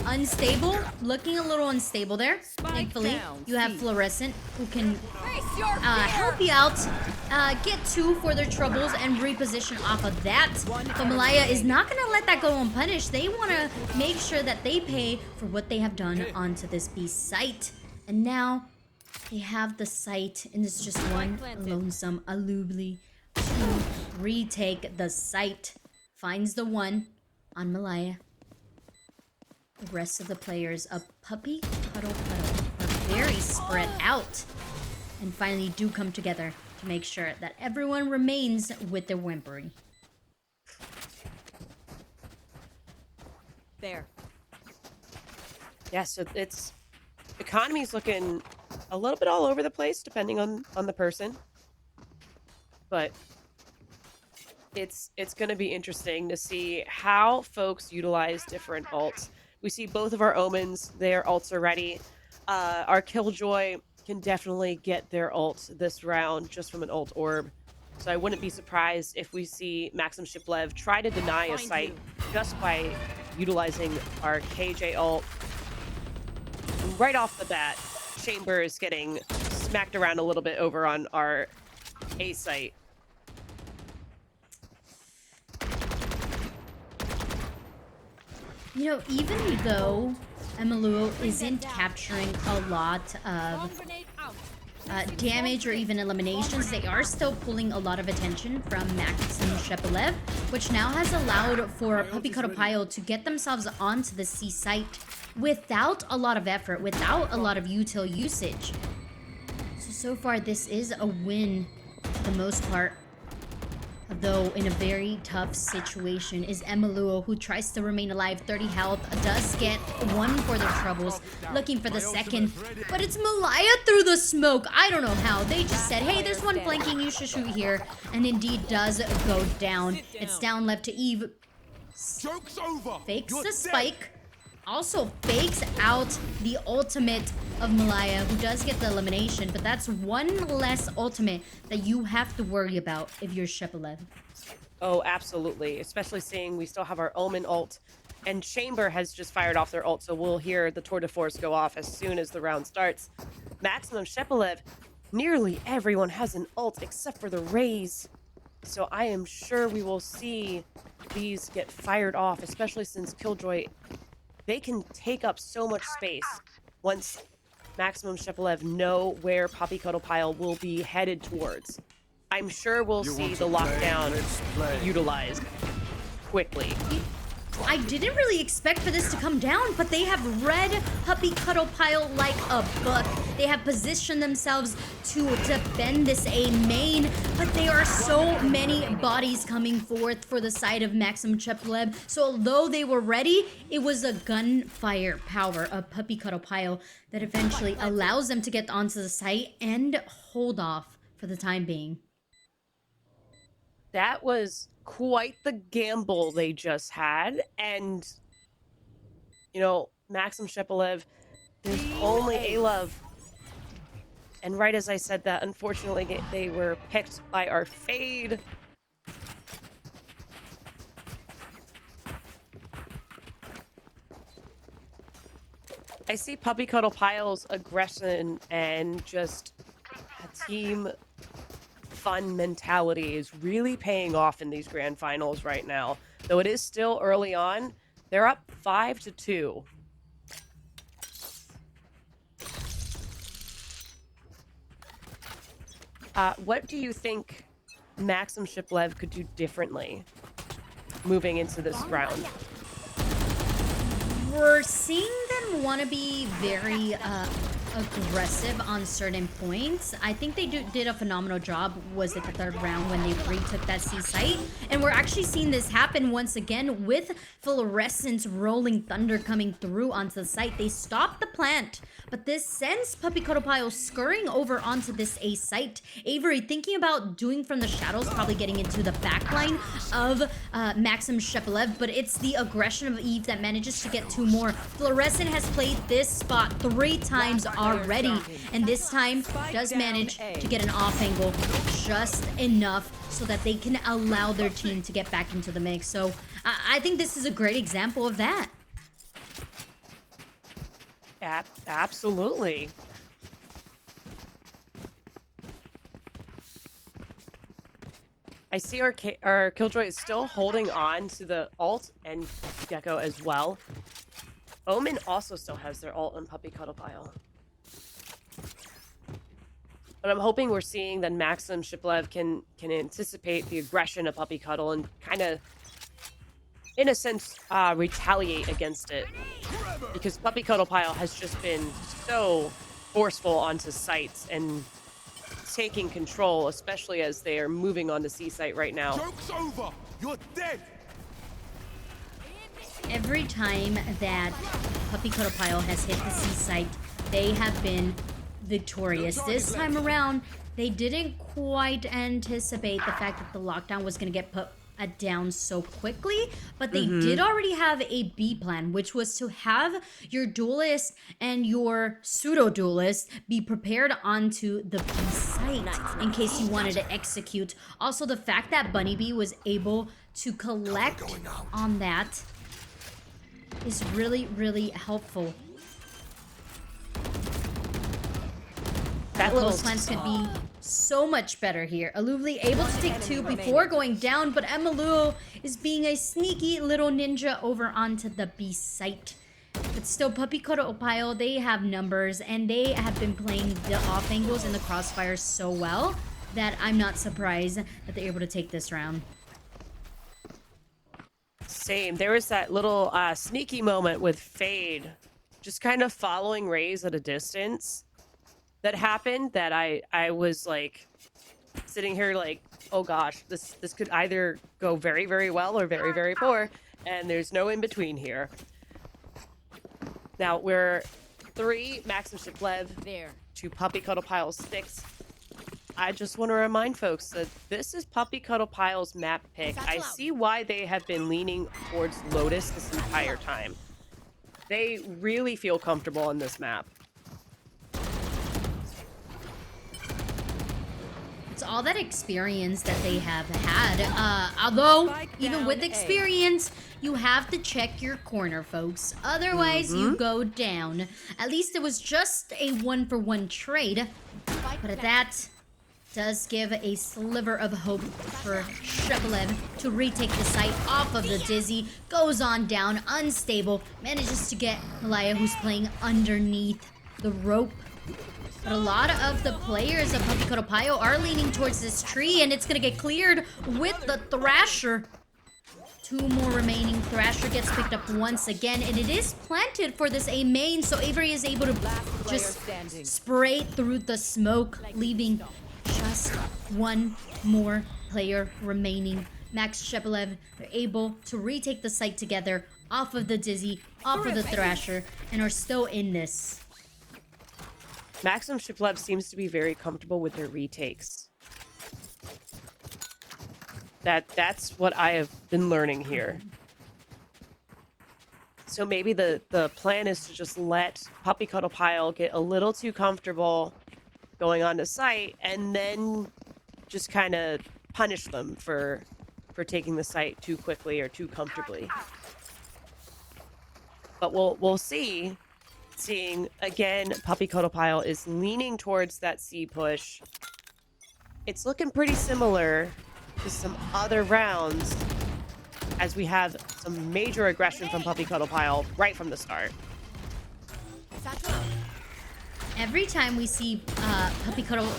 Unstable. Looking a little unstable there. Thankfully, you have Fluorescent who can help you out, get two for their troubles, and reposition off of that. But Malaya is not going to let that go unpunished. They want to make sure that they pay for what they have done onto this B site. And now they have the site, and it's just one lonesome Alubli to retake the site. Finds the one on Malaya. The rest of the players of Puppy Cuddle Cuddle are very spread out, and finally do come together to make sure that everyone remains with their whimpering. There. Yeah, so it's economy's looking a little bit all over the place depending on the person. But it's going to be interesting to see how folks utilize different ults. We see both of our Omens, their ults are ready. Our Killjoy can definitely get their ult this round just from an ult orb. So I wouldn't be surprised if we see Maxim Shiplev try to deny a site just by utilizing our KJ ult. Right off the bat, Chamber is getting smacked around a little bit over on our A site. You know, even though Emiluel isn't capturing a lot of damage or even eliminations, they are still pulling a lot of attention from Maxim Shepelev, which now has allowed for Puppy Cuddle Pile to get themselves onto the C site without a lot of effort, without a lot of util usage. So far this is a win for the most part. though in a very tough situation, is Emaluo, who tries to remain alive. 30 health, does get one for their troubles, looking for the second, but it's Malaya through the smoke. I don't know how. They just said, hey, there's one flanking, you should shoot here, and indeed does go down. It's down left to Eve. Joke's over. Fakes You're the dead. spike, also fakes out the ultimate of Malaya, who does get the elimination, but that's one less ultimate that you have to worry about if you're Shepelev. Oh, absolutely. Especially seeing we still have our Omen ult, and Chamber has just fired off their ult, so we'll hear the Tour de Force go off as soon as the round starts. Maximum Shepelev, nearly everyone has an ult except for the Rays. So I am sure we will see these get fired off, especially since Killjoy, they can take up so much space once Maximum Shepelev know where Poppy Cuddle Pile will be headed towards. I'm sure we'll You see want the to play? lockdown Let's play. utilized quickly. I didn't really expect for this to come down, but they have read Puppy Cuddle Pile like a book. They have positioned themselves to defend this A main, but there are so many bodies coming forth for the side of Maxim Shepelev. So although they were ready, it was a gunfire power of Puppy Cuddle Pile that eventually allows them to get onto the site and hold off for the time being. That was quite the gamble they just had. And, you know, Maxim Shepelev, there's only A-Love. And right as I said that, unfortunately, they were picked by our Fade. I see Puppy Cuddle Pile's aggression and just a team fun mentality is really paying off in these grand finals right now. Though it is still early on, they're up 5-2. What do you think Maxim Shepelev could do differently moving into this round? We're seeing them want to be very aggressive on certain points. I think they did a phenomenal job, was it the third round, when they retook that C site. And we're actually seeing this happen once again with Fluorescence Rolling Thunder coming through onto the site. They stopped the plant, but this sends Puppy Cuddle Pile scurrying over onto this A site. Avery thinking about doing from the shadows, probably getting into the backline of Maxim Shepelev, but it's the aggression of Eve that manages to get two more. Fluorescent has played this spot 3 times already, and this time does manage to get an off angle just enough so that they can allow their team to get back into the mix. So I think this is a great example of that. Absolutely. I see our Killjoy is still holding on to the ult, and Gecko as well. Omen also still has their ult on Puppy Cuddle Pile. But I'm hoping we're seeing that Maxim Shepelev can anticipate the aggression of Puppy Cuddle and kind of, in a sense, retaliate against it. Because Puppy Cuddle Pile has just been so forceful onto sites and taking control, especially as they are moving on the C site right now. Joke's over. You're dead. Every time that Puppy Cuddle Pile has hit the C site, they have been victorious. This time around, they didn't quite anticipate the fact that the lockdown was going to get put down so quickly, but they did already have a B plan, which was to have your duelist and your pseudo-duelist be prepared onto the B site in case you wanted to execute. Also, the fact that Bunny Bee was able to collect on that is really, really helpful. That little Close plans could be so much better here. Aluvli able to take 2 before going down, but Emaluo is being a sneaky little ninja over onto the B site. But still, Puppy Cuddle Pile, they have numbers, and they have been playing the off angles and the crossfires so well that I'm not surprised that they're able to take this round. Same. There was that little sneaky moment with Fade just kind of following Raze at a distance that happened that I was like sitting here like oh gosh, this could either go very, very well or very, very poor, and there's no in between here. Now we're 3 Maxim Shiplev, There. 2 Puppy Cuddle Pile 6. I just want to remind folks that this is Puppy Cuddle Pile's map pick. I see why they have been leaning towards Lotus this entire time. They really feel comfortable on this map. It's all that experience that they have had. Although, even with experience, you have to check your corner, folks. Otherwise, you go down. At least it was just a 1-for-1 trade. But that does give a sliver of hope for Shepelev to retake the site off of the Dizzy. Goes on down, unstable. Manages to get Malaya, who's playing underneath the rope. But a lot of the players of Puppy Cuddle Pile are leaning towards this tree, and it's going to get cleared with the Thrasher. 2 more remaining. Thrasher gets picked up once again, and it is planted for this A main, so Avery is able to just spray through the smoke, leaving just 1 more player remaining. Max Shepelev, they're able to retake the site together off of the Dizzy, off of the Thrasher, and are still in this. Maxim Shiplev seems to be very comfortable with their retakes. That's what I have been learning here. So maybe the plan is to just let Puppy Cuddle Pile get a little too comfortable going on to site, and then just kind of punish them for taking the site too quickly or too comfortably. But we'll see. Seeing again, Puppy Cuddle Pile is leaning towards that C push. It's looking pretty similar to some other rounds, as we have some major aggression from Puppy Cuddle Pile right from the start. Every time we see Puppy Cuddle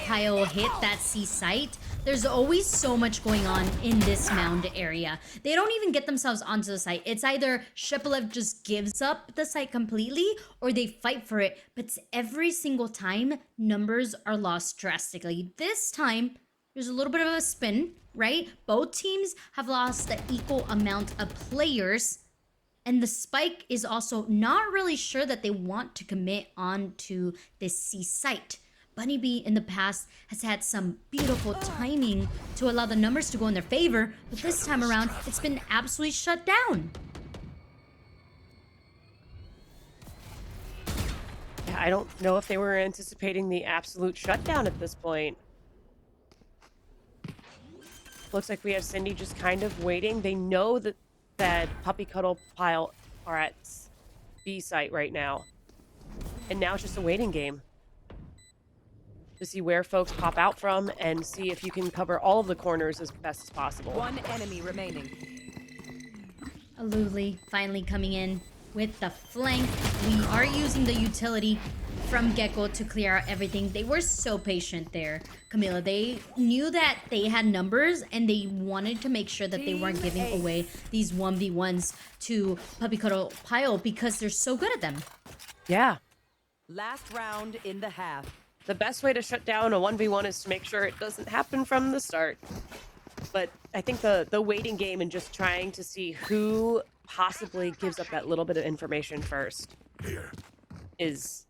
Pile hit that C site, there's always so much going on in this mound area. They don't even get themselves onto the site. It's either Shepelev just gives up the site completely, or they fight for it. But every single time, numbers are lost drastically. This time, there's a little bit of a spin, right? Both teams have lost the equal amount of players. And the Spike is also not really sure that they want to commit onto this C site. Bunny Bee in the past has had some beautiful timing to allow the numbers to go in their favor, but this time around, it's been absolutely shut down. Yeah, I don't know if they were anticipating the absolute shutdown at this point. Looks like we have Cindy just kind of waiting. They know that Puppy Cuddle Pile are at B site right now. And now it's just a waiting game to see where folks pop out from and see if you can cover all of the corners as best as possible. 1 enemy remaining. Aluli finally coming in with the flank. We are using the utility from Gecko to clear out everything. They were so patient there, Camilla. They knew that they had numbers, and they wanted to make sure that they weren't giving away these 1v1s to Puppy Cuddle Pile because they're so good at them. Yeah. Last round in the half. The best way to shut down a 1v1 is to make sure it doesn't happen from the start. But I think the waiting game and just trying to see who possibly gives up that little bit of information first is...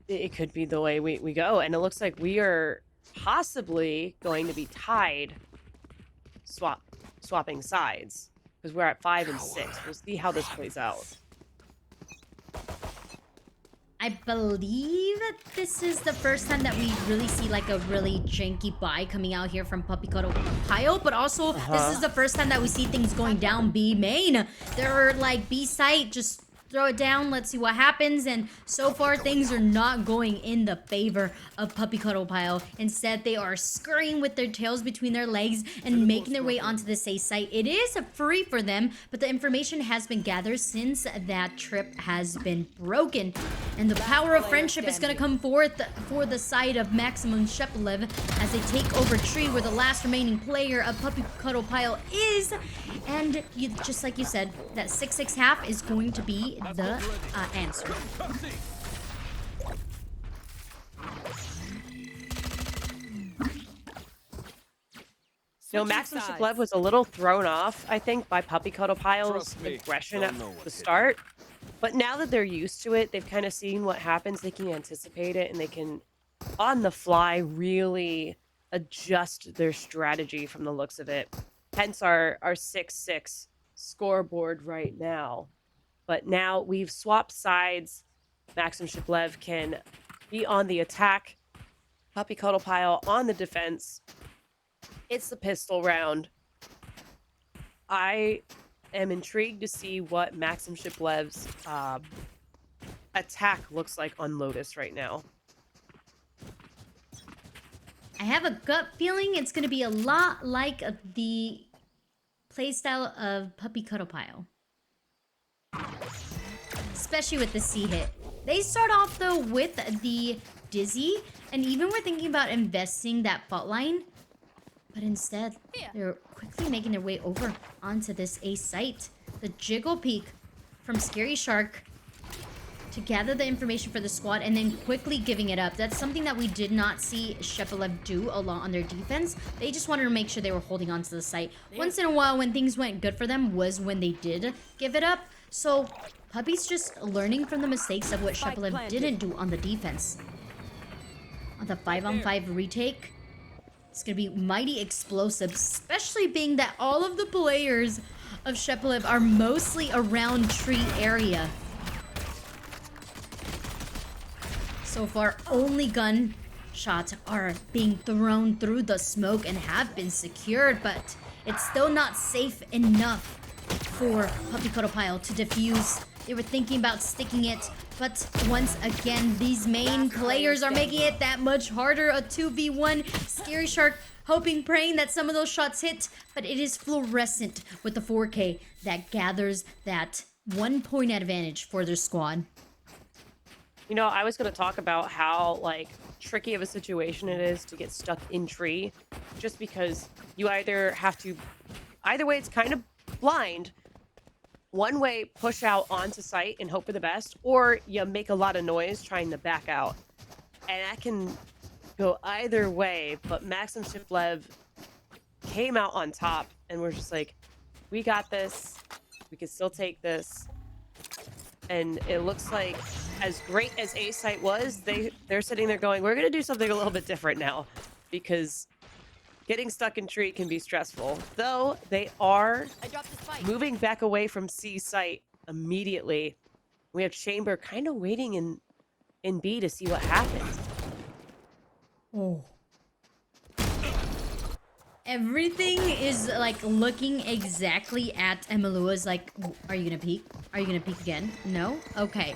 It could be the way we go. And it looks like we are possibly going to be tied swapping sides. Because we're at 5 and 6. We'll see how this plays out. I believe this is the first time that we really see like a really janky buy coming out here from Puppy Cuddle Pile, but also this is the first time that we see things going down B main. They're like B site, just throw it down, let's see what happens, and so far things are not going in the favor of Puppy Cuddle Pile. Instead, they are scurrying with their tails between their legs and making their way onto the safe site. It is free for them, but the information has been gathered since that trip has been broken. And the power of friendship is going to come forth for the side of Maximum Shepelev as they take over tree where the last remaining player of Puppy Cuddle Pile is. And just like you said, that 6-6 half is going to be the answer. You know, Maxim Shiplev was a little thrown off, I think, by Puppy Cuddle Pile's Trust me, aggression they'll at know the what hit 'em. start. But now that they're used to it, they've kind of seen what happens. They can anticipate it and they can, on the fly, really adjust their strategy from the looks of it. Hence our 6-6 scoreboard right now. But now we've swapped sides. Maxim Shiplev can be on the attack. Puppy Cuddle Pile on the defense. It's the pistol round. I am intrigued to see what Maxim Shiplev's attack looks like on Lotus right now. I have a gut feeling it's going to be a lot like the playstyle of Puppy Cuddle Pile. Especially with the C hit. They start off though with the Dizzy, and even we're thinking about investing that fault line, but instead they're quickly making their way over onto this A site. The Jiggle Peek from Scary Shark to gather the information for the squad and then quickly giving it up. That's something that we did not see Shepelev do a lot on their defense. They just wanted to make sure they were holding on to the site. Once in a while, when things went good for them was when they did give it up. So Puppy's just learning from the mistakes of what Shepelev didn't do on the defense. On the 5-on-5 retake, it's going to be mighty explosive, especially being that all of the players of Shepelev are mostly around tree area. So far, only gun shots are being thrown through the smoke and have been secured, but it's still not safe enough for Puppy Cuddle Pile to defuse. They were thinking about sticking it, but once again, these main players are making it that much harder. A 2v1. Scary Shark hoping, praying that some of those shots hit, but it is fluorescent with the 4K that gathers that 1 point advantage for their squad. You know, I was going to talk about how, like, tricky of a situation it is to get stuck in tree, just because you either have to, either way, it's kind of blind. One way, push out onto site and hope for the best, or you make a lot of noise trying to back out. And that can go either way, but Maxim Shiplev came out on top, and we're just like, we got this. We can still take this. And it looks like, as great as A site was, they're sitting there going, we're going to do something a little bit different now, because getting stuck in tree can be stressful. Though they are moving back away from C site immediately. We have Chamber kind of waiting in B to see what happens. Oh. Everything is like looking exactly at Emalua's like, are you gonna peek? Are you gonna peek again? No? Okay.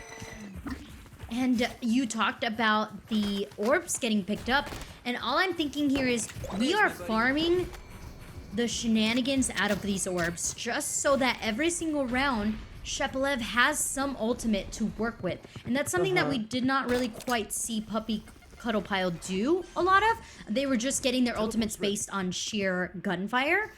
And you talked about the orbs getting picked up, and all I'm thinking here is we are farming the shenanigans out of these orbs just so that every single round Shepelev has some ultimate to work with. And that's something that we did not really quite see Puppy Cuddle Pile do a lot of. They were just getting their ultimates based on sheer gunfire.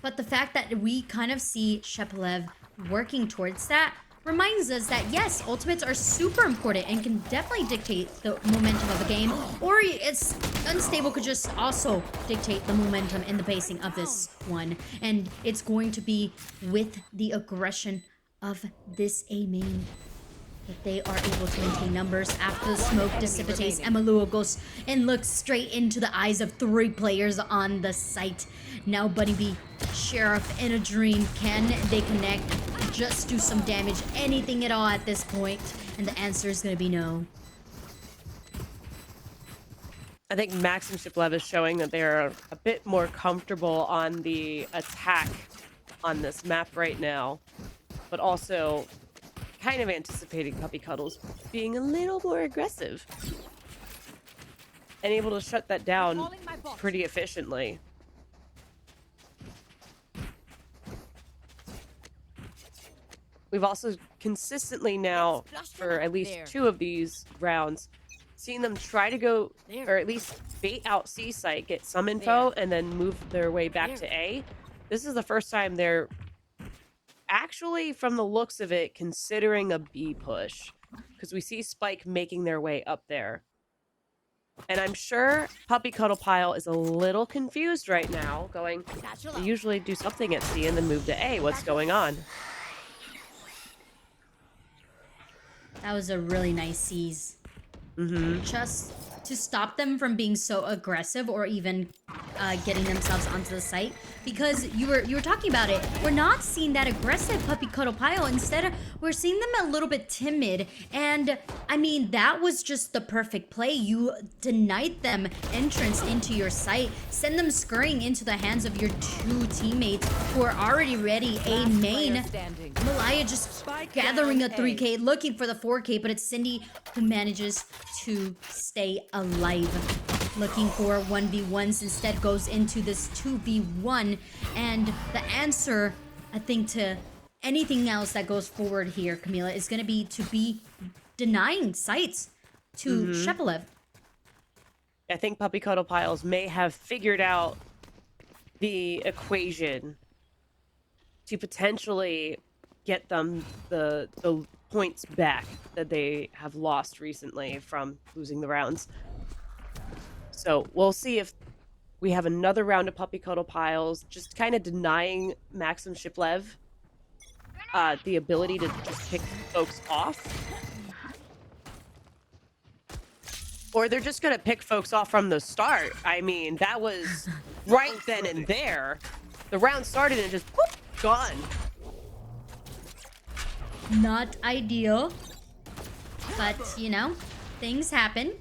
But the fact that we kind of see Shepelev working towards that reminds us that yes, ultimates are super important and can definitely dictate the momentum of a game, or it's unstable could just also dictate the momentum and the pacing of this one. And it's going to be with the aggression of this A main that they are able to maintain numbers. After the smoke dissipates, Emalua goes and looks straight into the eyes of 3 players on the site. Now Bunny B, Sheriff, and a Dream, can they connect? Just do some damage, anything at all at this point? And the answer is going to be no. I think Maxim Shiplev is showing that they're a bit more comfortable on the attack on this map right now, but also kind of anticipating Puppy Cuddles being a little more aggressive and able to shut that down pretty efficiently. We've also consistently now, for at least 2 of these rounds, seen them try to go, or at least bait out C site, get some info, and then move their way back to A. This is the first time they're actually, from the looks of it, considering a B push, because we see Spike making their way up there. And I'm sure Puppy Cuddle Pile is a little confused right now, going, Satchel they out. usually do something at C and then move to A. What's going on? That was a really nice seize. Mm-hmm. Just to stop them from being so aggressive or even getting themselves onto the site, because you were talking about it. We're not seeing that aggressive Puppy Cuddle Pile. Instead, we're seeing them a little bit timid. And I mean, that was just the perfect play. You denied them entrance into your site, send them scurrying into the hands of your two teammates who are already ready. A main. Malaya just gathering a 3K, looking for the 4K, but it's Cindy who manages to stay alive. Looking for 1v1s, instead goes into this 2v1. And the answer, I think, to anything else that goes forward here, Camila, is going to be denying sites to Shepelev. I think Puppy Cuddle Piles may have figured out the equation to potentially get them the points back that they have lost recently from losing the rounds. So we'll see if we have another round of Puppy Cuddle Piles, just kind of denying Maxim Shiplev the ability to just pick folks off. Or they're just going to pick folks off from the start. I mean, that was right then and there. The round started and just whoop, gone. Not ideal, but you know, things happen.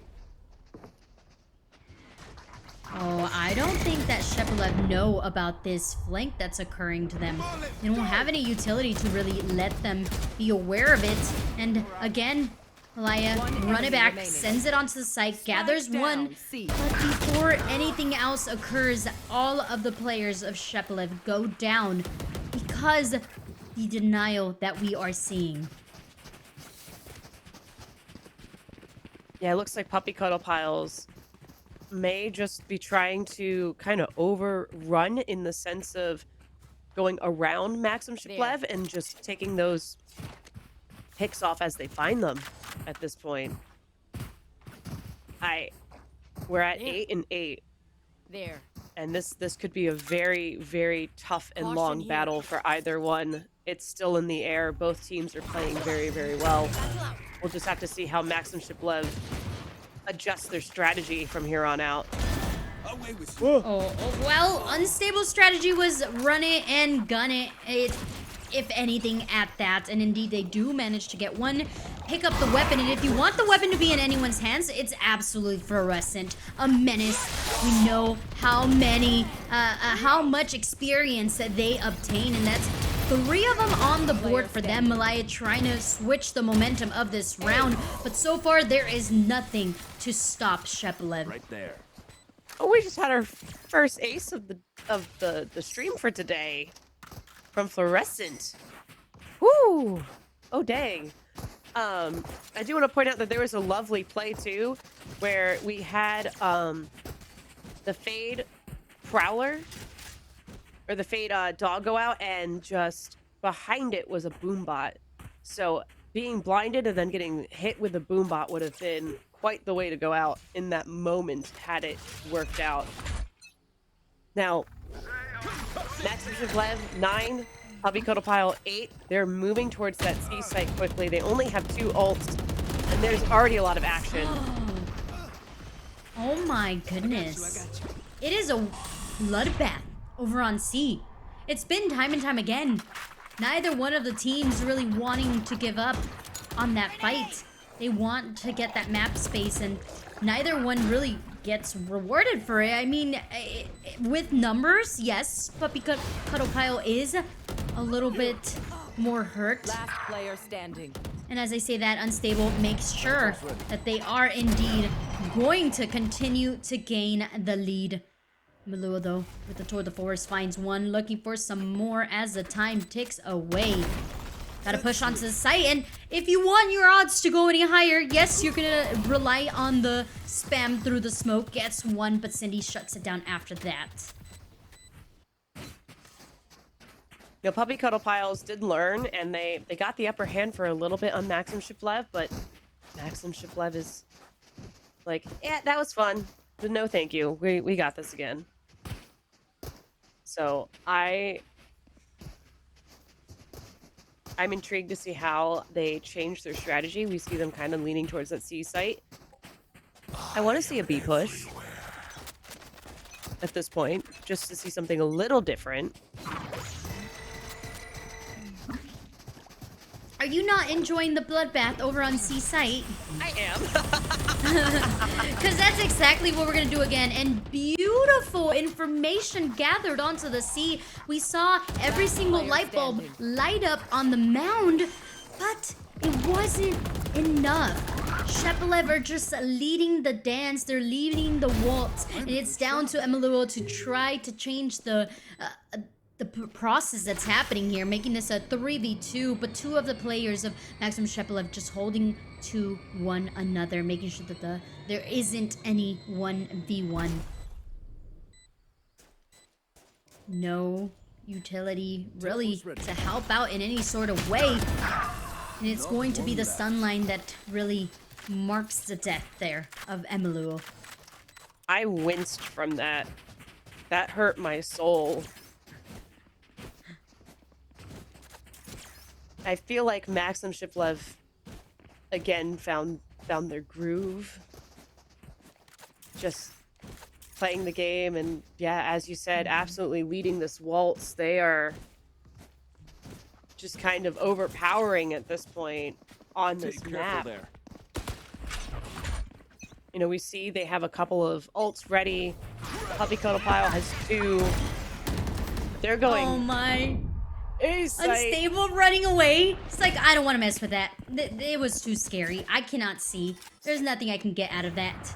Oh, I don't think that Shepelev know about this flank that's occurring to them. They don't have any utility to really let them be aware of it. And again, Malaya, run it back, sends it onto the site, gathers one. But before anything else occurs, all of the players of Shepelev go down because the denial that we are seeing. Yeah, it looks like Puppy Cuddle Piles may just be trying to kind of overrun in the sense of going around Maxim Shiplev and just taking those picks off as they find them at this point. We're at 8 and 8. There. And this could be a very, very tough and Caution long here. battle for either one. It's still in the air. Both teams are playing very, very well. We'll just have to see how Maxim Shiplev adjusts their strategy from here on out. Away with you. Well, unstable strategy was run it and gun it. If anything, at that. And indeed, they do manage to get one, pick up the weapon. And if you want the weapon to be in anyone's hands, it's absolutely fluorescent. A menace. We know how much experience that they obtain. And that's 3 of them on the board for them. Malaya trying to switch the momentum of this round. But so far, there is nothing to stop Shepelev. Right there. Oh, we just had our first ace of the stream for today from Fluorescent. Woo! Oh, dang. I do want to point out that there was a lovely play too, where we had the Fade Prowler or the Fade dog go out, and just behind it was a boombot. So being blinded and then getting hit with the boombot would have been quite the way to go out in that moment had it worked out. Now, Maxim Shiplev 9, Puppy Cuddle Pile 8. They're moving towards that C site quickly. They only have 2 ults, and there's already a lot of action. Oh my goodness. It is a bloodbath over on C. It's been time and time again. Neither one of the teams really wanting to give up on that fight. They want to get that map space, and neither one really gets rewarded for it. I mean, with numbers, yes, Puppy Cuddle Pile is a little bit more hurt. Last player standing. And as I say that, Unstable makes sure that they are indeed going to continue to gain the lead. Malua, though, with the Tour de Force, finds one, looking for some more as the time ticks away. Gotta push onto the site, and if you want your odds to go any higher, yes, you're gonna rely on the spam through the smoke. Gets one, but Cindy shuts it down after that. You know, Puppy Cuddle Piles did learn, and they got the upper hand for a little bit on Maxim Shiplev, but Maxim Shiplev is Like, yeah, that was fun, but no thank you. We got this again. So I'm intrigued to see how they change their strategy. We see them kind of leaning towards that C site. I want to see a B push at this point, just to see something a little different. Are you not enjoying the bloodbath over on C site? I am. Because that's exactly what we're going to do again. And beautiful information gathered onto the sea. We saw every single light bulb light up on the mound, but it wasn't enough. Shepelev are just leading the dance. They're leading the waltz. And it's down to Emeluo to try to change the process that's happening here, making this a 3v2, but two of the players of Maxim Shepelev just holding to one another, making sure that there isn't any 1v1. No utility really to help out in any sort of way. And it's going to be the stun line that really marks the death there of Emeluo. I winced from that. That hurt my soul. I feel like Maxim Shiplev again found their groove. Just playing the game and yeah, as you said, absolutely leading this waltz. They are just kind of overpowering at this point on this map. There. You know, we see they have a couple of ults ready. Puppy Cuddle Pile has 2. They're going. Oh my. A-site. Unstable running away. It's like, I don't want to mess with that. It was too scary. I cannot see. There's nothing I can get out of that.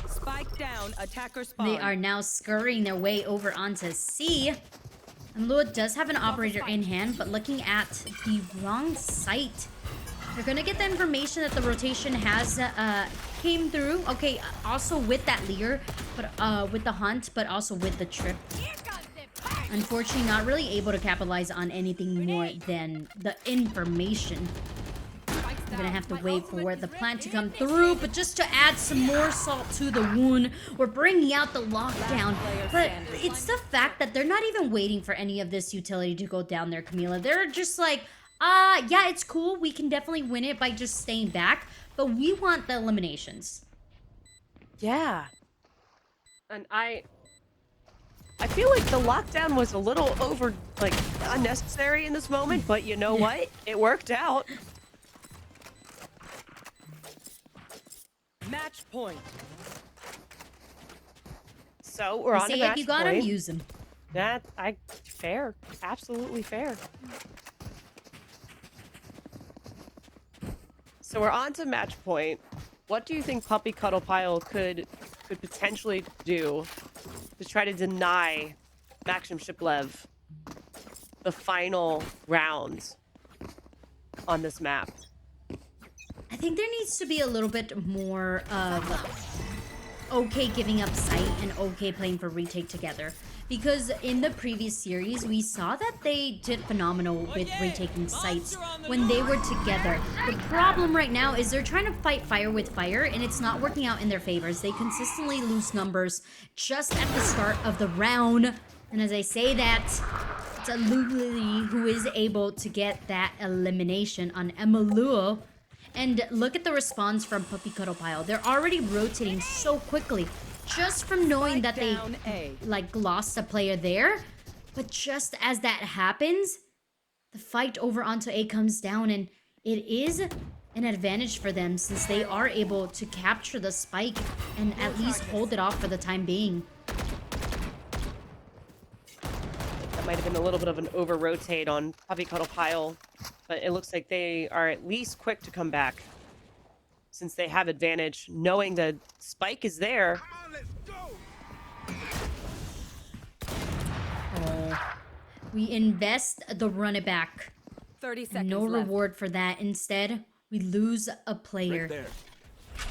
Spike down, attacker spawn. They are now scurrying their way over onto C. And Lua does have an operator in hand, but looking at the wrong site. They're gonna get the information that the rotation has came through. Okay, also with that Leer, but with the hunt, but also with the trip. Unfortunately, not really able to capitalize on anything more than the information. We're gonna have to wait for the plant to come through, but just to add some more salt to the wound, we're bringing out the lockdown. But it's the fact that they're not even waiting for any of this utility to go down there, Camila. They're just like, yeah, it's cool. We can definitely win it by just staying back, but we want the eliminations. Yeah. And I feel like the lockdown was a little unnecessary in this moment, but you know what? It worked out. Match point. So we're on to Say match if you got point. them, use them. Fair. Absolutely fair. So we're on to match point. What do you think Puppy Cuddle Pile could potentially do to try to deny Maxim Shiplev the final rounds on this map? I think there needs to be a little bit more of okay giving up sight and okay playing for retake together. Because in the previous series, we saw that they did phenomenal with retaking sites when they were together. The problem right now is they're trying to fight fire with fire, and it's not working out in their favors. They consistently lose numbers just at the start of the round. And as I say that, it's Luli who is able to get that elimination on Emeluo. And look at the response from Puppy Cuddle Pile. They're already rotating so quickly. Just from knowing that they lost a player there. But just as that happens, the fight over onto A comes down, and it is an advantage for them since they are able to capture the spike and at least hold it off for the time being. That might have been a little bit of an over-rotate on Puppy Cuddle Pile, but it looks like they are at least quick to come back since they have advantage, knowing the spike is there. We invest the run it back. 30 seconds No left. reward for that. Instead, we lose a player.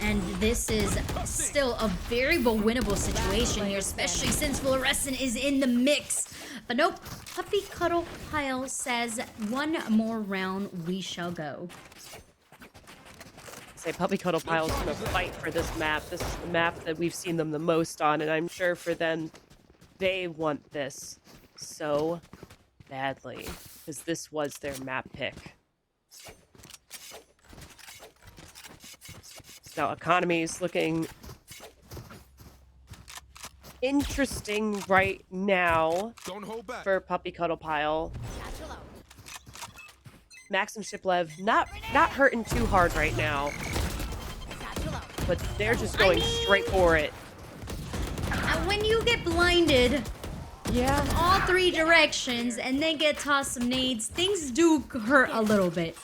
And this is still a very winnable situation here, especially since Fluorescent is in the mix. But nope, Puppy Cuddle Pile says one more round we shall go. say Puppy Cuddle Pile's gonna fight for this map. This is the map that we've seen them the most on, and I'm sure for them, they want this so badly because this was their map pick. Now, economy's looking interesting right now Don't hold back. for Puppy Cuddle Pile. Satchel out. Maxim Shiplev not hurting too hard right now, Satchel out. but they're just going straight for it. When you get blinded Yeah. all three directions and then get tossed some nades, things do hurt a little bit.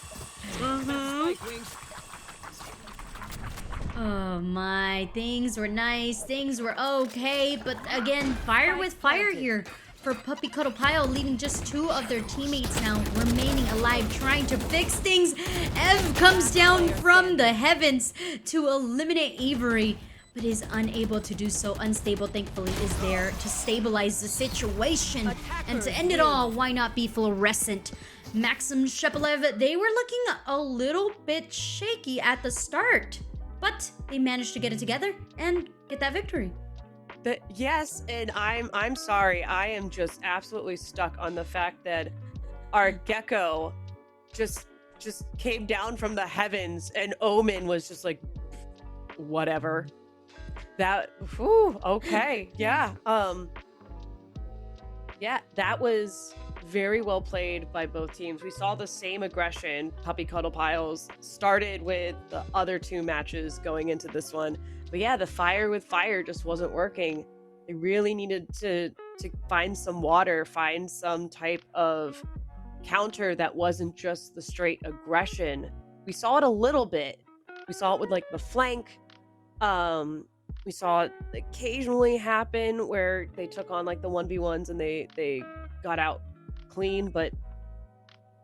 Oh my, things were nice, things were okay, but again, fire with fire here for Puppy Cuddle Pile, leaving just 2 of their teammates now remaining alive, trying to fix things. Ev comes down from the heavens to eliminate Avery, but is unable to do so. Unstable, thankfully, is there to stabilize the situation. And to end it all, why not be fluorescent? Maxim Shepelev, they were looking a little bit shaky at the start, but they managed to get it together and get that victory. Yes, and I'm sorry. I am just absolutely stuck on the fact that our gecko just came down from the heavens and Omen was just like, whatever. That, whew, okay, yeah. Yeah, that was very well played by both teams. We saw the same aggression. Puppy Cuddle Piles started with the other 2 matches going into this one. But yeah, the fire with fire just wasn't working. They really needed to find some water, find some type of counter that wasn't just the straight aggression. We saw it a little bit. We saw it with like the flank. We saw it occasionally happen where they took on like the 1v1s and they got out clean, but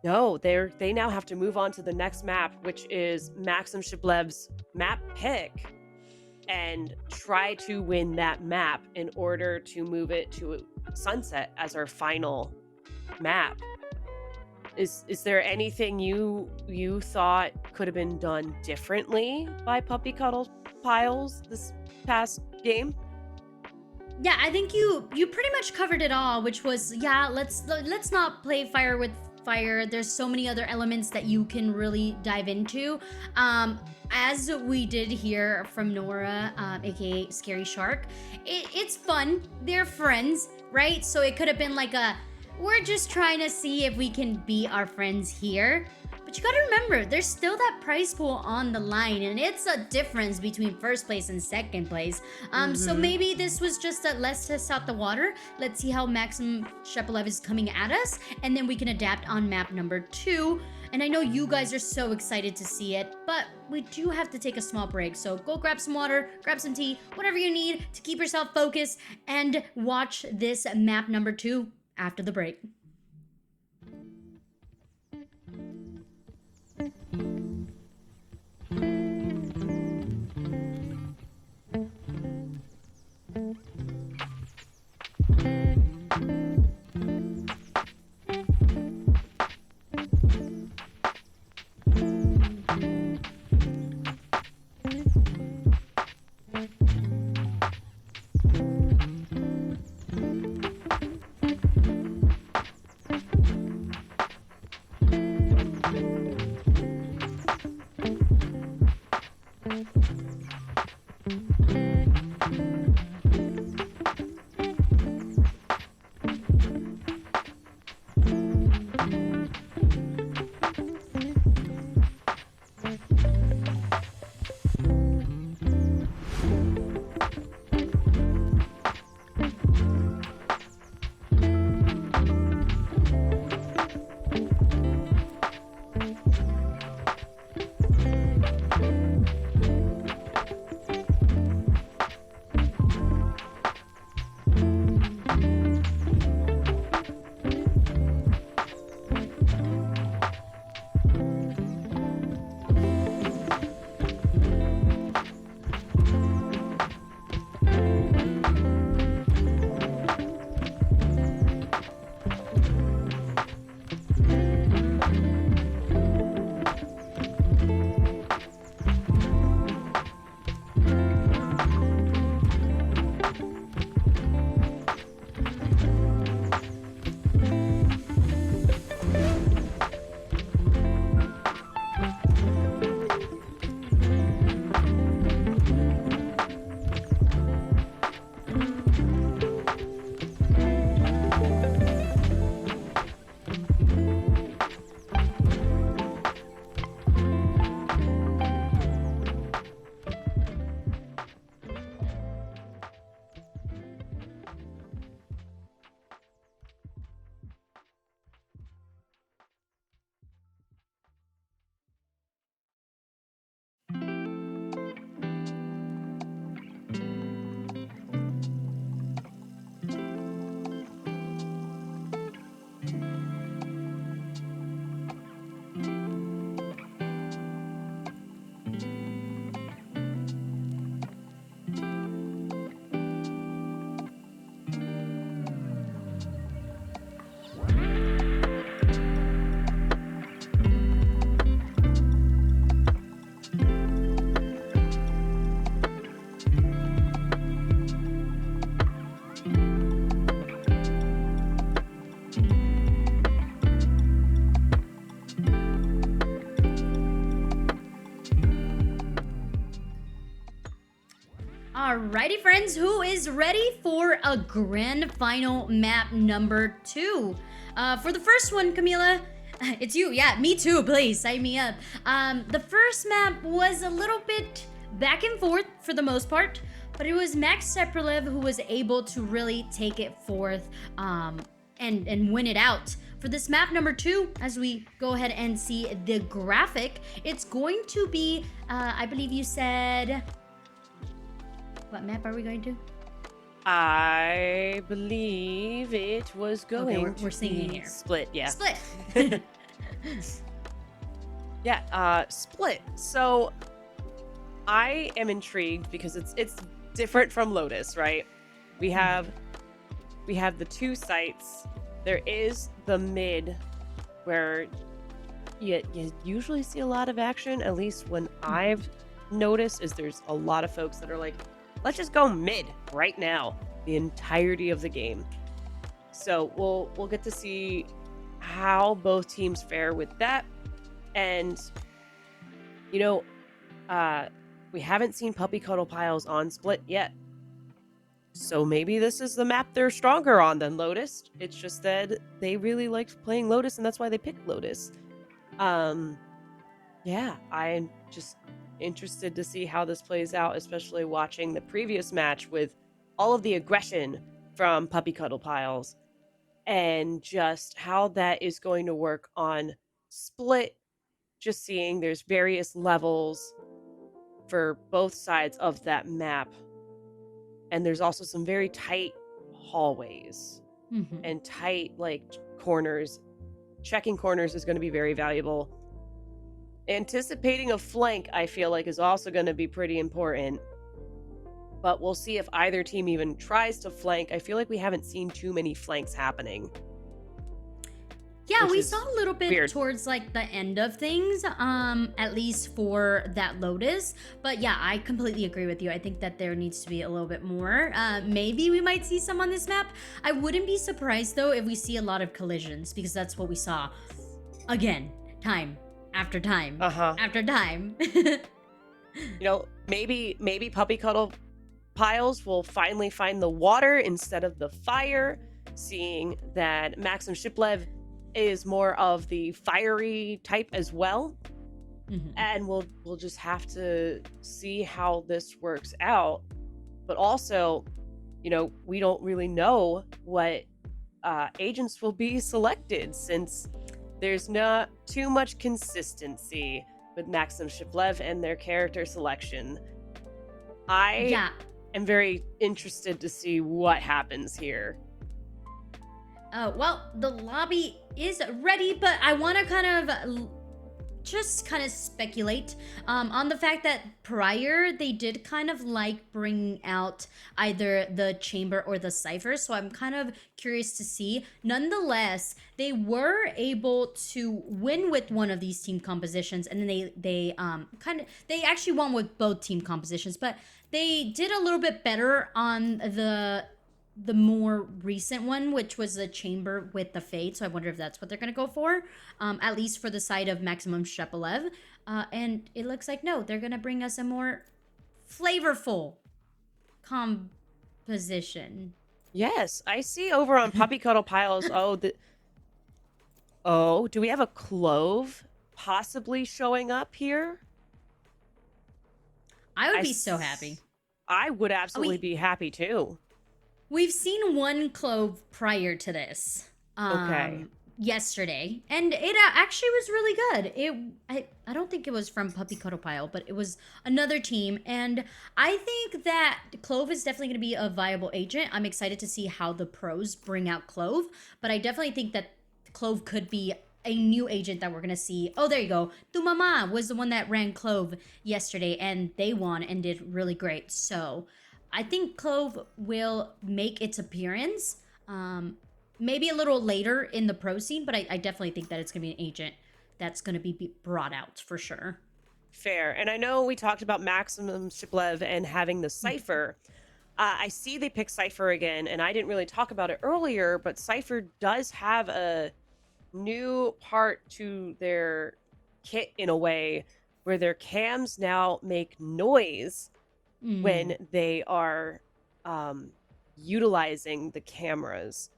no, they now have to move on to the next map, which is Maxim Shiplev's map pick, and try to win that map in order to move it to Sunset as our final map. Is there anything you thought could have been done differently by Puppy Cuddle Piles this past game? Yeah, I think you pretty much covered it all, which was, yeah, let's not play fire with fire. There's so many other elements that you can really dive into. As we did hear from Nora, aka Scary Shark, it's fun. They're friends, right? So it could have been like we're just trying to see if we can be our friends here. But you gotta remember, there's still that prize pool on the line, and it's a difference between first place and second place. So maybe this was just let's test out the water. Let's see how Maxim Shepelev is coming at us, and then we can adapt on map number 2. And I know you guys are so excited to see it, but we do have to take a small break. So go grab some water, grab some tea, whatever you need to keep yourself focused, and watch this map number 2 after the break. Alrighty, friends, who is ready for a grand final map number 2? For the first one, Camila, it's you. Yeah, me too. Please sign me up. The first map was a little bit back and forth for the most part, but it was Max Seperlev who was able to really take it forth and win it out. For this map number 2, as we go ahead and see the graphic, it's going to be, I believe you said, what map are we going to? I believe it was going we're to seeing it be here. Split, yeah. Split. Yeah, Split. So I am intrigued because it's different from Lotus, right? We have the 2 sites. There is the mid where you usually see a lot of action, at least when I've noticed, is there's a lot of folks that are like, let's just go mid right now, the entirety of the game. So we'll get to see how both teams fare with that. And we haven't seen Puppy Cuddle Piles on Split yet. So maybe this is the map they're stronger on than Lotus. It's just that they really liked playing Lotus, and that's why they picked Lotus. Yeah, I'm just interested to see how this plays out, especially watching the previous match with all of the aggression from Puppy Cuddle Piles and just how that is going to work on Split. Just seeing there's various levels for both sides of that map. And there's also some very tight hallways and tight corners. Checking corners is going to be very valuable. Anticipating a flank, I feel like, is also going to be pretty important. But we'll see if either team even tries to flank. I feel like we haven't seen too many flanks happening. Yeah, which we is saw a little bit weird. towards like the end of things, at least for that Lotus. But yeah, I completely agree with you. I think that there needs to be a little bit more. Maybe we might see some on this map. I wouldn't be surprised though if we see a lot of collisions, because that's what we saw again, time after time after time. Maybe Puppy Cuddle Piles will finally find the water instead of the fire, seeing that Maxim Shiplev is more of the fiery type as well. And we'll just have to see how this works out. But also, we don't really know what agents will be selected, since there's not too much consistency with Maxim Shiplev and their character selection. I am very interested to see what happens here. Well, the lobby is ready, but I want to kind of speculate on the fact that prior they did kind of bring out either the chamber or the cipher, so I'm kind of curious to see. Nonetheless, they were able to win with one of these team compositions, and then they actually won with both team compositions, but they did a little bit better on the more recent one, which was the chamber with the fade. So I wonder if that's what they're going to go for, at least for the side of Maximum Shepelev. And it looks like, no, they're going to bring us a more flavorful composition. Yes, I see over on Puppy Cuddle Piles. Do we have a Clove possibly showing up here? I would be so happy. I would absolutely be happy too. We've seen one Clove prior to this. Okay. Yesterday, and it actually was really good. I don't think it was from Puppy Cuddle Pile, but it was another team, and I think that Clove is definitely going to be a viable agent. I'm excited to see how the pros bring out Clove, but I definitely think that Clove could be a new agent that we're going to see. Oh, there you go. Tu Mama was the one that ran Clove yesterday, and they won and did really great. So I think Clove will make its appearance. Maybe a little later in the pro scene, but I definitely think that it's going to be an agent that's going to be brought out for sure. Fair. And I know we talked about Maximum Shiplev and having the Cypher. I see they picked Cypher again, and I didn't really talk about it earlier, but Cypher does have a new part to their kit in a way where their cams now make noise when they are utilizing the cameras.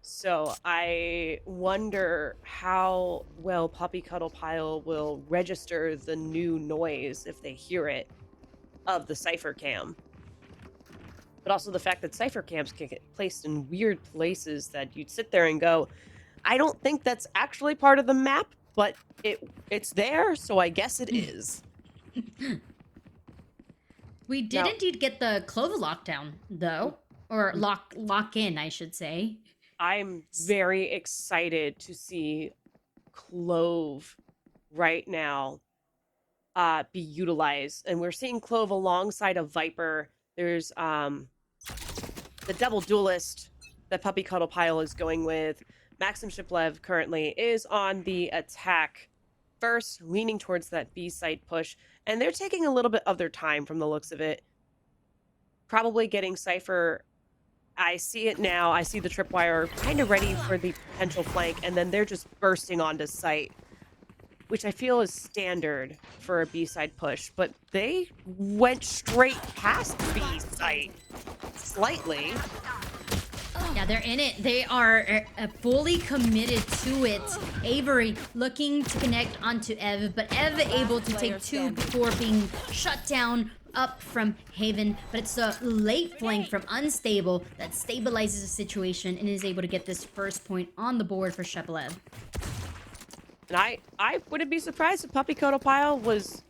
So I wonder how well Puppy Cuddle Pile will register the new noise if they hear it of the Cypher Cam. But also the fact that Cypher Cams can get placed in weird places that you'd sit there and go, I don't think that's actually part of the map, but it's there, so I guess it is. We did Now- indeed get the Clove lockdown, though. Or lock in, I should say. I'm very excited to see Clove right now be utilized. And we're seeing Clove alongside of Viper. There's the double duelist that Puppy Cuddle Pile is going with. Maxim Shiplev currently is on the attack first, leaning towards that B site push. And they're taking a little bit of their time from the looks of it. Probably getting Cypher. I see it now. I see the tripwire kind of ready for the potential flank, and then they're just bursting onto site, which I feel is standard for a B-side push, but they went straight past B site slightly. Yeah, they're in it. They are fully committed to it. Avery looking to connect onto Ev, but Ev able to take two before being shut down up from Haven. But it's a late flank from Unstable that stabilizes the situation and is able to get this first point on the board for Sheplev. And I wouldn't be surprised if Puppy Cuddle Pile was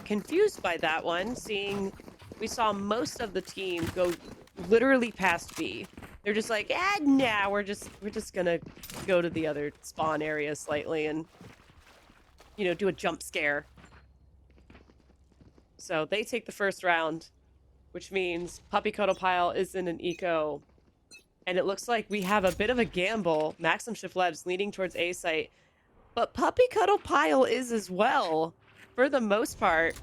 confused by that one, seeing we saw most of the team go literally past B. They're just like, nah, we're just gonna go to the other spawn area slightly and, you know, do a jump scare. So they take the first round, which means Puppy Cuddle Pile is in an eco. And it looks like we have a bit of a gamble. Maxim Shiflev's leaning towards A site, but Puppy Cuddle Pile is as well, for the most part.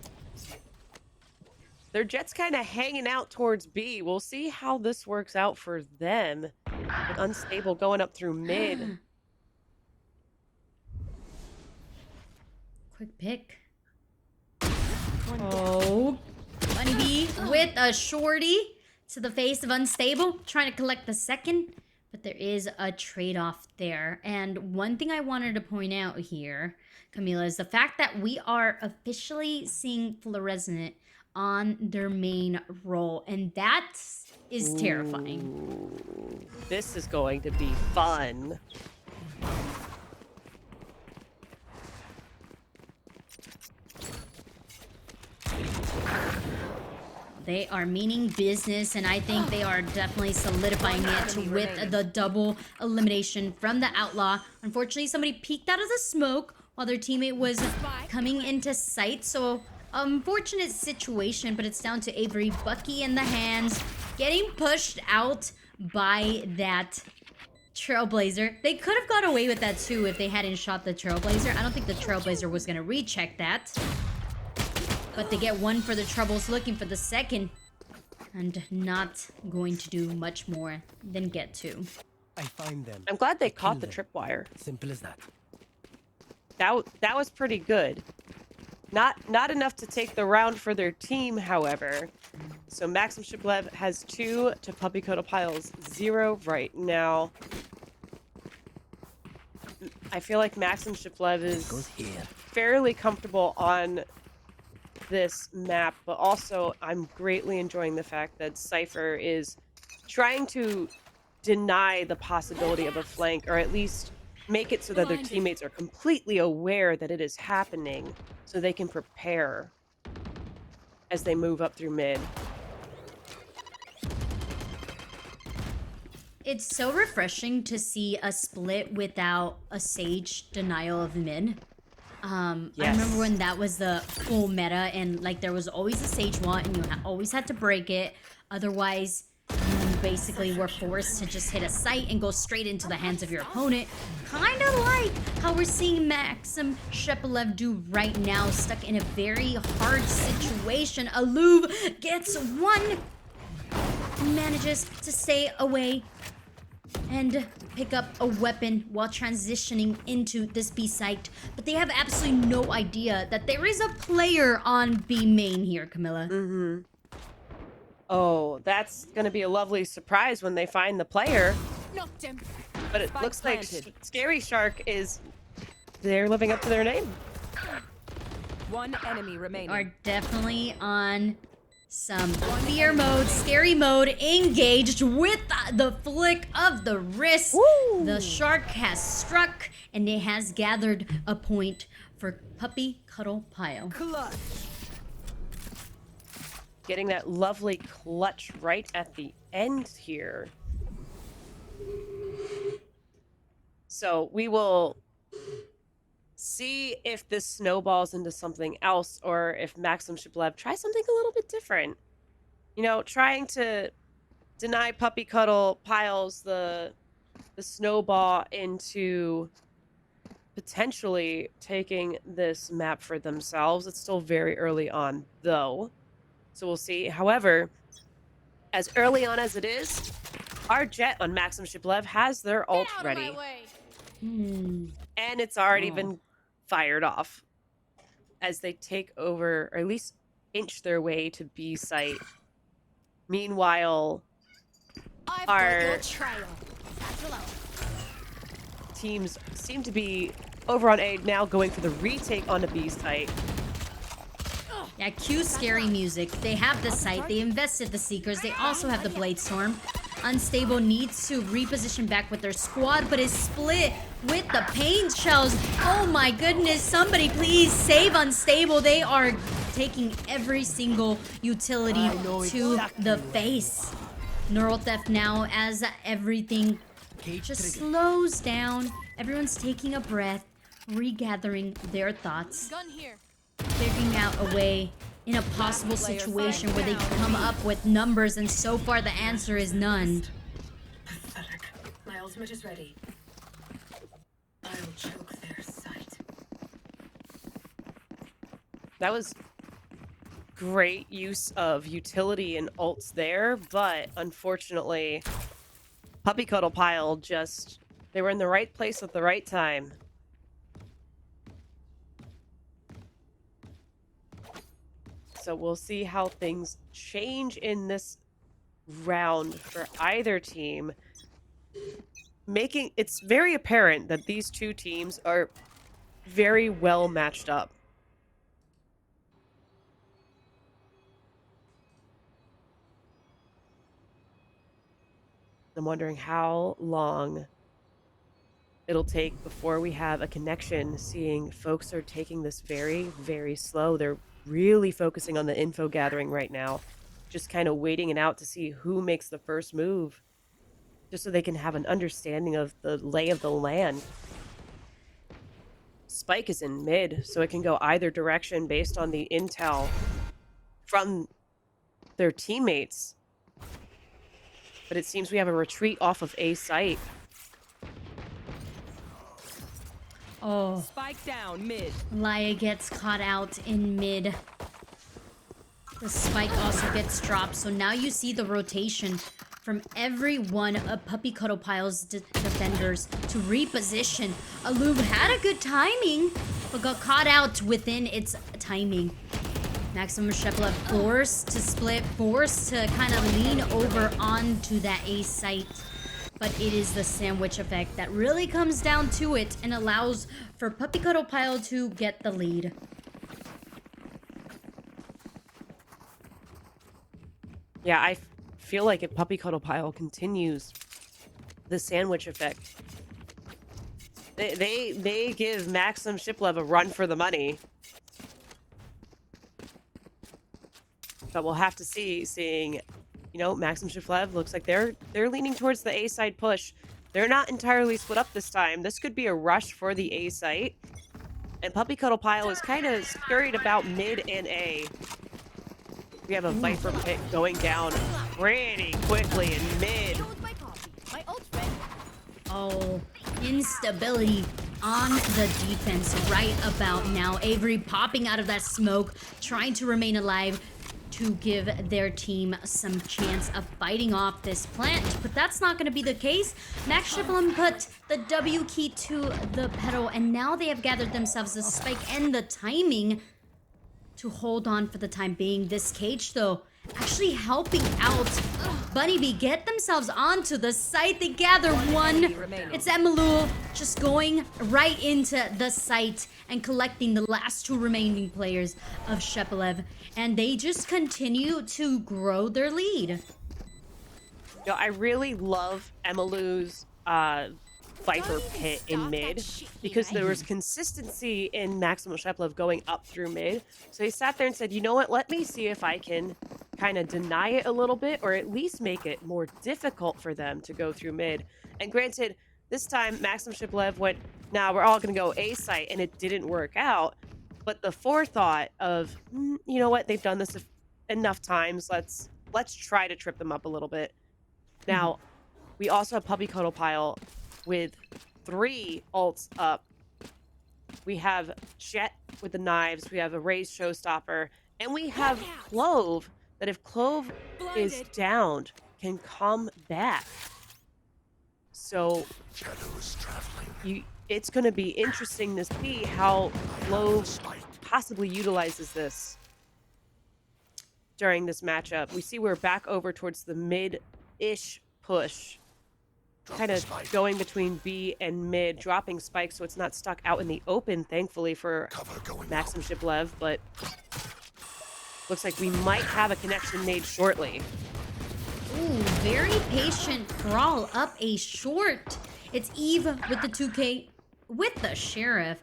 Their Jet's kind of hanging out towards B. We'll see how this works out for them. With Unstable going up through mid. Quick pick. Oh, Bunny B with a shorty to the face of Unstable, trying to collect the second, but there is a trade-off there. And one thing I wanted to point out here, Camila, is the fact that we are officially seeing Fluorescent on their main role, and that is terrifying. Ooh, this is going to be fun. They are meaning business, and I think they are definitely solidifying it with the double elimination from the Outlaw. Unfortunately, somebody peeked out of the smoke while their teammate was coming into sight, so unfortunate situation, but it's down to Avery. Bucky in the hands, getting pushed out by that Trailblazer. They could have got away with that too if they hadn't shot the Trailblazer. I don't think the Trailblazer was going to recheck that. But they get one for the troubles, looking for the second. And not going to do much more than get two. I find them. I'm glad they Kill caught the them. tripwire. Simple as that. That was pretty good. Not enough to take the round for their team, however. So Maxim Shiplev has 2 to Puppy Cuddle Pile's 0 right now. I feel like Maxim Shiplev is Goes here. fairly comfortable on this map, but also I'm greatly enjoying the fact that Cypher is trying to deny the possibility of a flank, or at least make it so that their teammates are completely aware that it is happening, so they can prepare as they move up through mid. It's so refreshing to see a split without a Sage denial of mid. I remember when that was the full meta, and like there was always a Sage wall, and you always had to break it. Otherwise, you basically were forced to just hit a site and go straight into the hands of your opponent. Kind of like how we're seeing Maxim Shepelev do right now, stuck in a very hard situation. Aluv gets one, manages to stay away and pick up a weapon while transitioning into this B site. But they have absolutely no idea that there is a player on B main here, Camilla. Oh, that's gonna be a lovely surprise when they find the player. Knocked him. But it Spike looks like planted. Scary Shark is... They're living up to their name. One enemy remaining. Are definitely on some fear mode, scary mode, engaged with the flick of the wrist. Woo! The shark has struck, and it has gathered a point for Puppy Cuddle Pile. Clutch. Getting that lovely clutch right at the end here. So we will see if this snowballs into something else, or if Maxim Shiplev tries something a little bit different. You know, trying to deny Puppy Cuddle Piles the snowball into potentially taking this map for themselves. It's still very early on, though. So we'll see. However, as early on as it is, our Jet on Maxim Shiplev has their ult Get out ready. of my way. And it's already Oh. been fired off as they take over, or at least inch their way to B site. Meanwhile, I've Our- got your trail. Satchel out. teams seem to be over on A now, going for the retake on the B site. Yeah, cue scary music. They have the site. They invested the Seekers. They also have the Blade Storm. Unstable needs to reposition back with their squad, but is split with the pain shells. Oh my goodness, somebody please save Unstable. They are taking every single utility to the face. Neural Theft now, as everything Cage just trigger. slows down. Everyone's taking a breath, regathering their thoughts, Gun here. figuring out a way in a possible situation where they can come up with numbers, and so far the answer is none. Pathetic. My ultimate is ready. I'll choke their sight. That was great use of utility and ults there, but unfortunately, Puppy Cuddle Pile just... They were in the right place at the right time. So we'll see how things change in this round for either team. It's very apparent that these two teams are very well matched up. I'm wondering how long it'll take before we have a connection, seeing folks are taking this very, very slow. They're really focusing on the info gathering right now, just kind of waiting it out to see who makes the first move, just so they can have an understanding of the lay of the land. Spike is in mid, so it can go either direction based on the intel from their teammates. But it seems we have a retreat off of A site. Oh, Spike down mid. Laya gets caught out in mid. The spike also gets dropped, so now you see the rotation from every one of Puppy Cuddle Pile's defenders to reposition. Aloob had a good timing, but got caught out within its timing. Maximum Sheplev forced to split, forced to kind of lean over onto that A site. But it is the sandwich effect that really comes down to it and allows for Puppy Cuddle Pile to get the lead. Yeah, I feel like if Puppy Cuddle Pile continues the sandwich effect, they give Maxim Shiplev a run for the money. But we'll have to see, seeing, you know, Maxim Shiplev looks like they're leaning towards the A side push. They're not entirely split up this time. This could be a rush for the A site. And Puppy Cuddle Pile is kind of scurried about mid and A. We have a Viper pick going down pretty quickly in mid. Go with my coffee. My ult's ready. Oh, instability on the defense right about now. Avery popping out of that smoke, trying to remain alive to give their team some chance of fighting off this plant. But that's not going to be the case. Max Shiplev put the W key to the pedal, and now they have gathered themselves the spike and the timing to hold on for the time being. This cage, though, actually helping out Bunny Bee get themselves onto the site. They gather one. It's Emilu just going right into the site and collecting the last 2 remaining players of Shepelev. And they just continue to grow their lead. You know, I really love Emilu's Viper pit in mid because there was consistency in Maximum Shepelev going up through mid. So he sat there and said, you know what, let me see if I can kind of deny it a little bit or at least make it more difficult for them to go through mid. And granted, this time Maximum Shepelev went, now we're all going to go A site, and it didn't work out. But the forethought of, you know what, they've done this enough times, let's try to trip them up a little bit. Now, we also have Puppy Cuddle Pile with 3 ults up. We have Jet with the knives, we have a raised Showstopper, and we have Clove, that if Clove is downed, can come back. So, it's going to be interesting to see how Clove possibly utilizes this during this matchup. We see we're back over towards the mid-ish push, kind of going between B and mid, dropping spikes so it's not stuck out in the open, thankfully, for Maxim Shepelev, but looks like we might have a connection made shortly. Ooh, very patient crawl up a short. It's Eve with the 2K with the Sheriff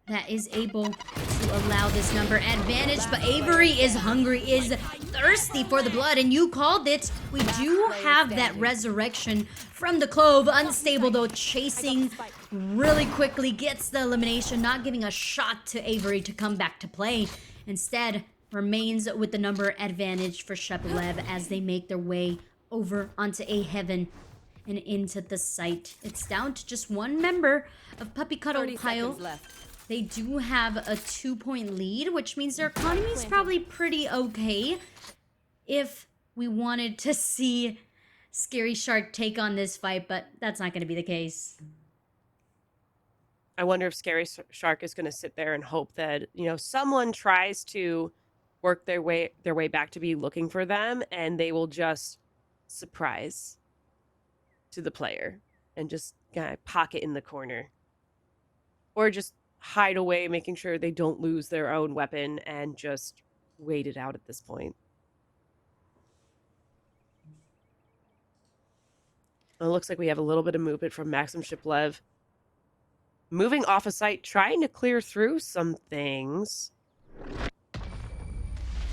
that is able to allow this number advantage, but Avery is hungry, is thirsty for the blood, and you called it. We do have that resurrection from the Clove. Unstable though, chasing really quickly, gets the elimination, not giving a shot to Avery to come back to play. Instead, remains with the number advantage for Shepelev as they make their way over onto A Heaven and into the site. It's down to just 1 member of Puppy Cuddle Pile. They do have a 2-point lead, which means their economy is probably pretty okay. If we wanted to see Scary Shark take on this fight, but that's not going to be the case. I wonder if Scary Shark is going to sit there and hope that, you know, someone tries to work their way back to be looking for them, and they will just surprise to the player and just kind of pocket in the corner, or just hide away, making sure they don't lose their own weapon and just wait it out at this point. It looks like we have a little bit of movement from Maxim Shepelev. Moving off a site, trying to clear through some things.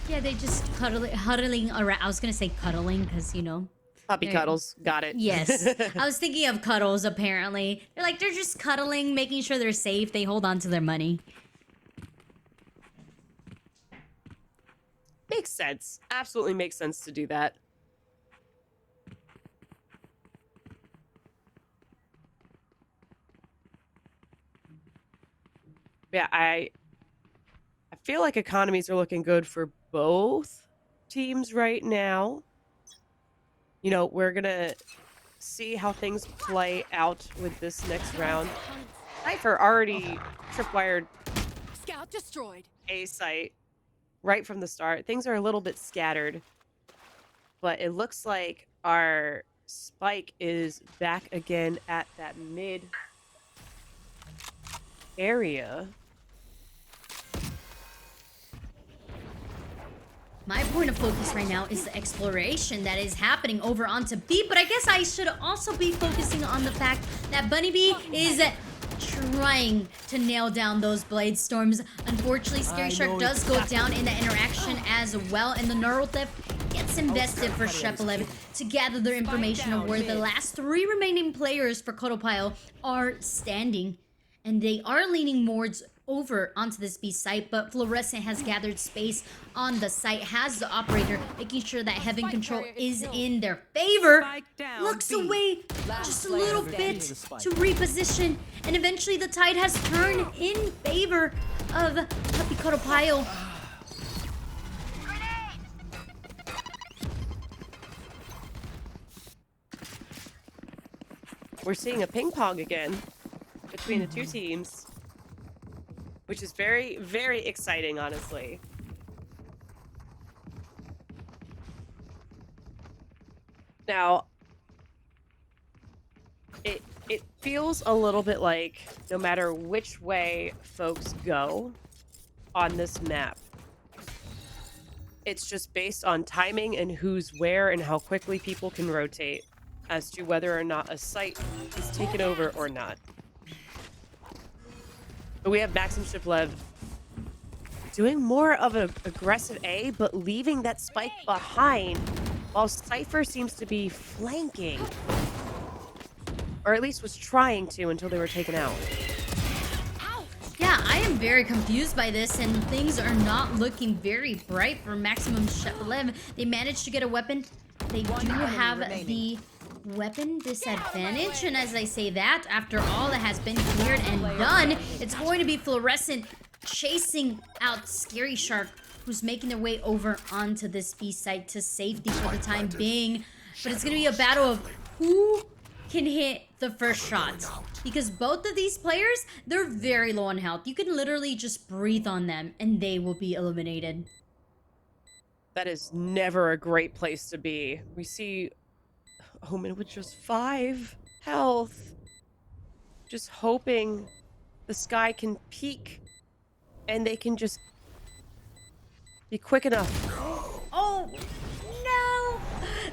Yeah, they just huddling around. I was going to say cuddling because, you know. Puppy cuddles. Got it. Yes. I was thinking of cuddles, apparently. They're just cuddling, making sure they're safe. They hold on to their money. Makes sense. Absolutely makes sense to do that. Yeah, I feel like economies are looking good for both teams right now. You know, we're going to see how things play out with this next round. Cypher already tripwired Scout destroyed. A site right from the start. Things are a little bit scattered, but it looks like our spike is back again at that mid area. My point of focus right now is the exploration that is happening over onto B, but I guess I should also be focusing on the fact that Bunny Bee is trying to nail down those blade storms. Unfortunately, Scary Shark does go down in the interaction as well, and the neural theft gets invested for Shepelev to gather their information of where the last 3 remaining players for Cuddle Pile are standing. And they are leaning more over onto this B site, but Fluorescent has gathered space on the site, has the operator, making sure that Heaven Control is in their favor. Looks away just a little bit to reposition, and eventually the tide has turned in favor of Puppy Cuddle Pile. We're seeing a ping pong again between the 2 teams, which is very, very exciting, honestly. Now, it feels a little bit like no matter which way folks go on this map, it's just based on timing and who's where and how quickly people can rotate as to whether or not a site is taken over or not. But we have Maxim Shiplev doing more of an aggressive A, but leaving that spike behind, while Cypher seems to be flanking. Or at least was trying to until they were taken out. Yeah, I am very confused by this, and things are not looking very bright for Maximum Sheplev. They managed to get a weapon. They do have the weapon disadvantage, and as I say that, after all that has been cleared and done, it's going to be Fluorescent chasing out Scary Shark, who's making their way over onto this B site to safety for the time being. But it's going to be a battle of who can hit the first shot, because both of these players, they're very low on health. You can literally just breathe on them and they will be eliminated. That is never a great place to be. We see Omen with just 5 health, just hoping the sky can peak and they can just be quick enough. Oh no,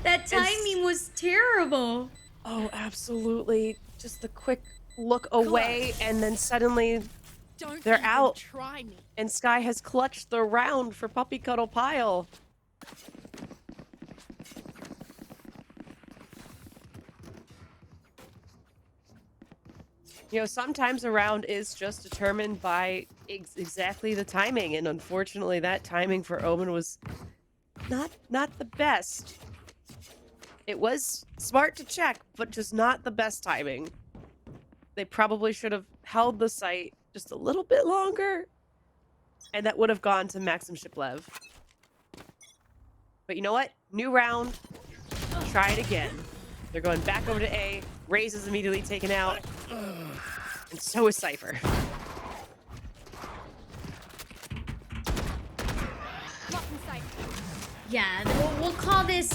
that timing was terrible. Oh, absolutely. Just the quick look away, and then suddenly Don't they're even out. Try me. And Sky has clutched the round for Puppy Cuddle Pile. You know, sometimes a round is just determined by exactly the timing, and unfortunately that timing for Omen was not the best. It was smart to check, but just not the best timing. They probably should have held the site just a little bit longer, and that would have gone to Maxim Shiplev. But you know what? New round. Try it again. They're going back over to A. Raze is immediately taken out. And so is Cypher. Yeah, we'll call this,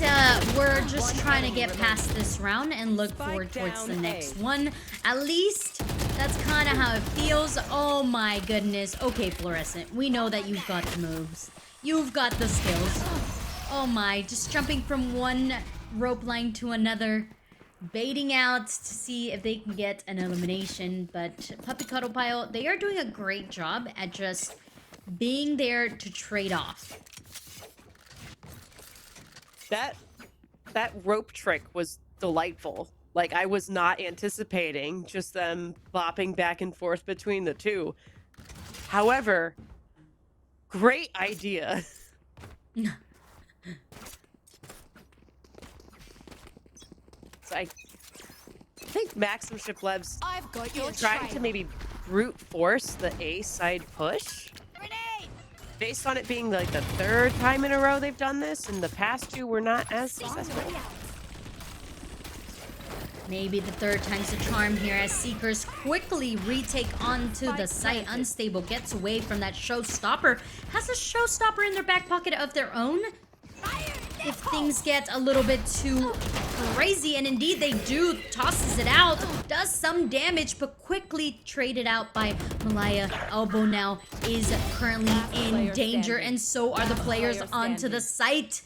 we're just trying to get past this round and look forward towards the next one. At least, that's kind of how it feels. Oh my goodness. Okay, Fluorescent, we know that you've got the moves. You've got the skills. Oh my, just jumping from one rope line to another, baiting out to see if they can get an elimination. But Puppy Cuddle Pile, they are doing a great job at just being there to trade off. That rope trick was delightful. Like, I was not anticipating just them bopping back and forth between the two. However, great idea. So I think Maxim Shiplev's I've got your trying to maybe brute force the A side push. Grenade! Based on it being like the 3rd time in a row they've done this, and the past 2 were not as successful. Maybe the 3rd time's the charm here as Seekers quickly retake onto the site. Unstable gets away from that showstopper. Has a showstopper in their back pocket of their own? If things get a little bit too crazy, and indeed they do, tosses it out, does some damage, but quickly traded out by Malaya. Elbow now is currently in danger, and so are the players onto the site.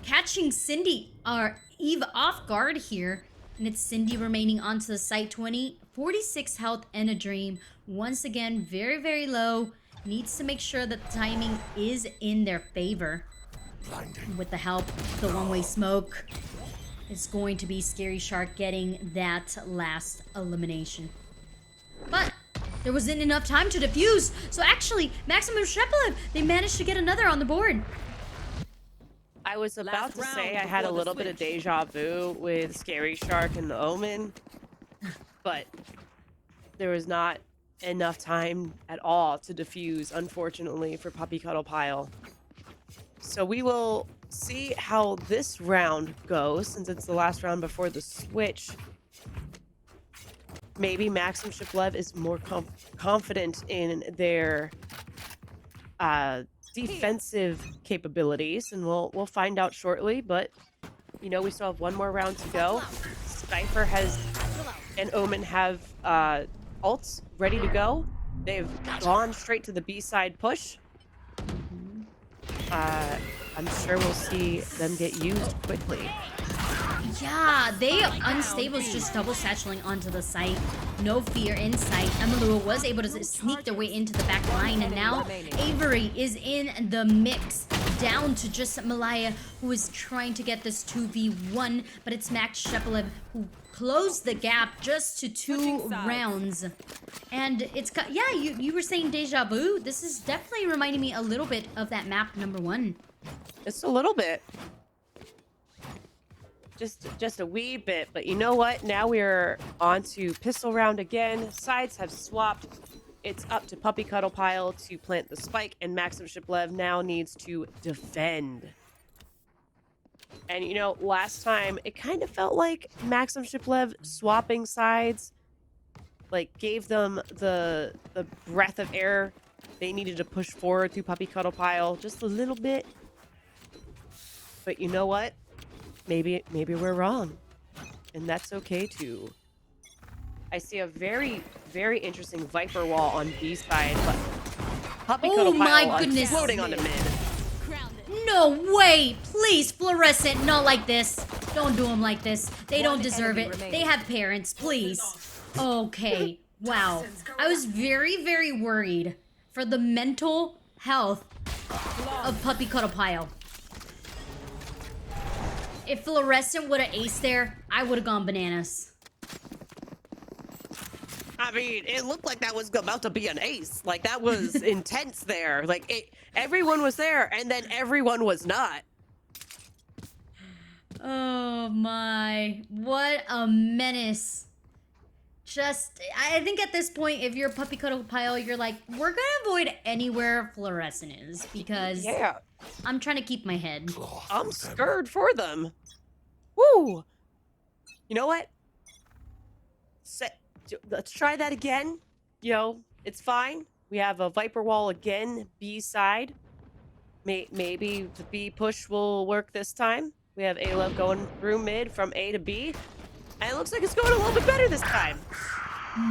Catching Cindy, or Eve off guard here, and it's Cindy remaining onto the site. 46 health and a dream. Once again, very, very low. Needs to make sure that the timing is in their favor. With the help of the one-way smoke, it's going to be Scary Shark getting that last elimination. But there wasn't enough time to defuse, so actually, Maximum Sheplev, they managed to get another on the board. I was about to say I had a little bit of deja vu with Scary Shark and the Omen, but there was not enough time at all to defuse, unfortunately, for Puppy Cuddle Pile. So we will see how this round goes, since it's the last round before the switch. Maybe Maxim Shiplev is more confident in their defensive capabilities, and we'll find out shortly. But You know, we still have one more round to go. Cypher has and Omen have ults ready to go. They've gone straight to the B side push. I'm sure we'll see them get used quickly. Yeah, they Unstable's just double satcheling onto the site. No fear in sight. Emelua was able to sneak their way into the back line, and now Avery is in the mix. Down to just Malaya, who is trying to get this 2v1, but it's Max Shepelev who closed the gap just to 2 rounds. And it's, yeah, you were saying deja vu. This is definitely reminding me a little bit of that map number 1. Just a little bit. Just a wee bit, but you know what? Now we're on to pistol round again. Sides have swapped. It's up to Puppy Cuddle Pile to plant the spike, and Maxim Shiplev now needs to defend. And you know, last time it kind of felt like Maxim Shiplev swapping sides like gave them the breath of air they needed to push forward through Puppy Cuddle Pile just a little bit. But you know what? Maybe we're wrong, and that's okay too. I see a very, very interesting Viper wall on B side, but Puppy Cuddle Pile goodness. Floating on the mid. No way! Please, Fluorescent, not like this. Don't do them like this. They don't deserve it. They have parents, please. Okay, wow. I was very, very worried for the mental health of Puppy Cuddle Pile. If Fluorescent would have aced there, I would have gone bananas. I mean, it looked like that was about to be an ace. Like, that was intense there. Like, everyone was there, and then everyone was not. Oh my, what a menace. Just, I think at this point, if you're Puppy Cuddle Pile, you're like, we're gonna avoid anywhere Fluorescent is, because Yeah. I'm trying to keep my head. I'm scared for them. Woo! You know what? Let's try that again. You know, it's fine. We have a Viper wall again, B side. Maybe the B push will work this time. We have A-Love going through mid from A to B. And it looks like it's going a little bit better this time.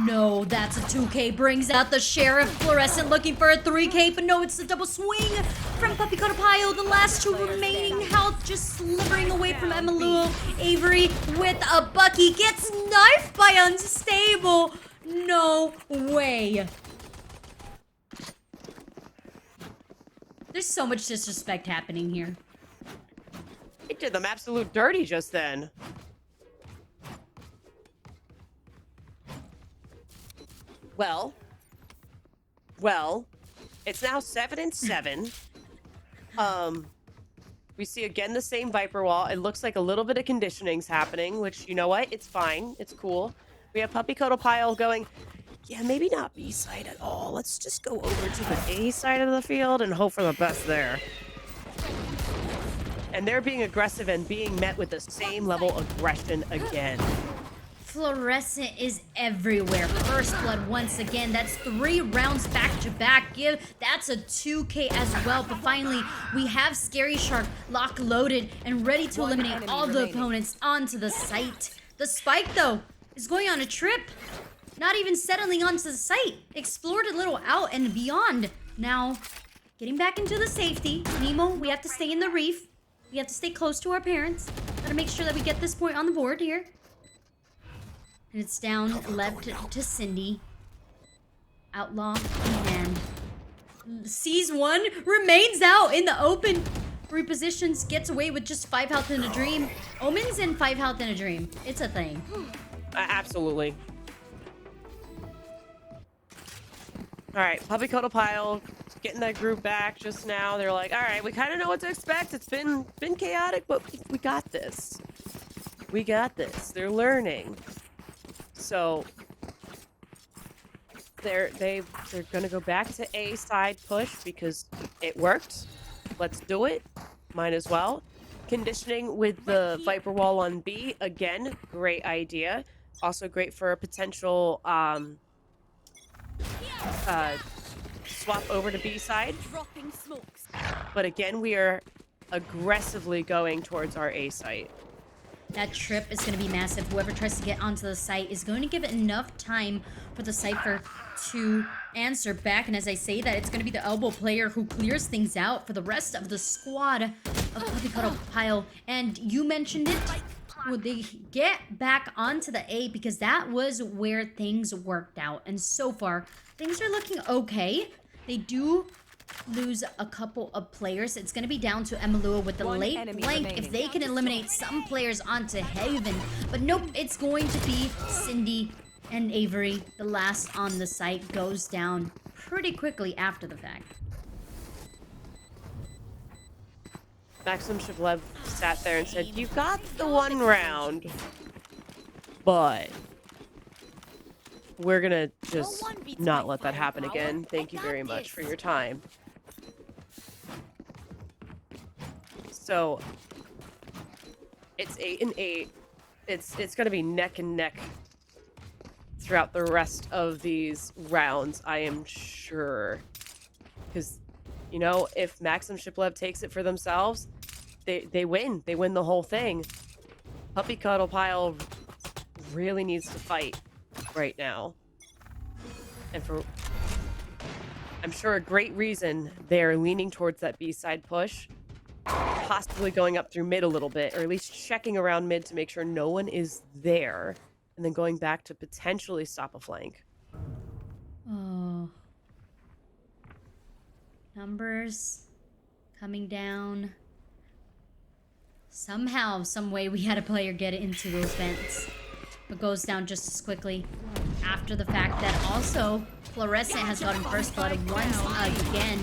No, that's a 2K. Brings out the Sheriff. Fluorescent looking for a 3K, but no, it's a double swing from Puppy Cuddle Pile. The last 2 remaining health just slithering away from Emelua. Avery with a Bucky gets knifed by Unstable. No way. There's so much disrespect happening here. It did them absolute dirty just then. Well, it's now 7-7. We see again the same Viper wall. It looks like a little bit of conditioning's happening, which, you know what? It's fine. It's cool. We have Puppy Cuddle Pile going, yeah, maybe not B side at all. Let's just go over to the A side of the field and hope for the best there. And they're being aggressive and being met with the same level of aggression again. Fluorescent is everywhere. First blood once again. That's 3 rounds back to back. That's a 2K as well. But finally, we have Scary Shark lock loaded and ready to eliminate all the opponents onto the site. The Spike, though, is going on a trip. Not even settling onto the site. Explored a little out and beyond. Now, getting back into the safety. Nemo, we have to stay in the reef. We have to stay close to our parents. Gotta make sure that we get this point on the board here. And it's down left to Cindy. Outlaw in hand. Sees one, remains out in the open. Repositions, gets away with just 5 health in a dream. Omen's in 5 health in a dream. It's a thing. Absolutely. All right, Puppy Cuddle Pile getting that group back just now. They're like, all right, we kind of know what to expect. It's been chaotic, but we got this. We got this. They're learning. So they're gonna go back to A side push because it worked. Let's do it. Might as well. Conditioning with the Viper wall on B again. Great idea. Also great for a potential swap over to B side. But again, we are aggressively going towards our A site. That trip is going to be massive. Whoever tries to get onto the site is going to give it enough time for the Cypher to answer back. And as I say that, it's going to be the elbow player who clears things out for the rest of the squad of Puppy Cuddle Pile. And you mentioned it. Would they get back onto the A? Because that was where things worked out. And so far, things are looking okay. They do lose a couple of players. It's going to be down to Emalua with the One late enemy blank remaining. if they can eliminate some players onto Haven. But nope, it's going to be Cindy and Avery. The last on the site goes down pretty quickly after the fact. Maxim Shiblev sat there and said, "You got the one round, but we're gonna just not let that happen again. Thank you very much for your time." So it's 8-8. It's gonna be neck and neck throughout the rest of these rounds, I am sure. Because, you know, if Maxim Shiblev takes it for themselves, they win. They win the whole thing. Puppy Cuddle Pile really needs to fight right now. And for, I'm sure, a great reason they're leaning towards that B-side push. Possibly going up through mid a little bit, or at least checking around mid to make sure no one is there. And then going back to potentially stop a flank. Oh. Numbers coming down. Somehow, some way, we had a player get into those vents. But goes down just as quickly. After the fact that also, Fluorescent has gotten first blood once again.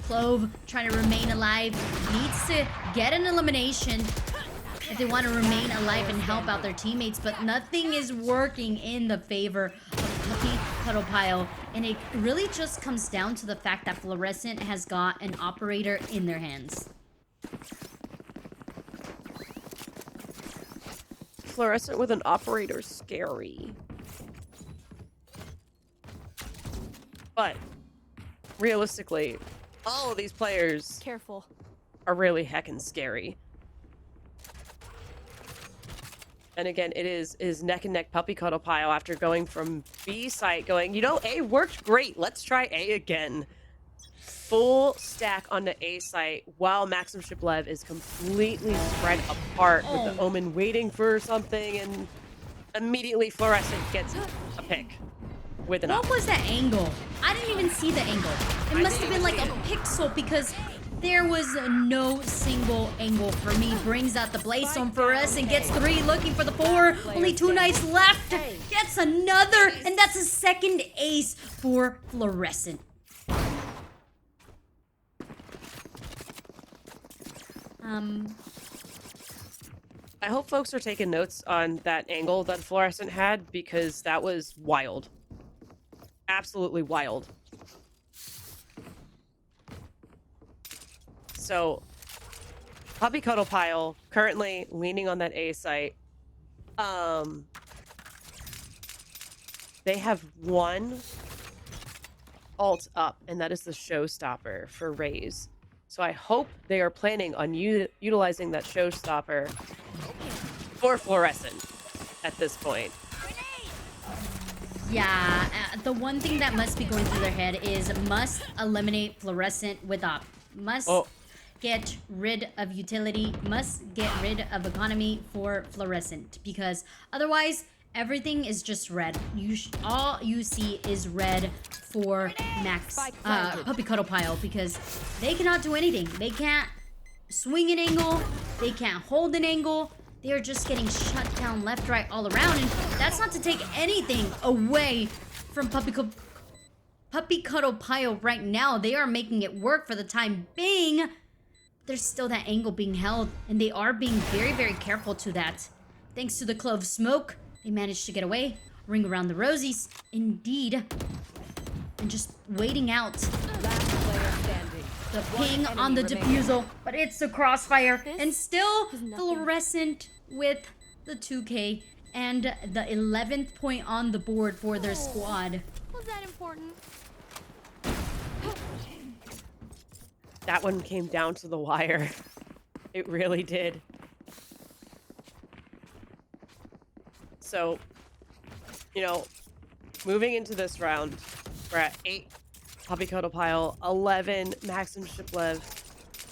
Clove, trying to remain alive, needs to get an elimination if they want to remain alive and help out their teammates, but nothing is working in the favor of Puppy Cuddle Pile, and it really just comes down to the fact that Fluorescent has got an operator in their hands. Fluorescent with an operator, scary. But realistically, all of these players Careful. are really heckin' scary. And again, it is neck and neck Puppy Cuddle Pile after going from B site going, you know, A worked great. Let's try A again. Full stack on the A site while Maxim Shiblev is completely spread apart with the Omen waiting for something, and immediately Fluorescent gets a pick with an What op. was that angle? I didn't even see the angle. It must have been like a pixel because there was no single angle for me. Brings out the Blaze Zone for us and gets 3, looking for the 4. Only 2 knights left. Gets another, and that's a second ace for Fluorescent. I hope folks are taking notes on that angle that Fluorescent had, because that was wild. Absolutely wild. So, Puppy Cuddle Pile currently leaning on that A site. They have one ult up, and that is the showstopper for Raze. So I hope they are planning on utilizing that showstopper for Fluorescent at this point. Yeah, the one thing that must be going through their head is must eliminate Fluorescent with op. Must get rid of utility, must get rid of economy for Fluorescent, because otherwise everything is just red. All you see is red for Puppy Cuddle Pile, because they cannot do anything. They can't swing an angle, they can't hold an angle. They're just getting shut down left, right, all around, and that's not to take anything away from Puppy Cuddle Pile right now. They are making it work for the time being. There's still that angle being held, and they are being very, very careful to that. Thanks to the Clove Smoke, they managed to get away. Ring around the rosies, indeed. And just waiting out Last player standing. the ping on the defusal, but it's the crossfire, and still Fluorescent with the 2K and the 11th point on the board for their squad. Was that important? That one came down to the wire. It really did. So, you know, moving into this round, we're at 8 Puppy Cuddle Pile, 11 Maxim Shiplev.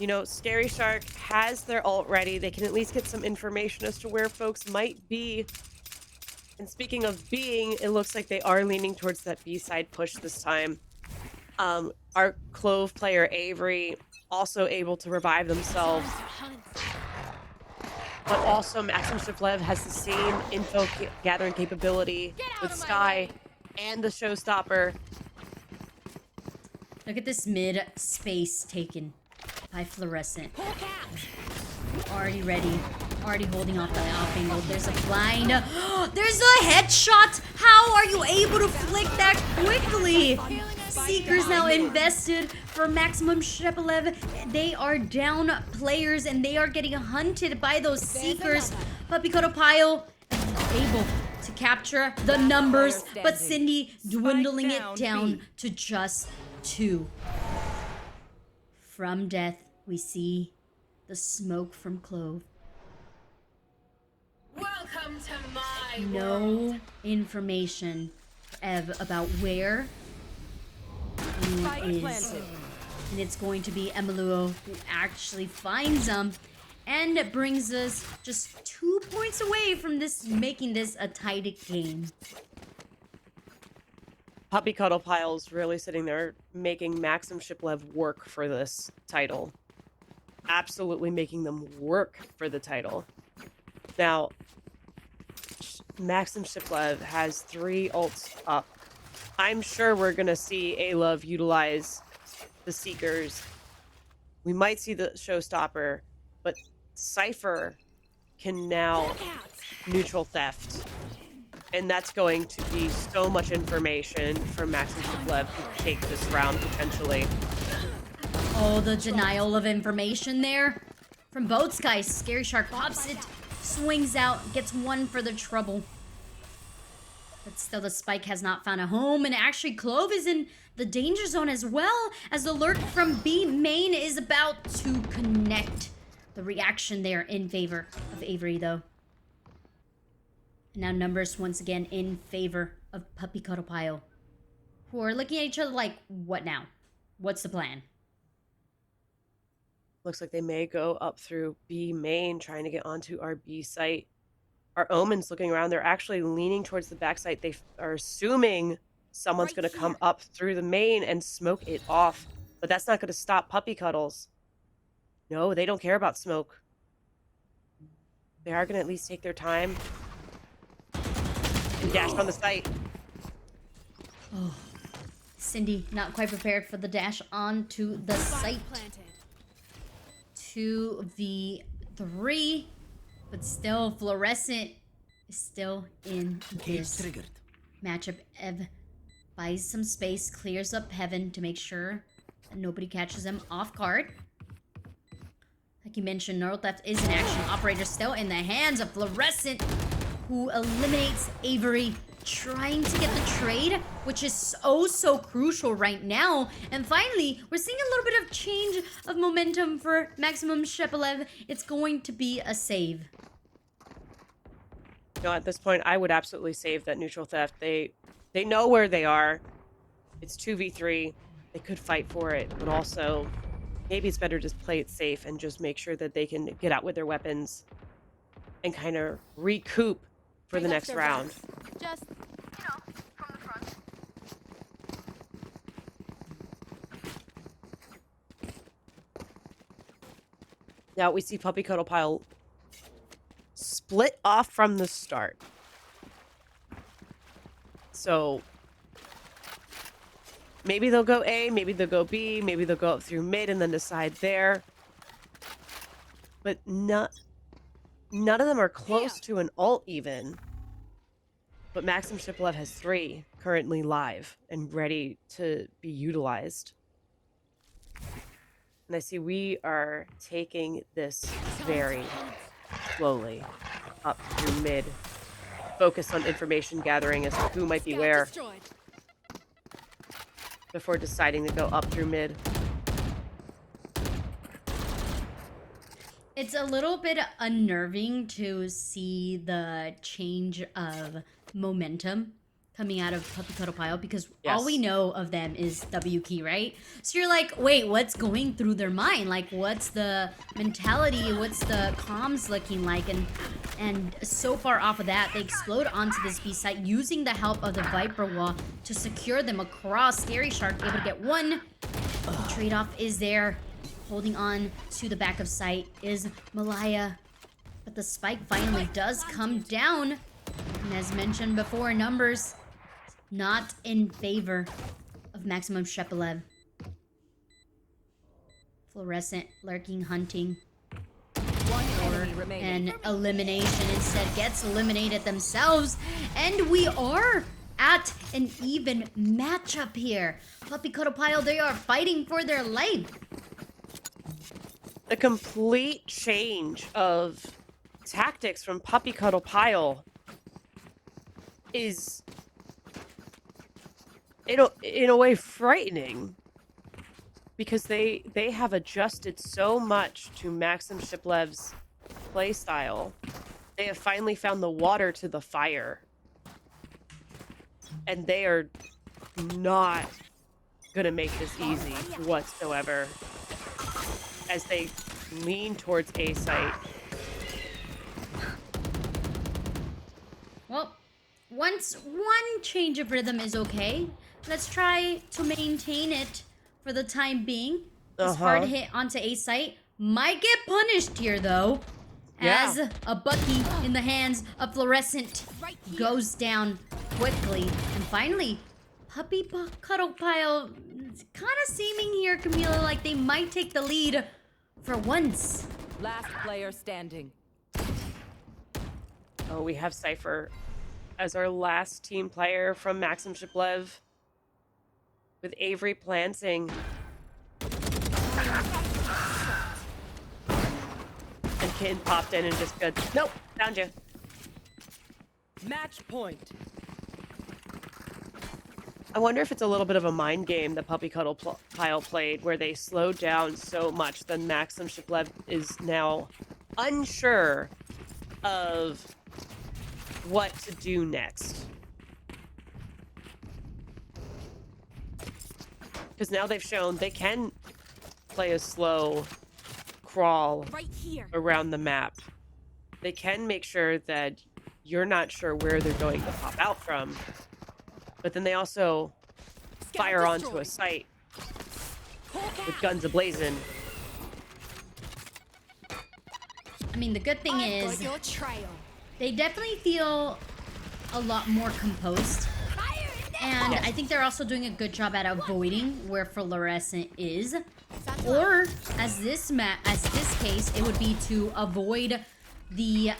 You know, Scary Shark has their ult ready. They can at least get some information as to where folks might be. And speaking of being, it looks like they are leaning towards that B-side push this time. Our Clove player, Avery, also able to revive themselves. But also, Maxim Shiplev has the same info gathering capability with Sky and the Showstopper. Look at this mid space taken by Fluorescent. Already ready. Already holding off the off angle. There's a blind. There's a headshot! How are you able to flick that quickly? Seekers now invested for Maximum Shepelev. They are down players and they are getting hunted by those Seekers. Puppy Cuddle Pile able to capture the numbers, but Cindy dwindling it down to just 2. From death, we see the smoke from Clove. Welcome to my No world. information, Ev, about where he Spike is. planted. And it's going to be Emiluo who actually finds him and brings us just 2 points away from this, making this a tight game. Puppy Cuddle Pile's really sitting there making Maxim Shiplev work for this title. Absolutely making them work for the title. Now, Maxim Shiplev has 3 ults up. I'm sure we're going to see A-Love utilize the Seekers. We might see the Showstopper, but Cypher can now neutral theft. And that's going to be so much information for Maxim Shiplev to take this round, potentially. Oh, the denial of information there. From both guys, Scary Shark pops it, swings out, gets 1 for the trouble. But still, the Spike has not found a home, and actually Clove is in the danger zone as well, as the lurk from B main is about to connect. The reaction there in favor of Avery, though. And now numbers once again in favor of Puppy Cuddle Pile, who are looking at each other like, what now? What's the plan? Looks like they may go up through B main, trying to get onto our B site. Our Omen's looking around. They're actually leaning towards the back site. They are assuming someone's going to come up through the main and smoke it off. But that's not going to stop Puppy Cuddles. No, they don't care about smoke. They are going to at least take their time and dash on the site. Oh, Cindy not quite prepared for the dash onto the site. 2v3, but still Fluorescent is still in Cage this triggered. matchup. Ev buys some space, clears up Heaven to make sure that nobody catches them off guard. Like you mentioned, Neural Theft is an action. Operator still in the hands of Fluorescent, who eliminates Avery, trying to get the trade, which is so crucial right now. And finally, we're seeing a little bit of change of momentum for Maximum Shepelev. It's going to be a save. No, at this point, I would absolutely save that neutral theft. They know where they are. It's 2v3. They could fight for it, but also maybe it's better to just play it safe and just make sure that they can get out with their weapons and kind of recoup for the next round. Just, From the front. Now we see Puppy Cuddle Pile split off from the start. So maybe they'll go A, maybe they'll go B, maybe they'll go up through mid and then decide there. But none of them are close to an ult even. But Maxim Shiplev has 3 currently live and ready to be utilized. And I see we are taking this very slowly up through mid. Focus on information gathering as to who might be where before deciding to go up through mid. It's a little bit unnerving to see the change of momentum coming out of Puppy Cuddle Pile because all we Yes. know of them is W key, right? So you're like, wait, what's going through their mind? Like, what's the mentality? What's the comms looking like? And so far off of that, they explode onto this B site using the help of the Viper Wall to secure them across. Scary Shark able to get one. The trade-off is there. Holding on to the back of sight is Malaya. But the spike finally does come down. And as mentioned before, numbers not in favor of Maximum Shepelev. Fluorescent lurking, hunting. One enemy remaining. And elimination instead gets eliminated themselves. And we are at an even matchup here. Puppy Cuddle Pile, they are fighting for their life. The complete change of tactics from Puppy Cuddle Pile is, in a way, frightening. Because they have adjusted so much to Maxim Shiplev's playstyle. They have finally found the water to the fire. And they are not gonna make this easy whatsoever. As they lean towards A site. Well, once one change of rhythm is okay, let's try to maintain it for the time being. This hard hit onto A site might get punished here though. As a Bucky in the hands of Fluorescent goes down quickly. And finally, Puppy Cuddle Pile kind of seeming here, Camila, like they might take the lead for once. Last player standing. Oh, we have Cypher as our last team player from Maxim Shiplev. With Avery planting. And Kid popped in and just good. Nope, found you. Match point. I wonder if it's a little bit of a mind game that Puppy Cuddle Pile played, where they slowed down so much that Maxim Shiplev is now unsure of what to do next. Because now they've shown they can play a slow crawl Right here. around the map. They can make sure that you're not sure where they're going to pop out from. But then they also fire onto a site with guns ablazing. I mean, the good thing is Your trail. they definitely feel a lot more composed. And I think they're also doing a good job at avoiding where Fluorescent is. Or, as this case, it would be to avoid the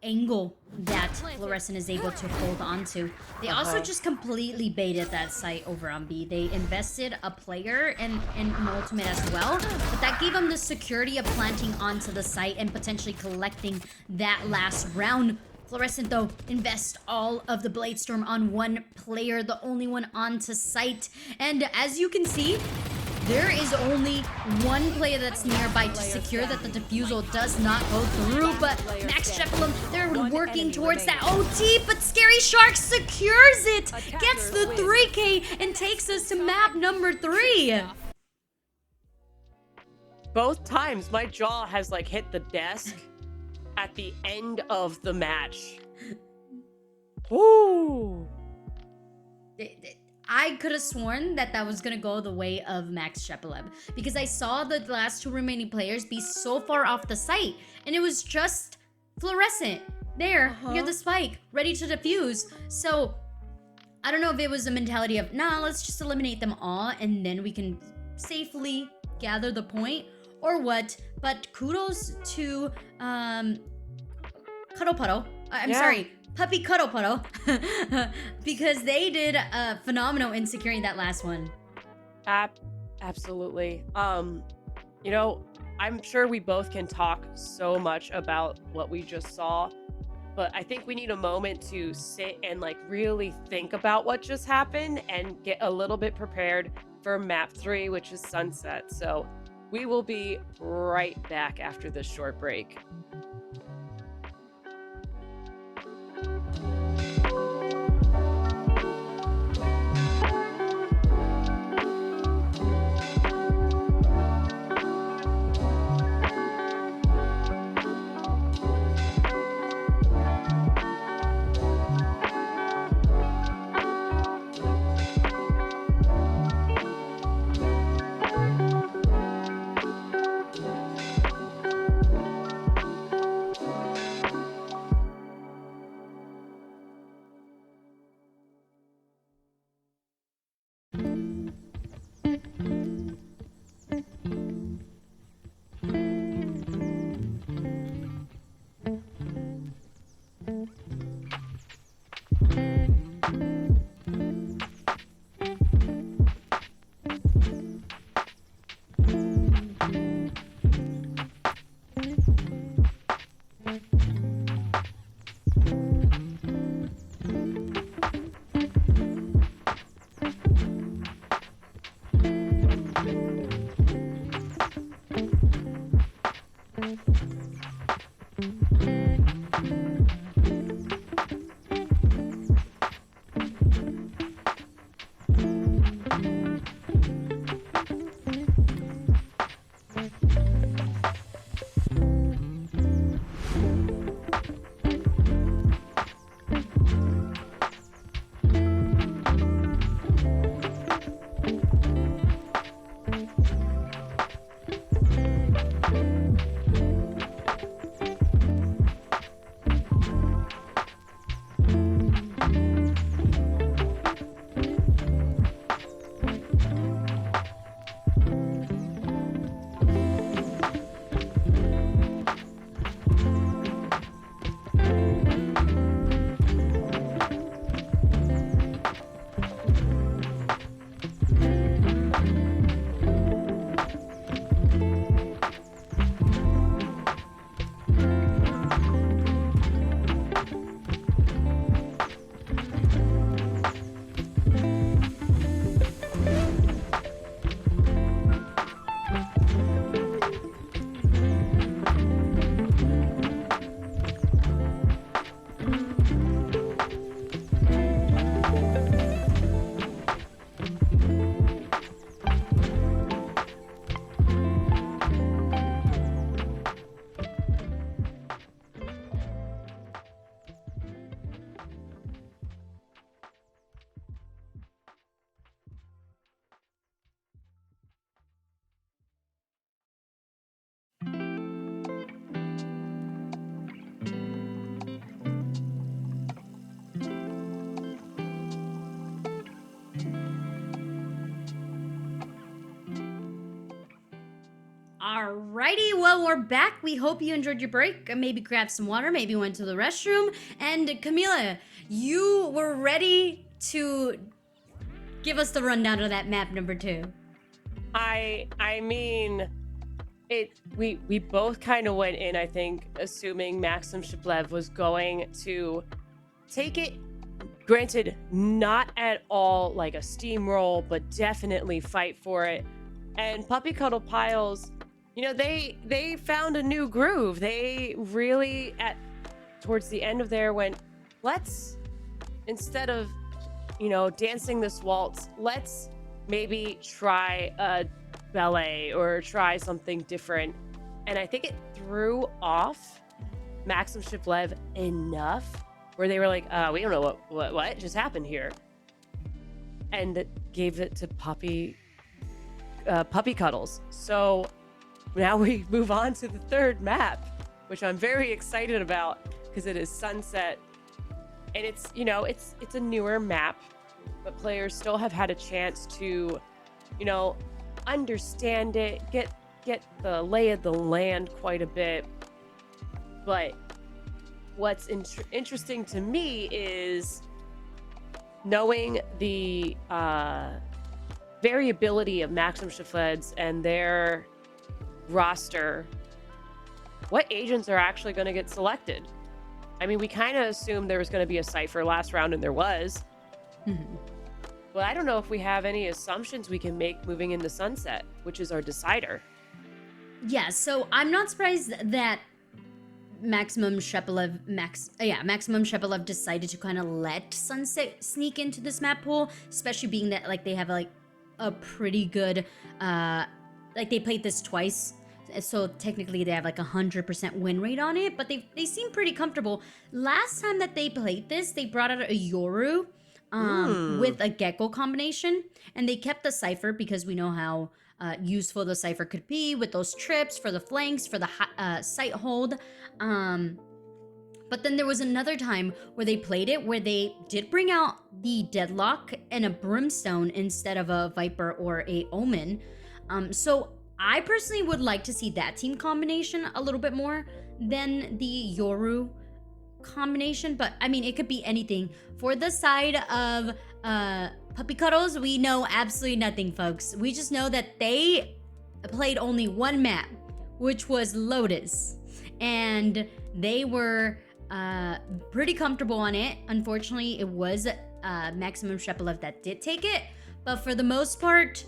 angle that Fluorescent is able to hold onto. They also just completely baited that site over on B. They invested a player and an ultimate as well, but that gave them the security of planting onto the site and potentially collecting that last round. Fluorescent, though, invests all of the Blade Storm on one player, the only one onto site. And as you can see, there is only one player that's nearby to secure that the defusal does not go through. But Max Shepelum, they're working towards that OT, but Scary Shark secures it, gets the 3K, and takes us to map number 3. Both times my jaw has like hit the desk at the end of the match. Ooh. I could have sworn that that was gonna go the way of Max Shepelev because I saw the last two remaining players be so far off the site, and it was just Fluorescent there near the spike, ready to defuse. So I don't know if it was the mentality of, nah, let's just eliminate them all and then we can safely gather the point, or what. But kudos to Cuddle Puddle. Sorry, Puppy Cuddle Puddle, because they did phenomenal in securing that last one. Absolutely. You know, I'm sure we both can talk so much about what we just saw, but I think we need a moment to sit and like really think about what just happened and get a little bit prepared for map 3, which is Sunset. So We will be right back after this short break. Alrighty, well, we're back. We hope you enjoyed your break. Maybe grabbed some water, maybe went to the restroom. And Camila, you were ready to give us the rundown of that map number 2. I mean, we both kind of went in, I think, assuming Maxim Shiblev was going to take it. Granted, not at all like a steamroll, but definitely fight for it. And Puppy Cuddle Piles, you know, they found a new groove. They really, towards the end of there, went, let's, instead of, you know, dancing this waltz, let's maybe try a ballet or try something different. And I think it threw off Maxim Shiblev enough where they were like, we don't know what just happened here. And that gave it to Puppy Cuddles. So now we move on to the third map, which I'm very excited about because it is Sunset. And it's, you know, it's a newer map, but players still have had a chance to, you know, understand it, get the lay of the land quite a bit. But what's interesting to me is knowing the variability of Maxim Shifleds and their roster. What agents are actually going to get selected? I mean, we kind of assumed there was going to be a Cypher last round, and there was. But I don't know if we have any assumptions we can make moving into Sunset, which is our decider. Yeah, so I'm not surprised that Maximum Shepelev decided to kind of let Sunset sneak into this map pool, especially being that like they have like a pretty good like they played this twice. So technically they have like 100% win rate on it, but they seem pretty comfortable. Last time that they played this, they brought out a Yoru with a Gecko combination, and they kept the Cypher because we know how useful the Cypher could be with those trips for the flanks, for the sight hold. But then there was another time where they played it where they did bring out the Deadlock and a Brimstone instead of a Viper or a Omen. So I personally would like to see that team combination a little bit more than the Yoru combination, but I mean, it could be anything. For the side of Puppy Cuddles, we know absolutely nothing, folks. We just know that they played only one map, which was Lotus, and they were pretty comfortable on it. Unfortunately, it was Maximum Shepelev that did take it, but for the most part,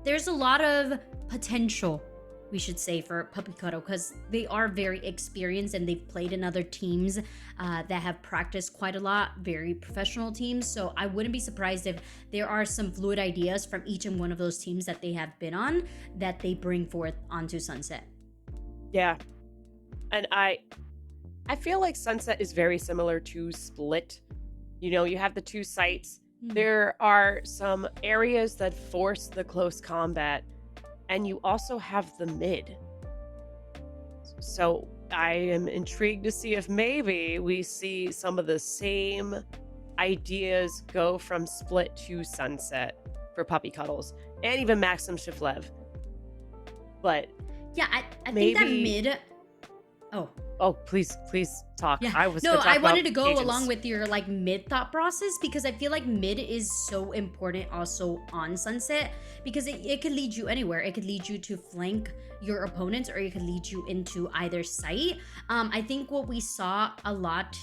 there's a lot of potential, we should say, for Puppy Cuddle, because they are very experienced and they've played in other teams that have practiced quite a lot, very professional teams. So I wouldn't be surprised if there are some fluid ideas from each and one of those teams that they have been on that they bring forth onto Sunset. Yeah. And I feel like Sunset is very similar to Split. You know, you have the two sites. There are some areas that force the close combat, and you also have the mid. So I am intrigued to see if maybe we see some of the same ideas go from Split to Sunset for Puppy Cuddles and even Maxim Shiflev. But yeah, I think that mid. Oh, please talk. Yeah. I was no, gonna talk I wanted about to go agents. along with your like mid thought process, because I feel like mid is so important also on Sunset, because it could lead you anywhere. It could lead you to flank your opponents, or it could lead you into either site. I think what we saw a lot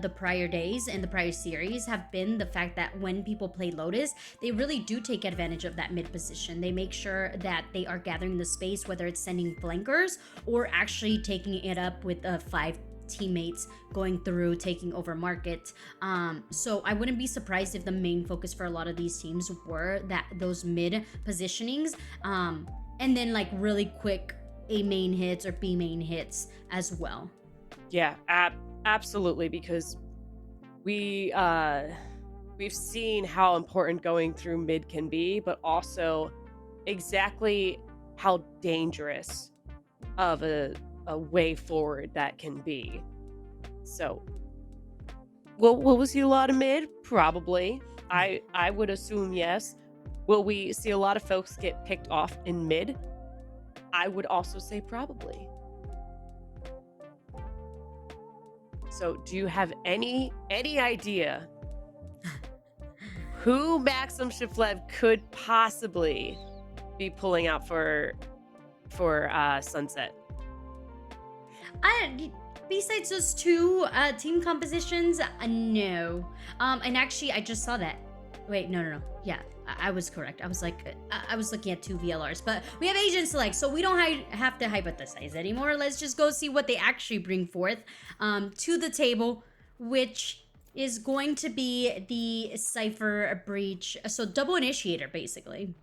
the prior days and the prior series have been the fact that when people play Lotus, they really do take advantage of that mid position. They make sure that they are gathering the space, whether it's sending flankers or actually taking it up with 5 teammates going through, taking over market. So I wouldn't be surprised if the main focus for a lot of these teams were those mid positionings, and then like really quick A main hits or B main hits as well. Yeah, absolutely, because we've seen how important going through mid can be, but also exactly how dangerous of a way forward that can be. So, will we see a lot of mid? Probably. I would assume yes. Will we see a lot of folks get picked off in mid? I would also say probably. So, do you have any idea who Maxim Shiflev could possibly be pulling out for Sunset? Besides those 2 team compositions, no. And actually, I just saw that. Wait, no. Yeah, I was correct. I was like, I was looking at 2 VLRs, but we have agent select, so we don't have to hypothesize anymore. Let's just go see what they actually bring forth to the table, which is going to be the Cypher Breach. So double initiator, basically.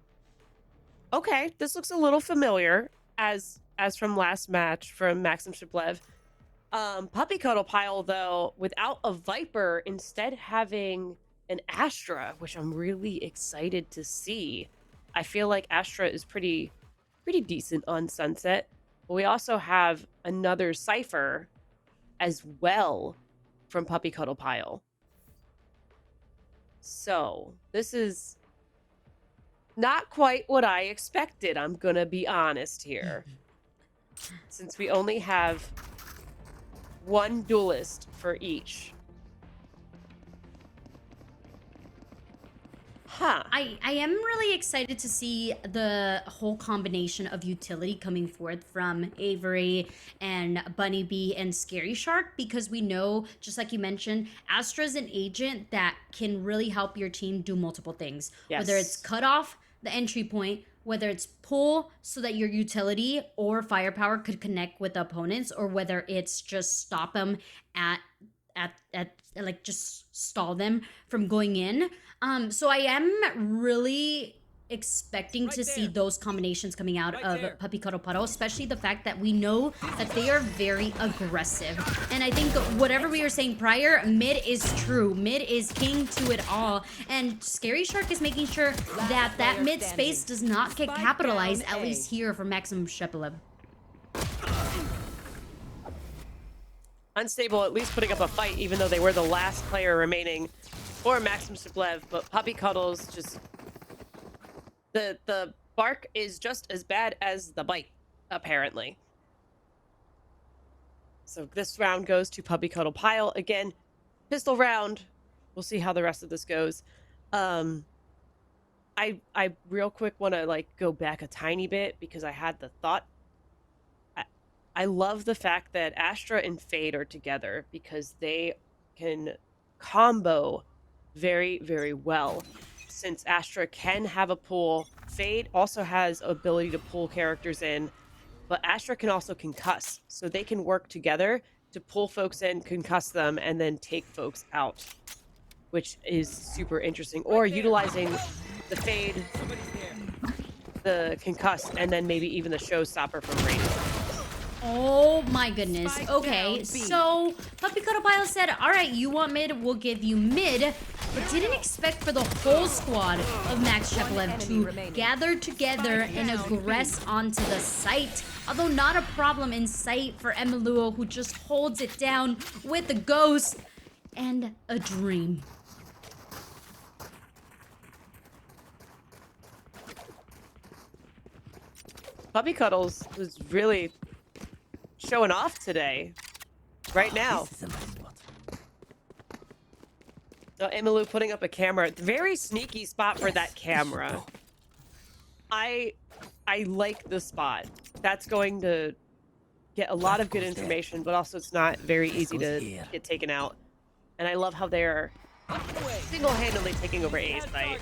Okay, this looks a little familiar as from last match from Maxim Shiblev. Puppy Cuddle Pile, though, without a Viper, instead having an Astra, which I'm really excited to see. I feel like Astra is pretty decent on Sunset, but we also have another Cypher as well from Puppy Cuddle Pile. So this is not quite what I expected, I'm gonna be honest here. Since we only have one duelist for each. Huh. I am really excited to see the whole combination of utility coming forth from Avery and Bunny Bee and Scary Shark, because we know, just like you mentioned, Astra's an agent that can really help your team do multiple things. Yes. Whether it's cut off, the entry point, whether it's pull so that your utility or firepower could connect with the opponents, or whether it's just stop them at like just stall them from going in. So I am really expecting to see those combinations coming out of Puppy Cuddle Puddle, especially the fact that we know that they are very aggressive. And I think whatever we were saying prior, mid is true. Mid is king to it all. And Scary Shark is making sure that that mid space does not get capitalized, at least here for Maximum Shepelev. Unstable at least putting up a fight, even though they were the last player remaining for Maxim Shepelev. But Puppy Cuddles just... The bark is just as bad as the bite, apparently. So this round goes to Puppy Cuddle Pile. Again, pistol round. We'll see how the rest of this goes. I real quick want to like go back a tiny bit because I had the thought. I love the fact that Astra and Fade are together because they can combo very, very well. Since Astra can have a pull, Fade also has ability to pull characters in, but Astra can also concuss. So they can work together to pull folks in, concuss them, and then take folks out, which is super interesting. Or utilizing the Fade, the concuss, and then maybe even the showstopper from Raidiant. Oh my goodness. Okay, so Puppy Cuddle Pile said, all right, you want mid, we'll give you mid, but didn't expect for the whole squad of Max Shepelev to gather together and aggress onto the site. Although not a problem in sight for Emiluo, who just holds it down with a ghost and a dream. Puppy Cuddles was really showing off today, right now. This is a nice spot. Emilu putting up a camera. Very sneaky spot for that camera. I like the spot. That's going to get a lot of good information, but also it's not very easy to get taken out. And I love how they're single-handedly taking over A's site.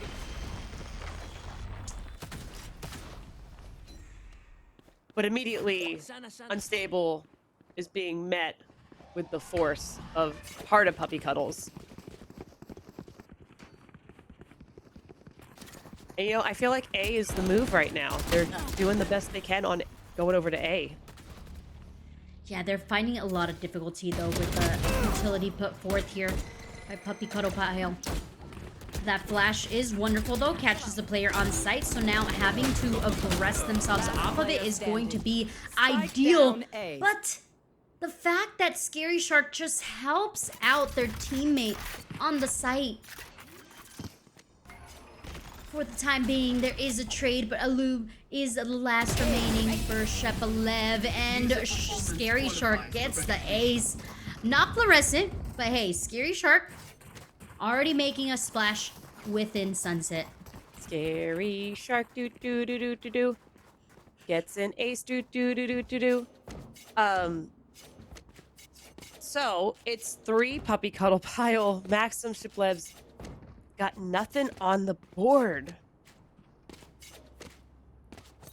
But immediately, Unstable is being met with the force of part of Puppy Cuddles. And, you know, I feel like A is the move right now. They're doing the best they can on going over to A. Yeah, they're finding a lot of difficulty, though, with the utility put forth here by Puppy Cuddle Pile. That flash is wonderful, though. Catches the player on site, so now having to aggress themselves off of it is going to be ideal. But the fact that Scary Shark just helps out their teammate on the site. For the time being, there is a trade, but Alub is the last remaining for Shepelev, and Scary Shark gets the ace. Not fluorescent, but hey, Scary Shark already making a splash within Sunset. Scary Shark do do do do do do gets an ace do do do do do do. So it's 3 Puppy Cuddle Pile. Maxim Shepelev's got nothing on the board,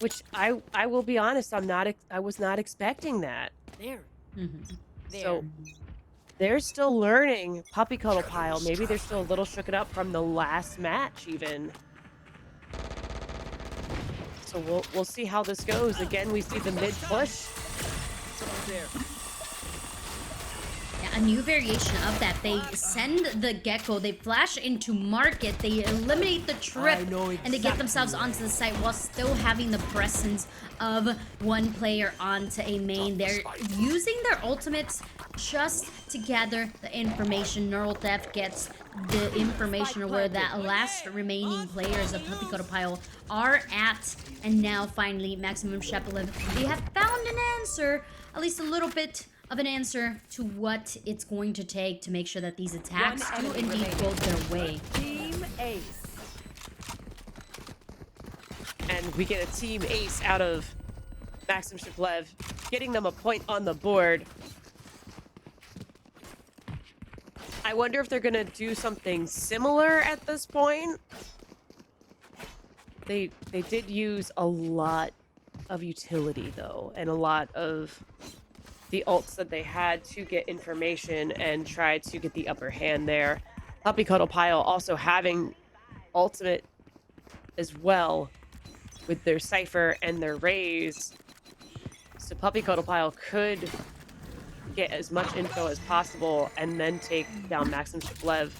which I will be honest, I was not expecting that. There. So they're still learning Puppy Cuddle Pile. Maybe they're still a little shooken up from the last match, even. So we'll see how this goes. Again, we see the mid push. Yeah, a new variation of that. They send the Gecko, they flash into market, they eliminate the trip, and they get themselves onto the site while still having the presence of one player onto a main. They're using their ultimates just to gather the information. Neural Theft gets the information of where that last remaining players of Puppy Cuddle Pile are at. And now finally, Maximum Shepelev, they have found an answer, at least a little bit of an answer to what it's going to take to make sure that these attacks do indeed go their way. Team Ace. And we get a team ace out of Maxim Shepelev, getting them a point on the board. I wonder if they're going to do something similar at this point. They did use a lot of utility though, and a lot of the ults that they had to get information and try to get the upper hand there. Puppy Cuddle Pile also having ultimate as well with their Cypher and their Raise. So Puppy Cuddle Pile could get as much info as possible and then take down Maxim Shiplev.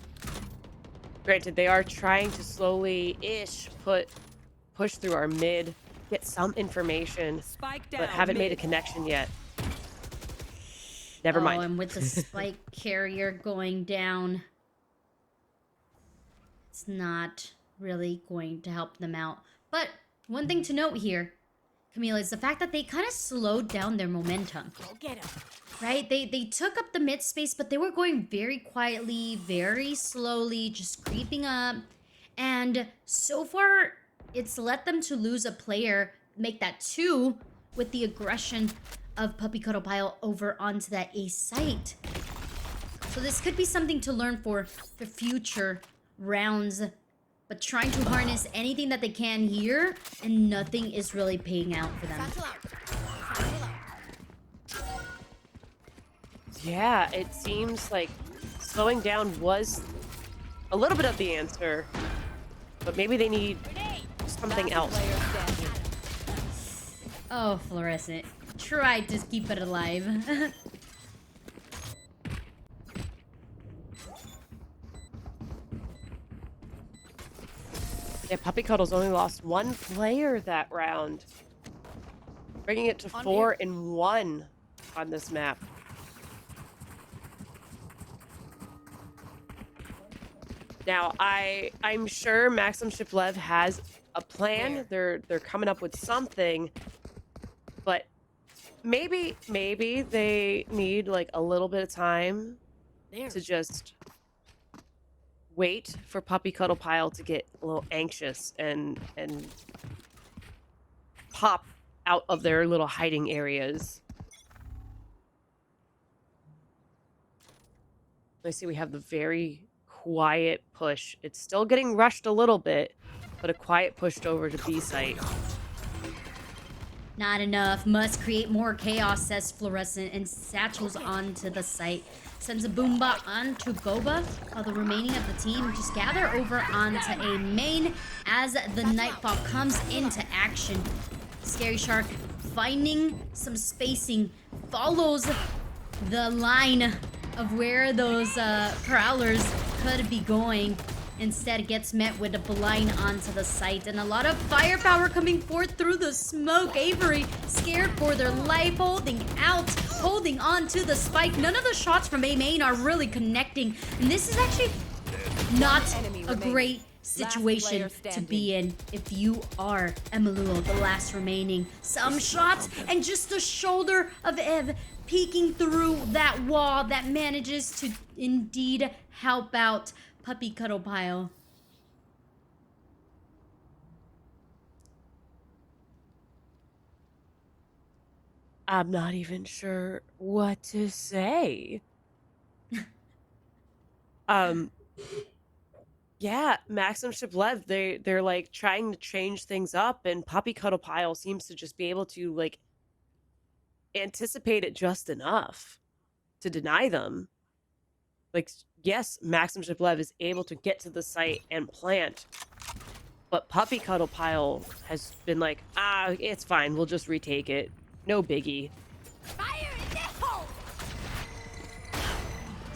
Granted, they are trying to slowly-ish push through our mid, get some information, Spike down. but haven't made a connection yet. Never Oh, mind. and with the spike carrier going down, it's not really going to help them out. But one thing to note here, Camila, is the fact that they kind of slowed down their momentum. Go get him. Right? They took up the mid space, but they were going very quietly, very slowly, just creeping up. And so far, it's led them to lose a player, make that 2 with the aggression of Puppy Cuddle Pile over onto that A site. So this could be something to learn for the future rounds, but trying to harness anything that they can here, and nothing is really paying out for them. Satchel out. Satchel out. Yeah, it seems like slowing down was a little bit of the answer, but maybe they need something else. Player standing. Oh, Fluorescent. Try to keep it alive. Yeah, Puppy Cuddle's only lost 1 player that round, bringing it to 4-1 on this map. Now, I'm sure Maxim Shiplev has a plan. They're coming up with something, but maybe they need like a little bit of time There. to just wait for Puppy Cuddle Pile to get a little anxious and pop out of their little hiding areas. I see we have the very quiet push. It's still getting rushed a little bit, but a quiet push over to B site. Not enough. Must create more chaos, says Fluorescent, and satchels onto the site. Sends a Boombot onto Boba, while the remaining of the team just gather over onto a main as the Nightfall comes into action. Scary Shark finding some spacing, follows the line of where those prowlers could be going. Instead, gets met with a blind onto the site, and a lot of firepower coming forth through the smoke. Avery scared for their life, holding out, holding on to the spike. None of the shots from A main are really connecting, and this is actually not a great situation to be in if you are Emaluo, the last remaining. Some shots, and just the shoulder of Ev peeking through that wall that manages to indeed help out Puppy Cuddle Pile. I'm not even sure what to say. Yeah, Maxim Shiplev, they're like trying to change things up, and Puppy Cuddle Pile seems to just be able to like anticipate it just enough to deny them. Like, yes, Maxim Shiplev is able to get to the site and plant, but Puppy Cuddle Pile has been like, it's fine, we'll just retake it. No biggie. Fire in the hole.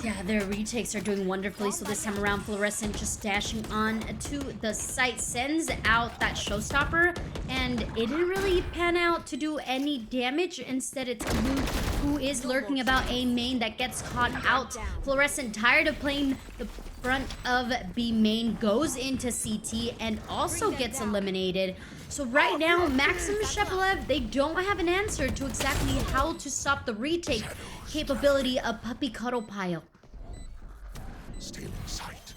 Yeah, their retakes are doing wonderfully. So this time around, Fluorescent just dashing on to the site, sends out that showstopper, and it didn't really pan out to do any damage. Instead, it's Luke who is lurking about A main that gets caught out. Fluorescent, tired of playing the front of B main, goes into CT and also gets eliminated. So right now, Maxim Shepelev, they don't have an answer to exactly how to stop the retake capability of Puppy Cuddle Pile. Still in sight.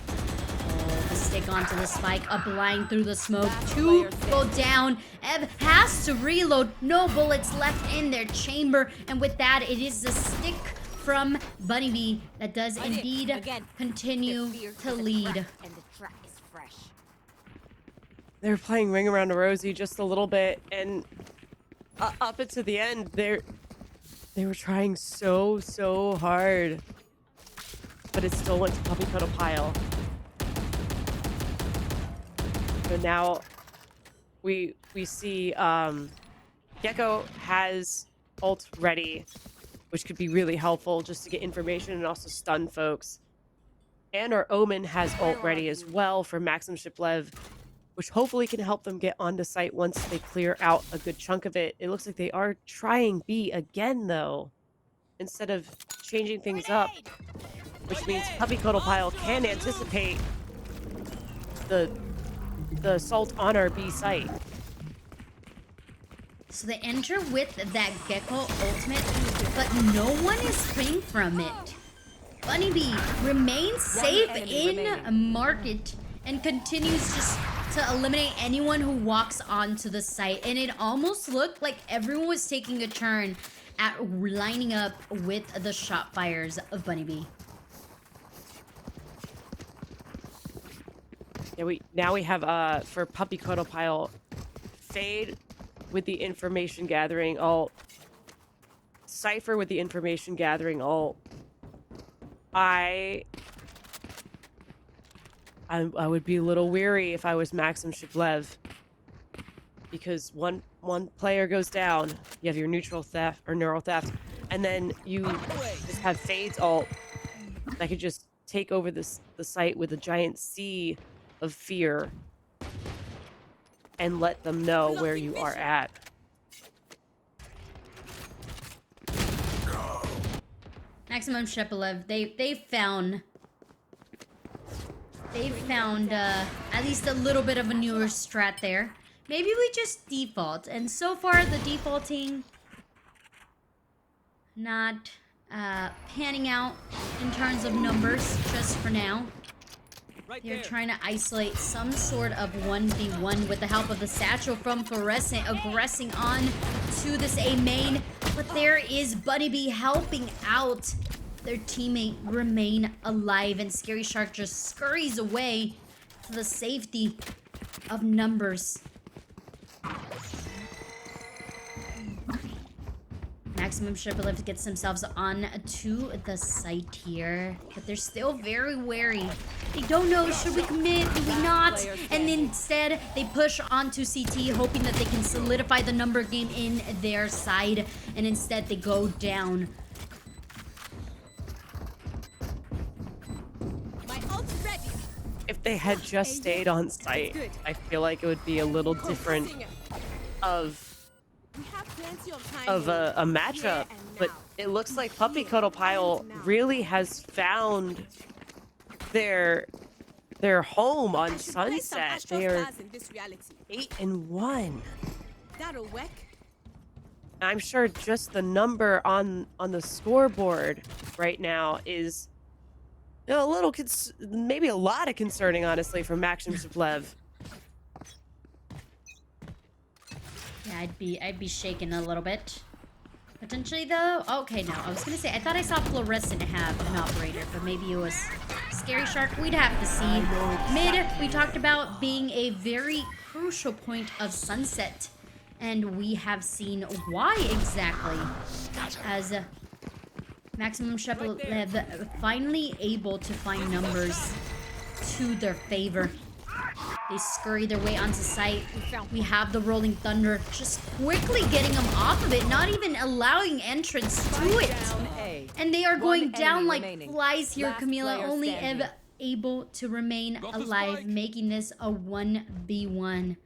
Oh, the stick onto the spike, a blind through the smoke. 2 go down. Ev has to reload. No bullets left in their chamber. And with that, it is the stick from Bunny Bee that does indeed continue to lead. And the track is fresh. they're playing Ring Around a Rosie just a little bit, and up into the end, they were trying so hard, but it still went to Puppy Cuddle Pile. So now we see Gecko has ult ready, which could be really helpful just to get information and also stun folks. And our Omen has ult ready as well for Maxim Shiplev, which hopefully can help them get onto site once they clear out a good chunk of it. It looks like they are trying B again, though, instead of changing things up, which means Puppy Cuddle Pile can anticipate the assault on our B site. So they enter with that Gecko ultimate, but no one is free from it. Bunny Bee remains safe in market and continues just to eliminate anyone who walks onto the site. And it almost looked like everyone was taking a turn at lining up with the shot fires of Bunny Bee. Yeah, now we have for Puppy Cuddle Pile, Fade with the information gathering ult, Cypher with the information gathering ult. I would be a little weary if I was Maxim Shiplev, because one player goes down, you have your neutral theft or neural theft, and then you just have Fade's ult that could just take over the site with a giant sea of fear and let them know where you are at. Maximum Shepelev, they found at least a little bit of a newer strat there. Maybe we just default, and so far the defaulting not panning out in terms of numbers just for now. They're trying to isolate some sort of 1v1 with the help of the satchel from Fluorescent aggressing on to this A main. But there is Bunny Bee helping out their teammate remain alive, and Scary Shark just scurries away to the safety of numbers. Maximum Shiplev gets themselves on to the site here, but they're still very wary. They don't know, should we commit, do we not? And instead, they push onto CT, hoping that they can solidify the number game in their side, and instead they go down. My ult's ready. If they had just stayed on site, I feel like it would be a little different of a matchup, but it looks like Puppy Cuddle Pile really has found their home on Sunset. They are 8-1. That'll work. I'm sure just the number on the scoreboard right now is a little maybe a lot of concerning, honestly, for Maxim Shiplev. Yeah, I'd be shaken a little bit. Potentially though. Okay, no. I was gonna say I thought I saw Fluorescent have an operator, but maybe it was Scary Shark. We'd have to see. Mid, we talked about being a very crucial point of Sunset, and we have seen why exactly. As Maximum Shepelev finally able to find numbers to their favor. They scurry their way onto site. We have the Rolling Thunder just quickly getting them off of it, not even allowing entrance to it. And they are going down like flies here, Camila, only able to remain alive, making this a 1v1.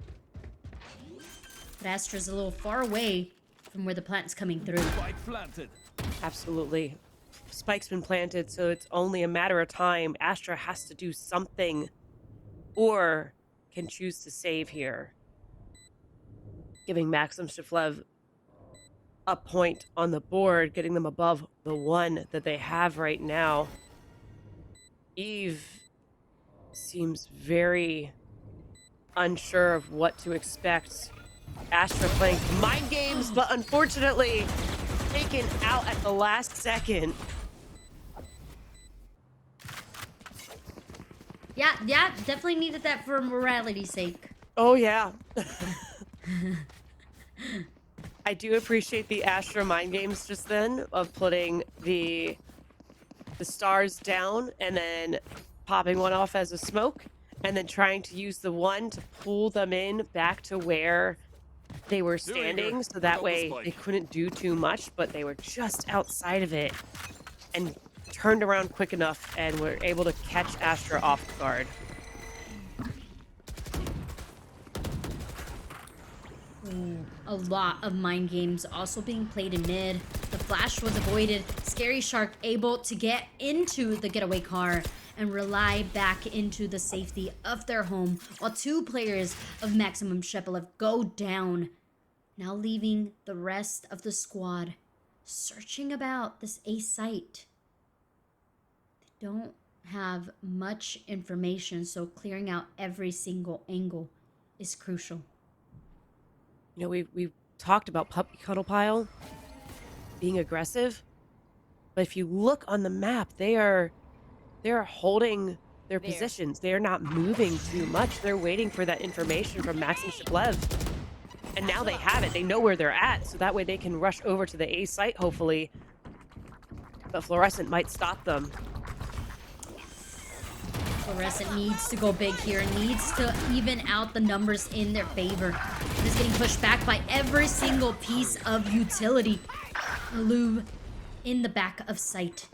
But Astra's a little far away from where the plant's coming through. Absolutely. Spike's been planted, so it's only a matter of time. Astra has to do something, or can choose to save here, giving Maxim Shiplev a point on the board, getting them above the 1 that they have right now. Eve seems very unsure of what to expect. Astra playing mind games, but unfortunately taken out at the last second. Yeah, definitely needed that for morality's sake. Oh, yeah. I do appreciate the Astra mind games just then of putting the stars down and then popping one off as a smoke and then trying to use the one to pull them in back to where they were standing so that way they couldn't do too much, but they were just outside of it and turned around quick enough and were able to catch Astra off guard. Ooh, a lot of mind games also being played in mid. The flash was avoided. Scary Shark able to get into the getaway car and rely back into the safety of their home, while 2 players of Maximum Shepelev go down, now leaving the rest of the squad searching about this A site. They don't have much information, so clearing out every single angle is crucial. You know, we've talked about Puppy Cuddle Pile being aggressive, but if you look on the map, they're holding their positions. They are not moving too much. They're waiting for that information from Max and Shiplev. And now they have it. They know where they're at, so that way they can rush over to the A site, hopefully. But Fluorescent might stop them. Fluorescent needs to go big here, needs to even out the numbers in their favor. It is getting pushed back by every single piece of utility. Lube in the back of sight.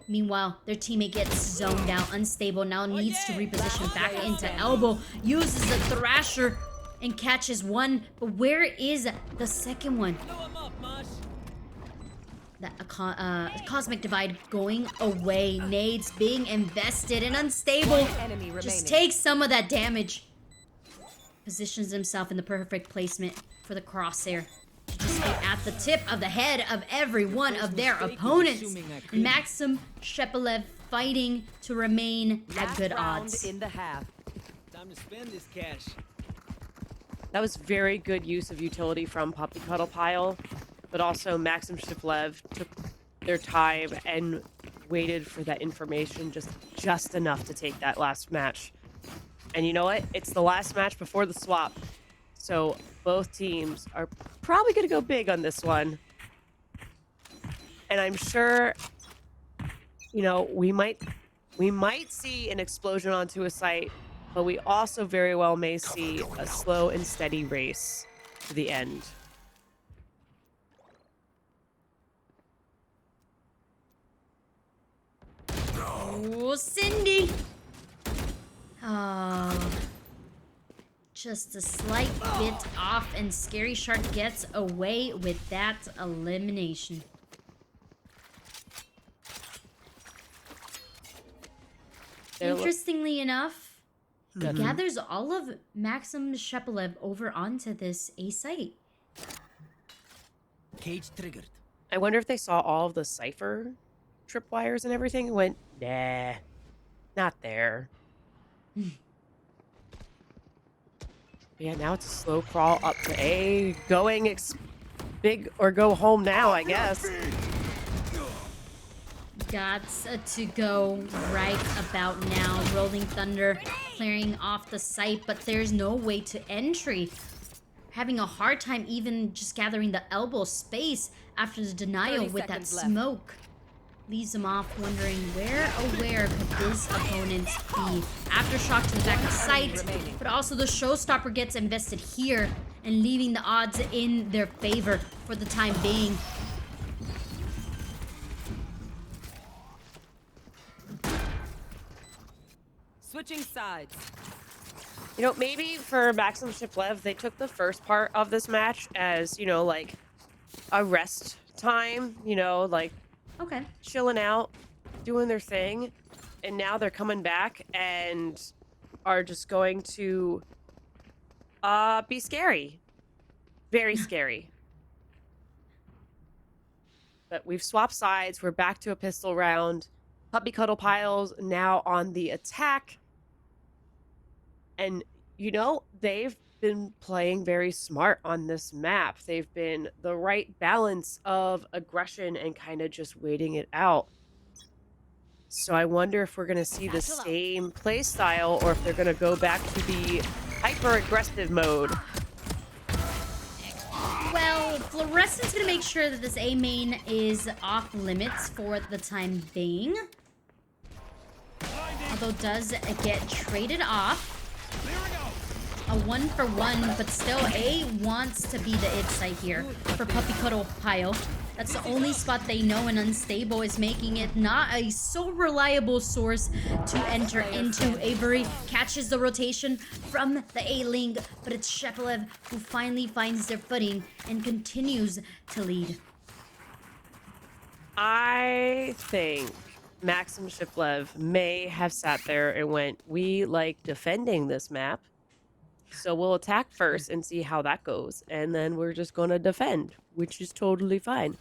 Meanwhile, their teammate gets zoned out, unstable, now needs to reposition back into elbow, uses the Thrasher and catches one, but where is the second one? Cosmic Divide going away. Nades being invested and unstable. Just takes some of that damage. Positions himself in the perfect placement for the crosshair to just be at the tip of the head of every one of their opponents. And Maxim Shepelev fighting to remain at good odds. In the half. Time to spend this cash. That was very good use of utility from Puppy Cuddle Pile, but also Maxim Shiplev took their time and waited for that information just enough to take that last match. And you know what? It's the last match before the swap. So both teams are probably going to go big on this one. And I'm sure, you know, we might see an explosion onto a site, but we also very well may see a slow and steady race to the end. Oh, Cindy! Oh, just a slight bit off, and Scary Shark gets away with that elimination. Interestingly enough, he gathers all of Maxim Shepelev over onto this A site. Cage triggered. I wonder if they saw all of the cipher tripwires and everything and went, nah, not there. Yeah, now it's a slow crawl up to A, going big or go home now, I guess. Gots to go right about now. Rolling Thunder clearing off the site, but there's no way to entry. Having a hard time even just gathering the elbow space after the denial with that smoke. Leaves him off wondering where could his opponent be. Aftershock to the back of sight, but also the showstopper gets invested here and leaving the odds in their favor for the time being. Switching sides. You know, maybe for Maxim Shiplev, they took the first part of this match as, you know, like a rest time, you know, like Okay. chilling out, doing their thing. And now they're coming back and are just going to be scary. Very scary. But we've swapped sides. We're back to a pistol round. Puppy Cuddle Piles now on the attack. And, you know, they've been playing very smart on this map. They've been the right balance of aggression and kind of just waiting it out. So I wonder if we're going to see the same play style or if they're going to go back to the hyper-aggressive mode. Well, Fluorescent's gonna make sure that this A main is off limits for the time being. Although does get traded off. A 1-for-1, but still A wants to be the it site here for Puppy Cuddle Pile. That's the only spot they know, and Unstable is making it not a so reliable source to enter into. Avery catches the rotation from the A-Link, but it's Shepelev who finally finds their footing and continues to lead. I think Maxim Shiplev may have sat there and went, we like defending this map, so we'll attack first and see how that goes, and then we're just going to defend, which is totally fine.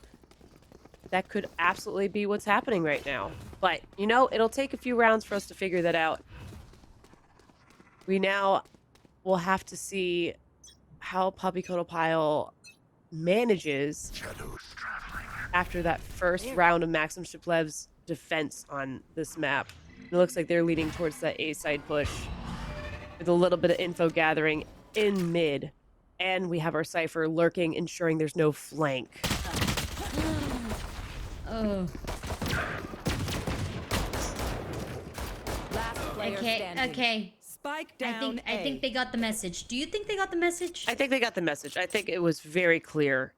That could absolutely be what's happening right now. But, you know, it'll take a few rounds for us to figure that out. We now will have to see how Puppy Cuddle Pile manages after that first round of Maxim Shiplev's defense on this map. It looks like they're leading towards that A side push with a little bit of info gathering in mid. And we have our Cypher lurking, ensuring there's no flank. Oh. Last player Okay, standing. okay. Spike down. I think they got the message. Do you think they got the message? I think they got the message. I think it was very clear.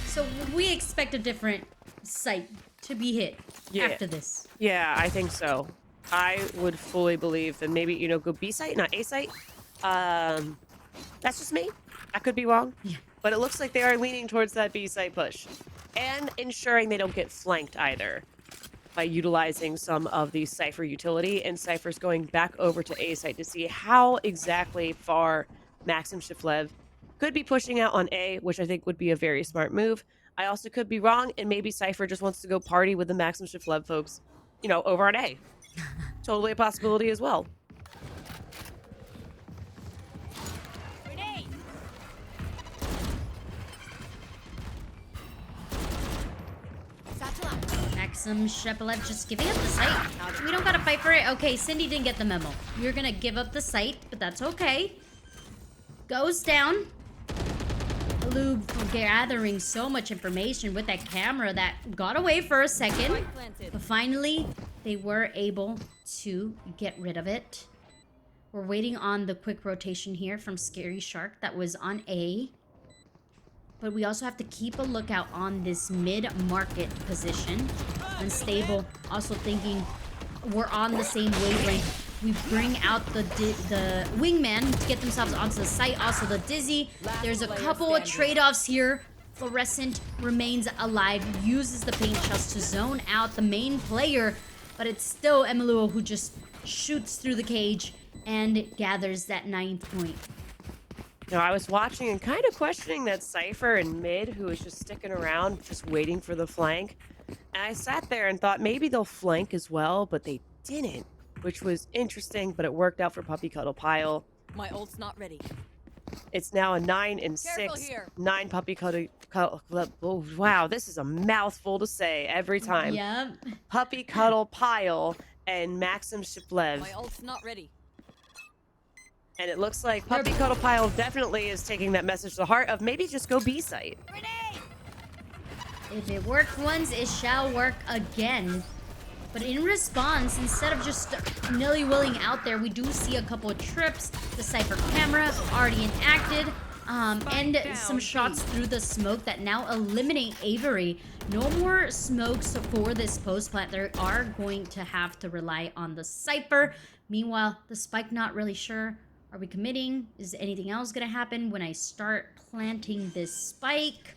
So we expect a different site to be hit Yeah. after this. Yeah, I think so. I would fully believe that maybe, you know, go B site, not A site. That's just me. I could be wrong. Yeah. But it looks like they are leaning towards that B site push. And ensuring they don't get flanked either by utilizing some of the Cypher utility. And Cypher's going back over to A site to see how exactly far Maxim Shiflev could be pushing out on A, which I think would be a very smart move. I also could be wrong, and maybe Cypher just wants to go party with the Maxim Shiflev folks, you know, over at A. Totally a possibility as well. Grenade. Satchel out. Maxim Shepelev just giving up the site. We don't gotta fight for it. Okay, Cindy didn't get the memo. You're gonna give up the site, but that's okay. Goes down. Lube for gathering so much information with that camera that got away for a second. Spike planted. But finally, they were able to get rid of it. We're waiting on the quick rotation here from Scary Shark that was on A. But we also have to keep a lookout on this mid-market position. Unstable, also thinking we're on the same wavelength. We bring out the wingman to get themselves onto the site. Also the Dizzy. There's a couple of trade-offs here. Fluorescent remains alive, uses the paint shells to zone out the main player. But it's still Emiluo who just shoots through the cage and gathers that 9th point. You know, I was watching and kind of questioning that Cypher in mid who was just sticking around, just waiting for the flank. And I sat there and thought maybe they'll flank as well, but they didn't, which was interesting, but it worked out for Puppy Cuddle Pile. My ult's not ready. It's now a 9 and Careful 6. here. 9 Puppy Cuddle. Oh, wow, this is a mouthful to say every time. Yep. Puppy Cuddle Pile and Maxim Shiplev. My ult's not ready. And it looks like Puppy Cuddle Pile definitely is taking that message to the heart of maybe just go B site. Grenade. If it worked once, it shall work again. But in response, instead of just nilly-willing out there, we do see a couple of trips. The Cypher camera already enacted. And some shots through the smoke that now eliminate Avery. No more smokes for this post plant. They are going to have to rely on the Cypher. Meanwhile, the Spike not really sure. Are we committing? Is anything else going to happen when I start planting this Spike?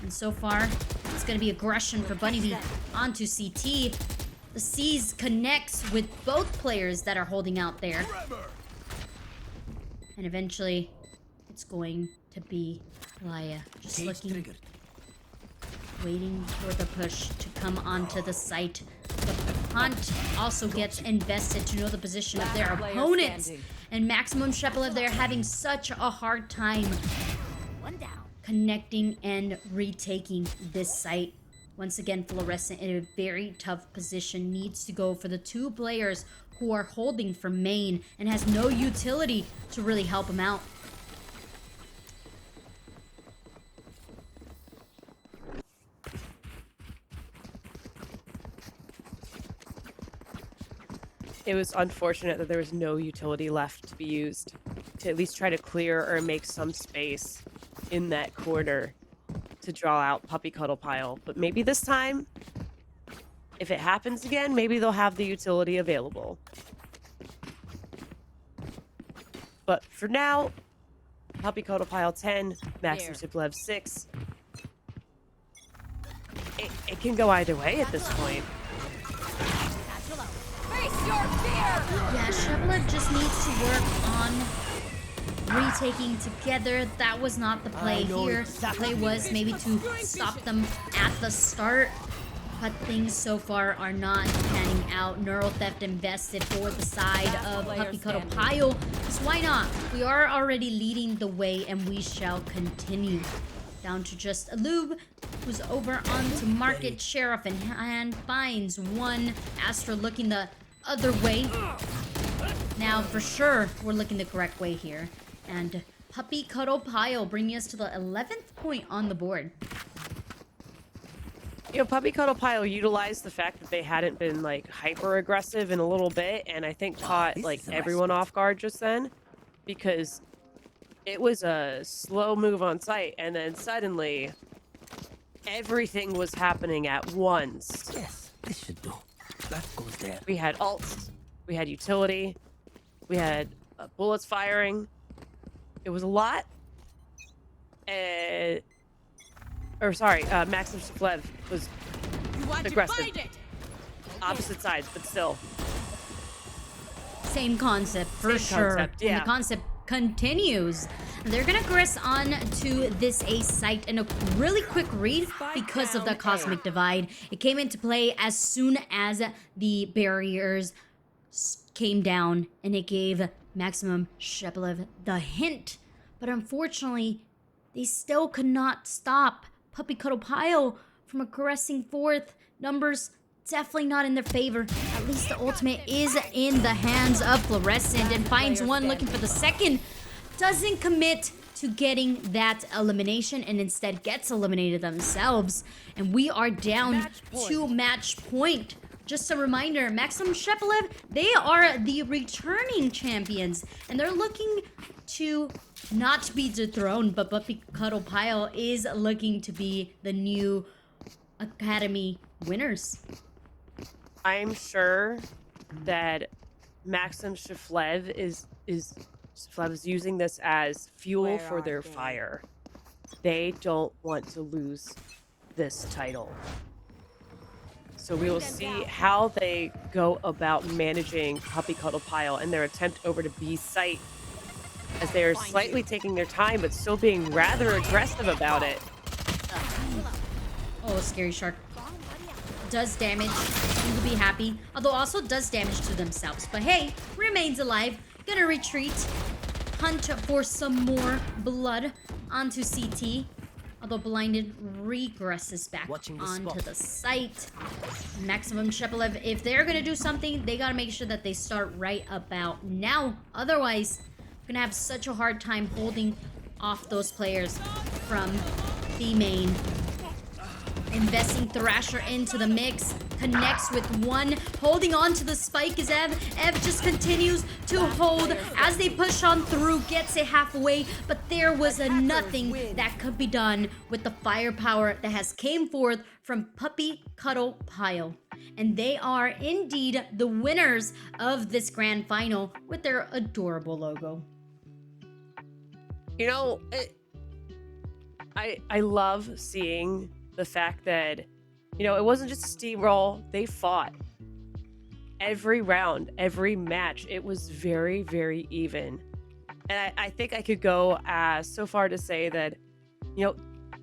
And so far, it's going to be aggression for Bunny Bee onto CT. The C's connects with both players that are holding out there. And eventually, it's going to be Laya. Just looking, waiting for the push to come onto the site. The Hunt also gets invested to know the position of their opponents. And Maximum Shepelev, they're having such a hard time One down. connecting and retaking this site. Once again, Fluorescent in a very tough position, needs to go for the 2 players who are holding for main and has no utility to really help him out. It was unfortunate that there was no utility left to be used to at least try to clear or make some space in that corner to draw out Puppy Cuddle Pile. But maybe this time, if it happens again, maybe they'll have the utility available. But for now, Puppy Cuddle Pile 10, Maxim Shiplev 6. It can go either way at this point. Yeah, Shepard just needs to work on retaking together. That was not the play here. The play was maybe to stop them at the start, but things so far are not panning out. Neural Theft invested for the side of Puppy Cuddle Pile. So why not? We are already leading the way, and we shall continue. Down to just Alub, who's over onto Market. Sheriff in hand finds one. Astra looking the other way. Now, for sure, we're looking the correct way here. And Puppy Cuddle Pile bringing us to the 11th point on the board. You know, Puppy Cuddle Pile utilized the fact that they hadn't been, like, hyper-aggressive in a little bit, and I think caught, like, everyone off guard just then. Because it was a slow move on site, and then suddenly, everything was happening at once. Yes, this should do. That goes there. We had ults, we had utility, we had bullets firing. It was a lot. Maxim Shiplev was aggressive. Opposite sides, but still. Same concept, for sure. Concept, yeah. And the concept continues. They're gonna progress on to this A site in a really quick read because of the Cosmic Divide. It came into play as soon as the barriers came down, and it gave Maximum Sheplev the hint. But unfortunately, they still could not stop Puppy Cuddle Pile from aggressing forth. Numbers definitely not in their favor. At least the ultimate is in the hands of Fluorescent, and finds one looking for the second. Doesn't commit to getting that elimination, and instead gets eliminated themselves. And we are down to match point. Just a reminder, Maxim Sheplev, they are the returning champions, and they're looking to not be dethroned, but Puppy Cuddle Pile is looking to be the new Academy winners. I'm sure that Maxim Shiplev is using this as fuel for their fire. They don't want to lose this title. So we will see how they go about managing Puppy Cuddle Pile and their attempt over to B site, as they are slightly taking their time but still being rather aggressive about it. Oh, Scary Shark does damage. You will be happy. Although also does damage to themselves. But hey, remains alive. Gonna retreat. Hunt for some more blood onto CT. Although Blinded regresses back onto the site. Maximum Sheplev, if they're gonna do something, they gotta make sure that they start right about now. Otherwise, we're gonna have such a hard time holding off those players from B main. Investing Thrasher into the mix. Connects with one. Holding on to the spike is Ev. Ev just continues to hold as they push on through. Gets it halfway. But there was nothing that could be done with the firepower that has came forth from Puppy Cuddle Pile. And they are indeed the winners of this grand final with their adorable logo. You know, I love seeing the fact that, you know, it wasn't just a steamroll. They fought every round, every match. It was very, very even. And I think I could go so far to say that, you know,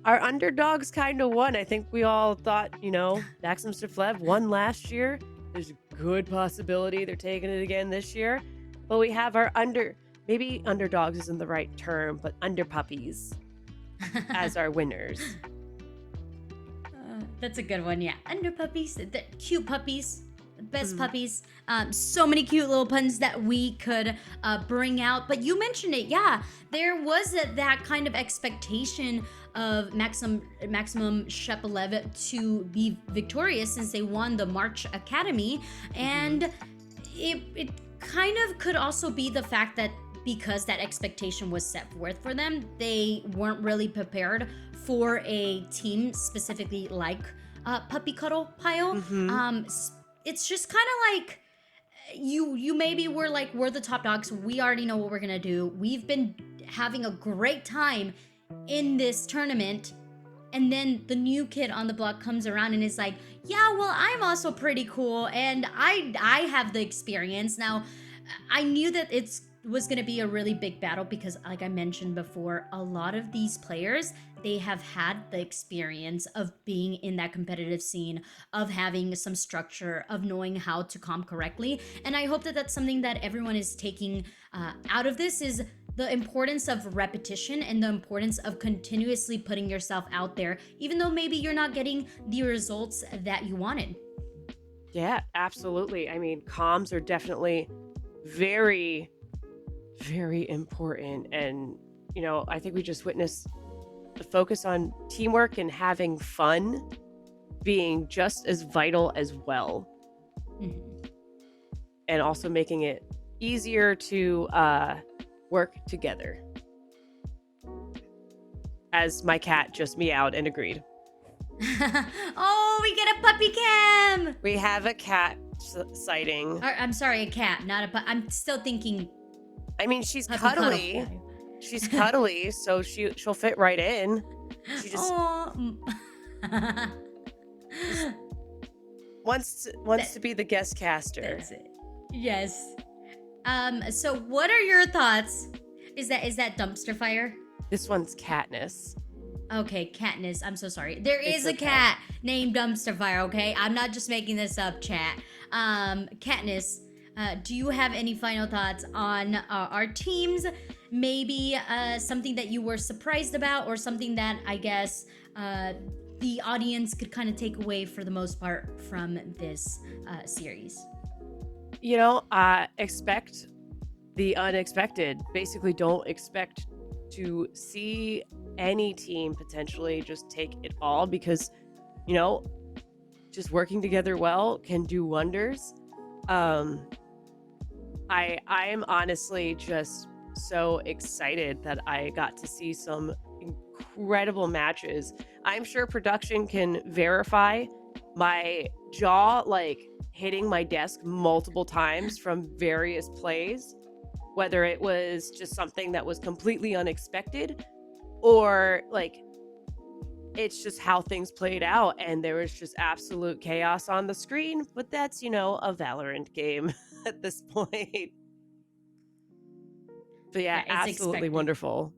our underdogs kind of won. I think we all thought, you know, Maxim Shiplev won last year. There's a good possibility they're taking it again this year. But we have our maybe underdogs isn't the right term, but under puppies as our winners. That's a good one, yeah. Under puppies, the cute puppies. Best Mhm. puppies. So many cute little puns that we could bring out. But you mentioned it, yeah. There was that kind of expectation of Maximum Shepelev to be victorious since they won the March Academy, and it kind of could also be the fact that because that expectation was set forth for them, they weren't really prepared for a team specifically like Puppy Cuddle Pile. Mhm. It's just kind of like you maybe were like, we're the top dogs, we already know what we're gonna do, we've been having a great time in this tournament, and then the new kid on the block comes around and is like, yeah, well, I'm also pretty cool and I have the experience. Now, I knew that it was going to be a really big battle because, like I mentioned before, a lot of these players, they have had the experience of being in that competitive scene, of having some structure, of knowing how to comp correctly. And I hope that that's something that everyone is taking out of this, is the importance of repetition and the importance of continuously putting yourself out there, even though maybe you're not getting the results that you wanted. Yeah, absolutely. I mean, comms are definitely very, very important. And, I think we just witnessed the focus on teamwork and having fun being just as vital as well. Mhm. And also making it easier to work together. As my cat just meowed and agreed. Oh, we get a puppy cam! We have a cat sighting. Or, I'm sorry, a cat, not a puppy. I'm still thinking I mean, she's puppy cuddle. cuddly. She's cuddly, so she'll fit right in. She just Oh. wants to be the guest caster. That's it. Yes. So what are your thoughts? Is that dumpster fire? This one's Katniss. Okay, Katniss. I'm so sorry. There It's is a okay. cat named Dumpster Fire, okay? I'm not just making this up, chat. Katniss, do you have any final thoughts on our teams? Maybe something that you were surprised about, or something that I guess the audience could kind of take away for the most part from this series? Expect the unexpected. Basically, don't expect to see any team potentially just take it all, because just working together well can do wonders. I am honestly just so excited that I got to see some incredible matches. I'm sure production can verify my jaw hitting my desk multiple times from various plays, whether it was just something that was completely unexpected, or it's just how things played out and there was just absolute chaos on the screen. But that's a Valorant game at this point. But yeah, Yeah, it's absolutely expected. wonderful.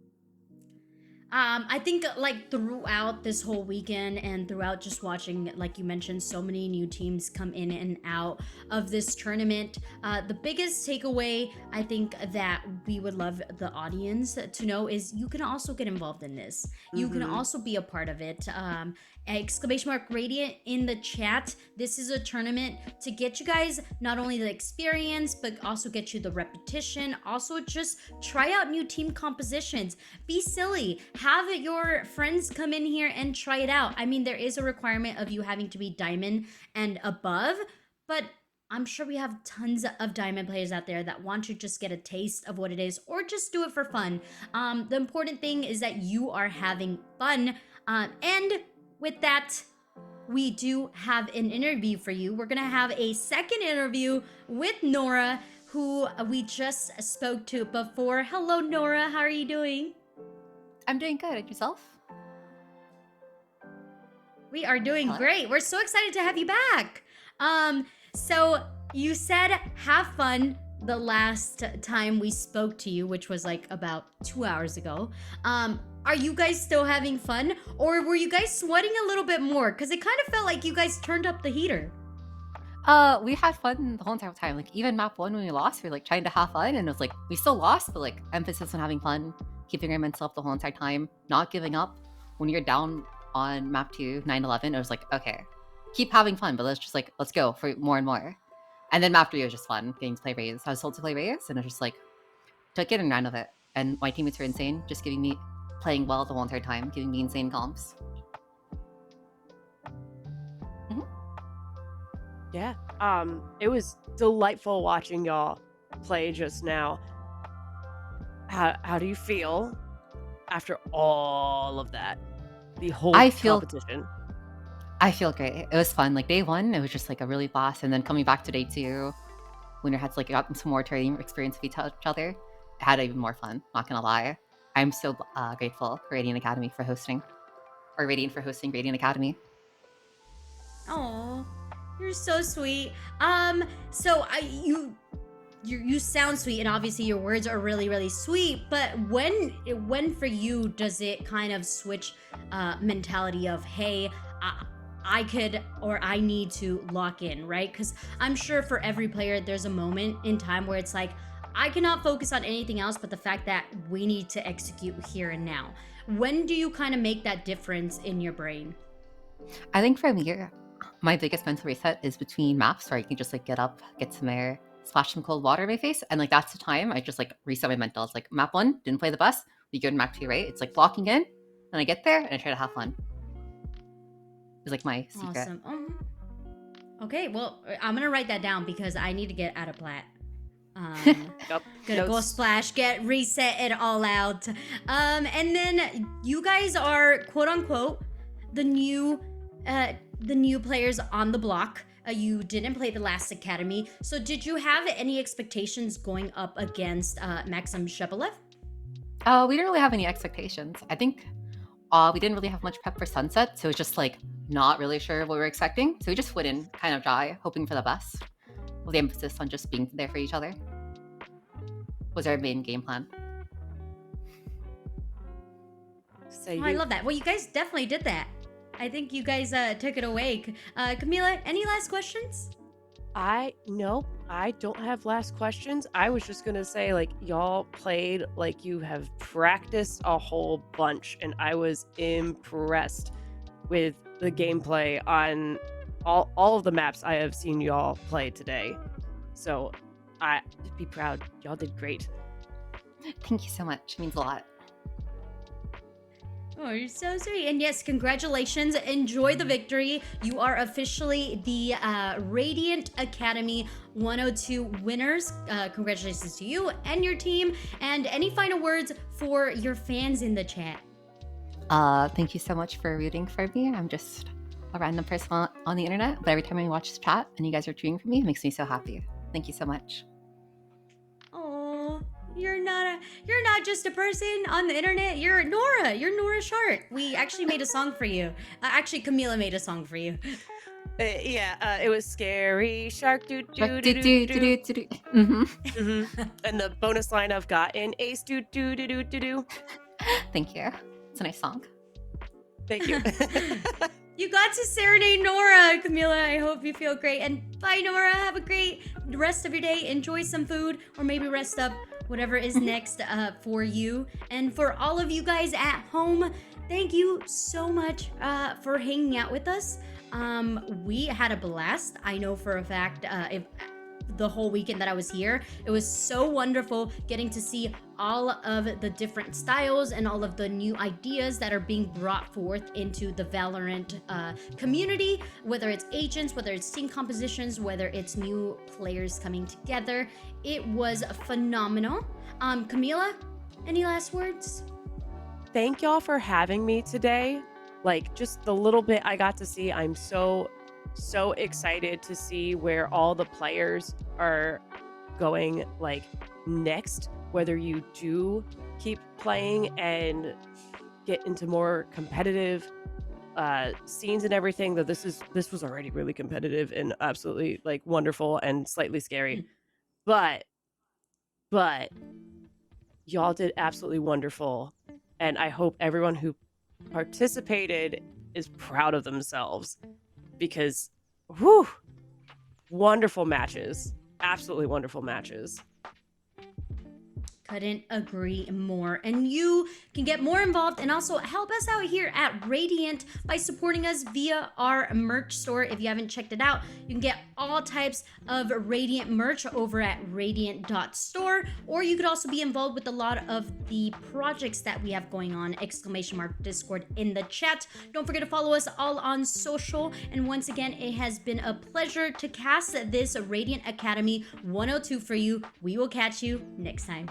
I think throughout this whole weekend and throughout just watching, like you mentioned, so many new teams come in and out of this tournament. The biggest takeaway I think that we would love the audience to know is you can also get involved in this. You can also be a part of it. !Radiant in the chat. This is a tournament to get you guys not only the experience, but also get you the repetition. Also, just try out new team compositions. Be silly. Have your friends come in here and try it out. I mean, there is a requirement of you having to be diamond and above, but I'm sure we have tons of diamond players out there that want to just get a taste of what it is, or just do it for fun. The important thing is that you are having fun. And with that, we do have an interview for you. We're gonna have a second interview with Nora, who we just spoke to before. Hello, Nora. How are you doing? I'm doing good. And yourself? We are doing Hello? great. We're so excited to have you back. So you said have fun the last time we spoke to you, which was about 2 hours ago. Are you guys still having fun, or were you guys sweating a little bit more? Because it kind of felt like you guys turned up the heater. We had fun the whole entire time. Even map 1 when we lost, we were trying to have fun, and it was we still lost, but emphasis on having fun, keeping our mental up the whole entire time, not giving up. When you're down on map 2, 9/11, it was okay, keep having fun, but let's just let's go for more and more. And then map 3 was just fun, getting to play Rays. I was told to play Rays, and I was just like, took it and ran with it. And my teammates were insane, just playing well the whole entire time, giving me insane comps. Yeah. It was delightful watching y'all play just now. How do you feel after all of that? The whole competition. I feel great. It was fun. Like day 1, it was just like a really blast, and then coming back to day 2, when we had to like got some more training experience with each other, it had even more fun. Not gonna lie, I'm so grateful for Radiant Academy for hosting, or Radiant for hosting Radiant Academy. Oh, you're so sweet. So you sound sweet, and obviously your words are really, really sweet. But when for you does it kind of switch mentality of, hey, I could, or I need to lock in, right? Because I'm sure for every player there's a moment in time where it's like, I cannot focus on anything else but the fact that we need to execute here and now. When do you kind of make that difference in your brain? I think for me, my biggest mental reset is between maps, where I can just like get up, get some air, splash some cold water in my face, and like that's the time I just like reset my mental. It's like map 1 didn't play the bus, we go to map 2, right? It's like blocking in, and I get there and I try to have fun. It's like my secret. Awesome. Okay, well, I'm gonna write that down because I need to get out of plat. Yep. Gonna go splash, get reset it all out. And then you guys are quote unquote the new players on the block. You didn't play the last academy, so did you have any expectations going up against Maxim Shepelev? We didn't really have any expectations. I think we didn't really have much prep for Sunset, so it's just like not really sure what we were expecting. So we just went in kind of dry, hoping for the best, with the emphasis on just being there for each other. Was our main game plan. I love that. Well, you guys definitely did that. I think you guys took it away. Camila, any last questions? No, I don't have last questions. I was just gonna say, like, y'all played like you have practiced a whole bunch, and I was impressed with the gameplay on all of the maps I have seen y'all play today. So I be proud. Y'all did great. Thank you so much. It means a lot. Oh, you're so sweet. And yes, congratulations. Enjoy the victory. You are officially the Radiant Academy 102 winners. Congratulations to you and your team. And any final words for your fans in the chat? Thank you so much for rooting for me. I'm just a random person on the internet, but every time I watch this chat and you guys are cheering for me, it makes me so happy. Thank you so much. Oh, you're not just a person on the internet. You're Nora. You're Nora Sharp. We actually made a song for you. Actually, Camila made a song for you. It was Scary Shark doo doo Do, doo do, doo do, doo. do, do. Mhm. And the bonus line of got an ace doo doo doo doo doo doo. Thank you. It's a nice song. Thank you. You got to serenade Nora, Camila. I hope you feel great. And bye, Nora. Have a great rest of your day. Enjoy some food, or maybe rest up, whatever is next for you. And for all of you guys at home, thank you so much for hanging out with us. We had a blast. I know for a fact, if the whole weekend that I was here, it was so wonderful getting to see all of the different styles and all of the new ideas that are being brought forth into the Valorant community, whether it's agents, whether it's team compositions, whether it's new players coming together. It was phenomenal. Camila, any last words? Thank y'all for having me today. Like, just the little bit I got to see, I'm so excited to see where all the players are going, like, next, whether you do keep playing and get into more competitive scenes and everything. That this was already really competitive and absolutely like wonderful and slightly scary, but y'all did absolutely wonderful, and I hope everyone who participated is proud of themselves, because whew, wonderful matches, absolutely wonderful matches. Couldn't agree more. And you can get more involved and also help us out here at Radiant by supporting us via our merch store. If you haven't checked it out, you can get all types of Radiant merch over at radiant.store, or you could also be involved with a lot of the projects that we have going on, !Discord in the chat. Don't forget to follow us all on social. And once again, it has been a pleasure to cast this Radiant Academy 102 for you. We will catch you next time.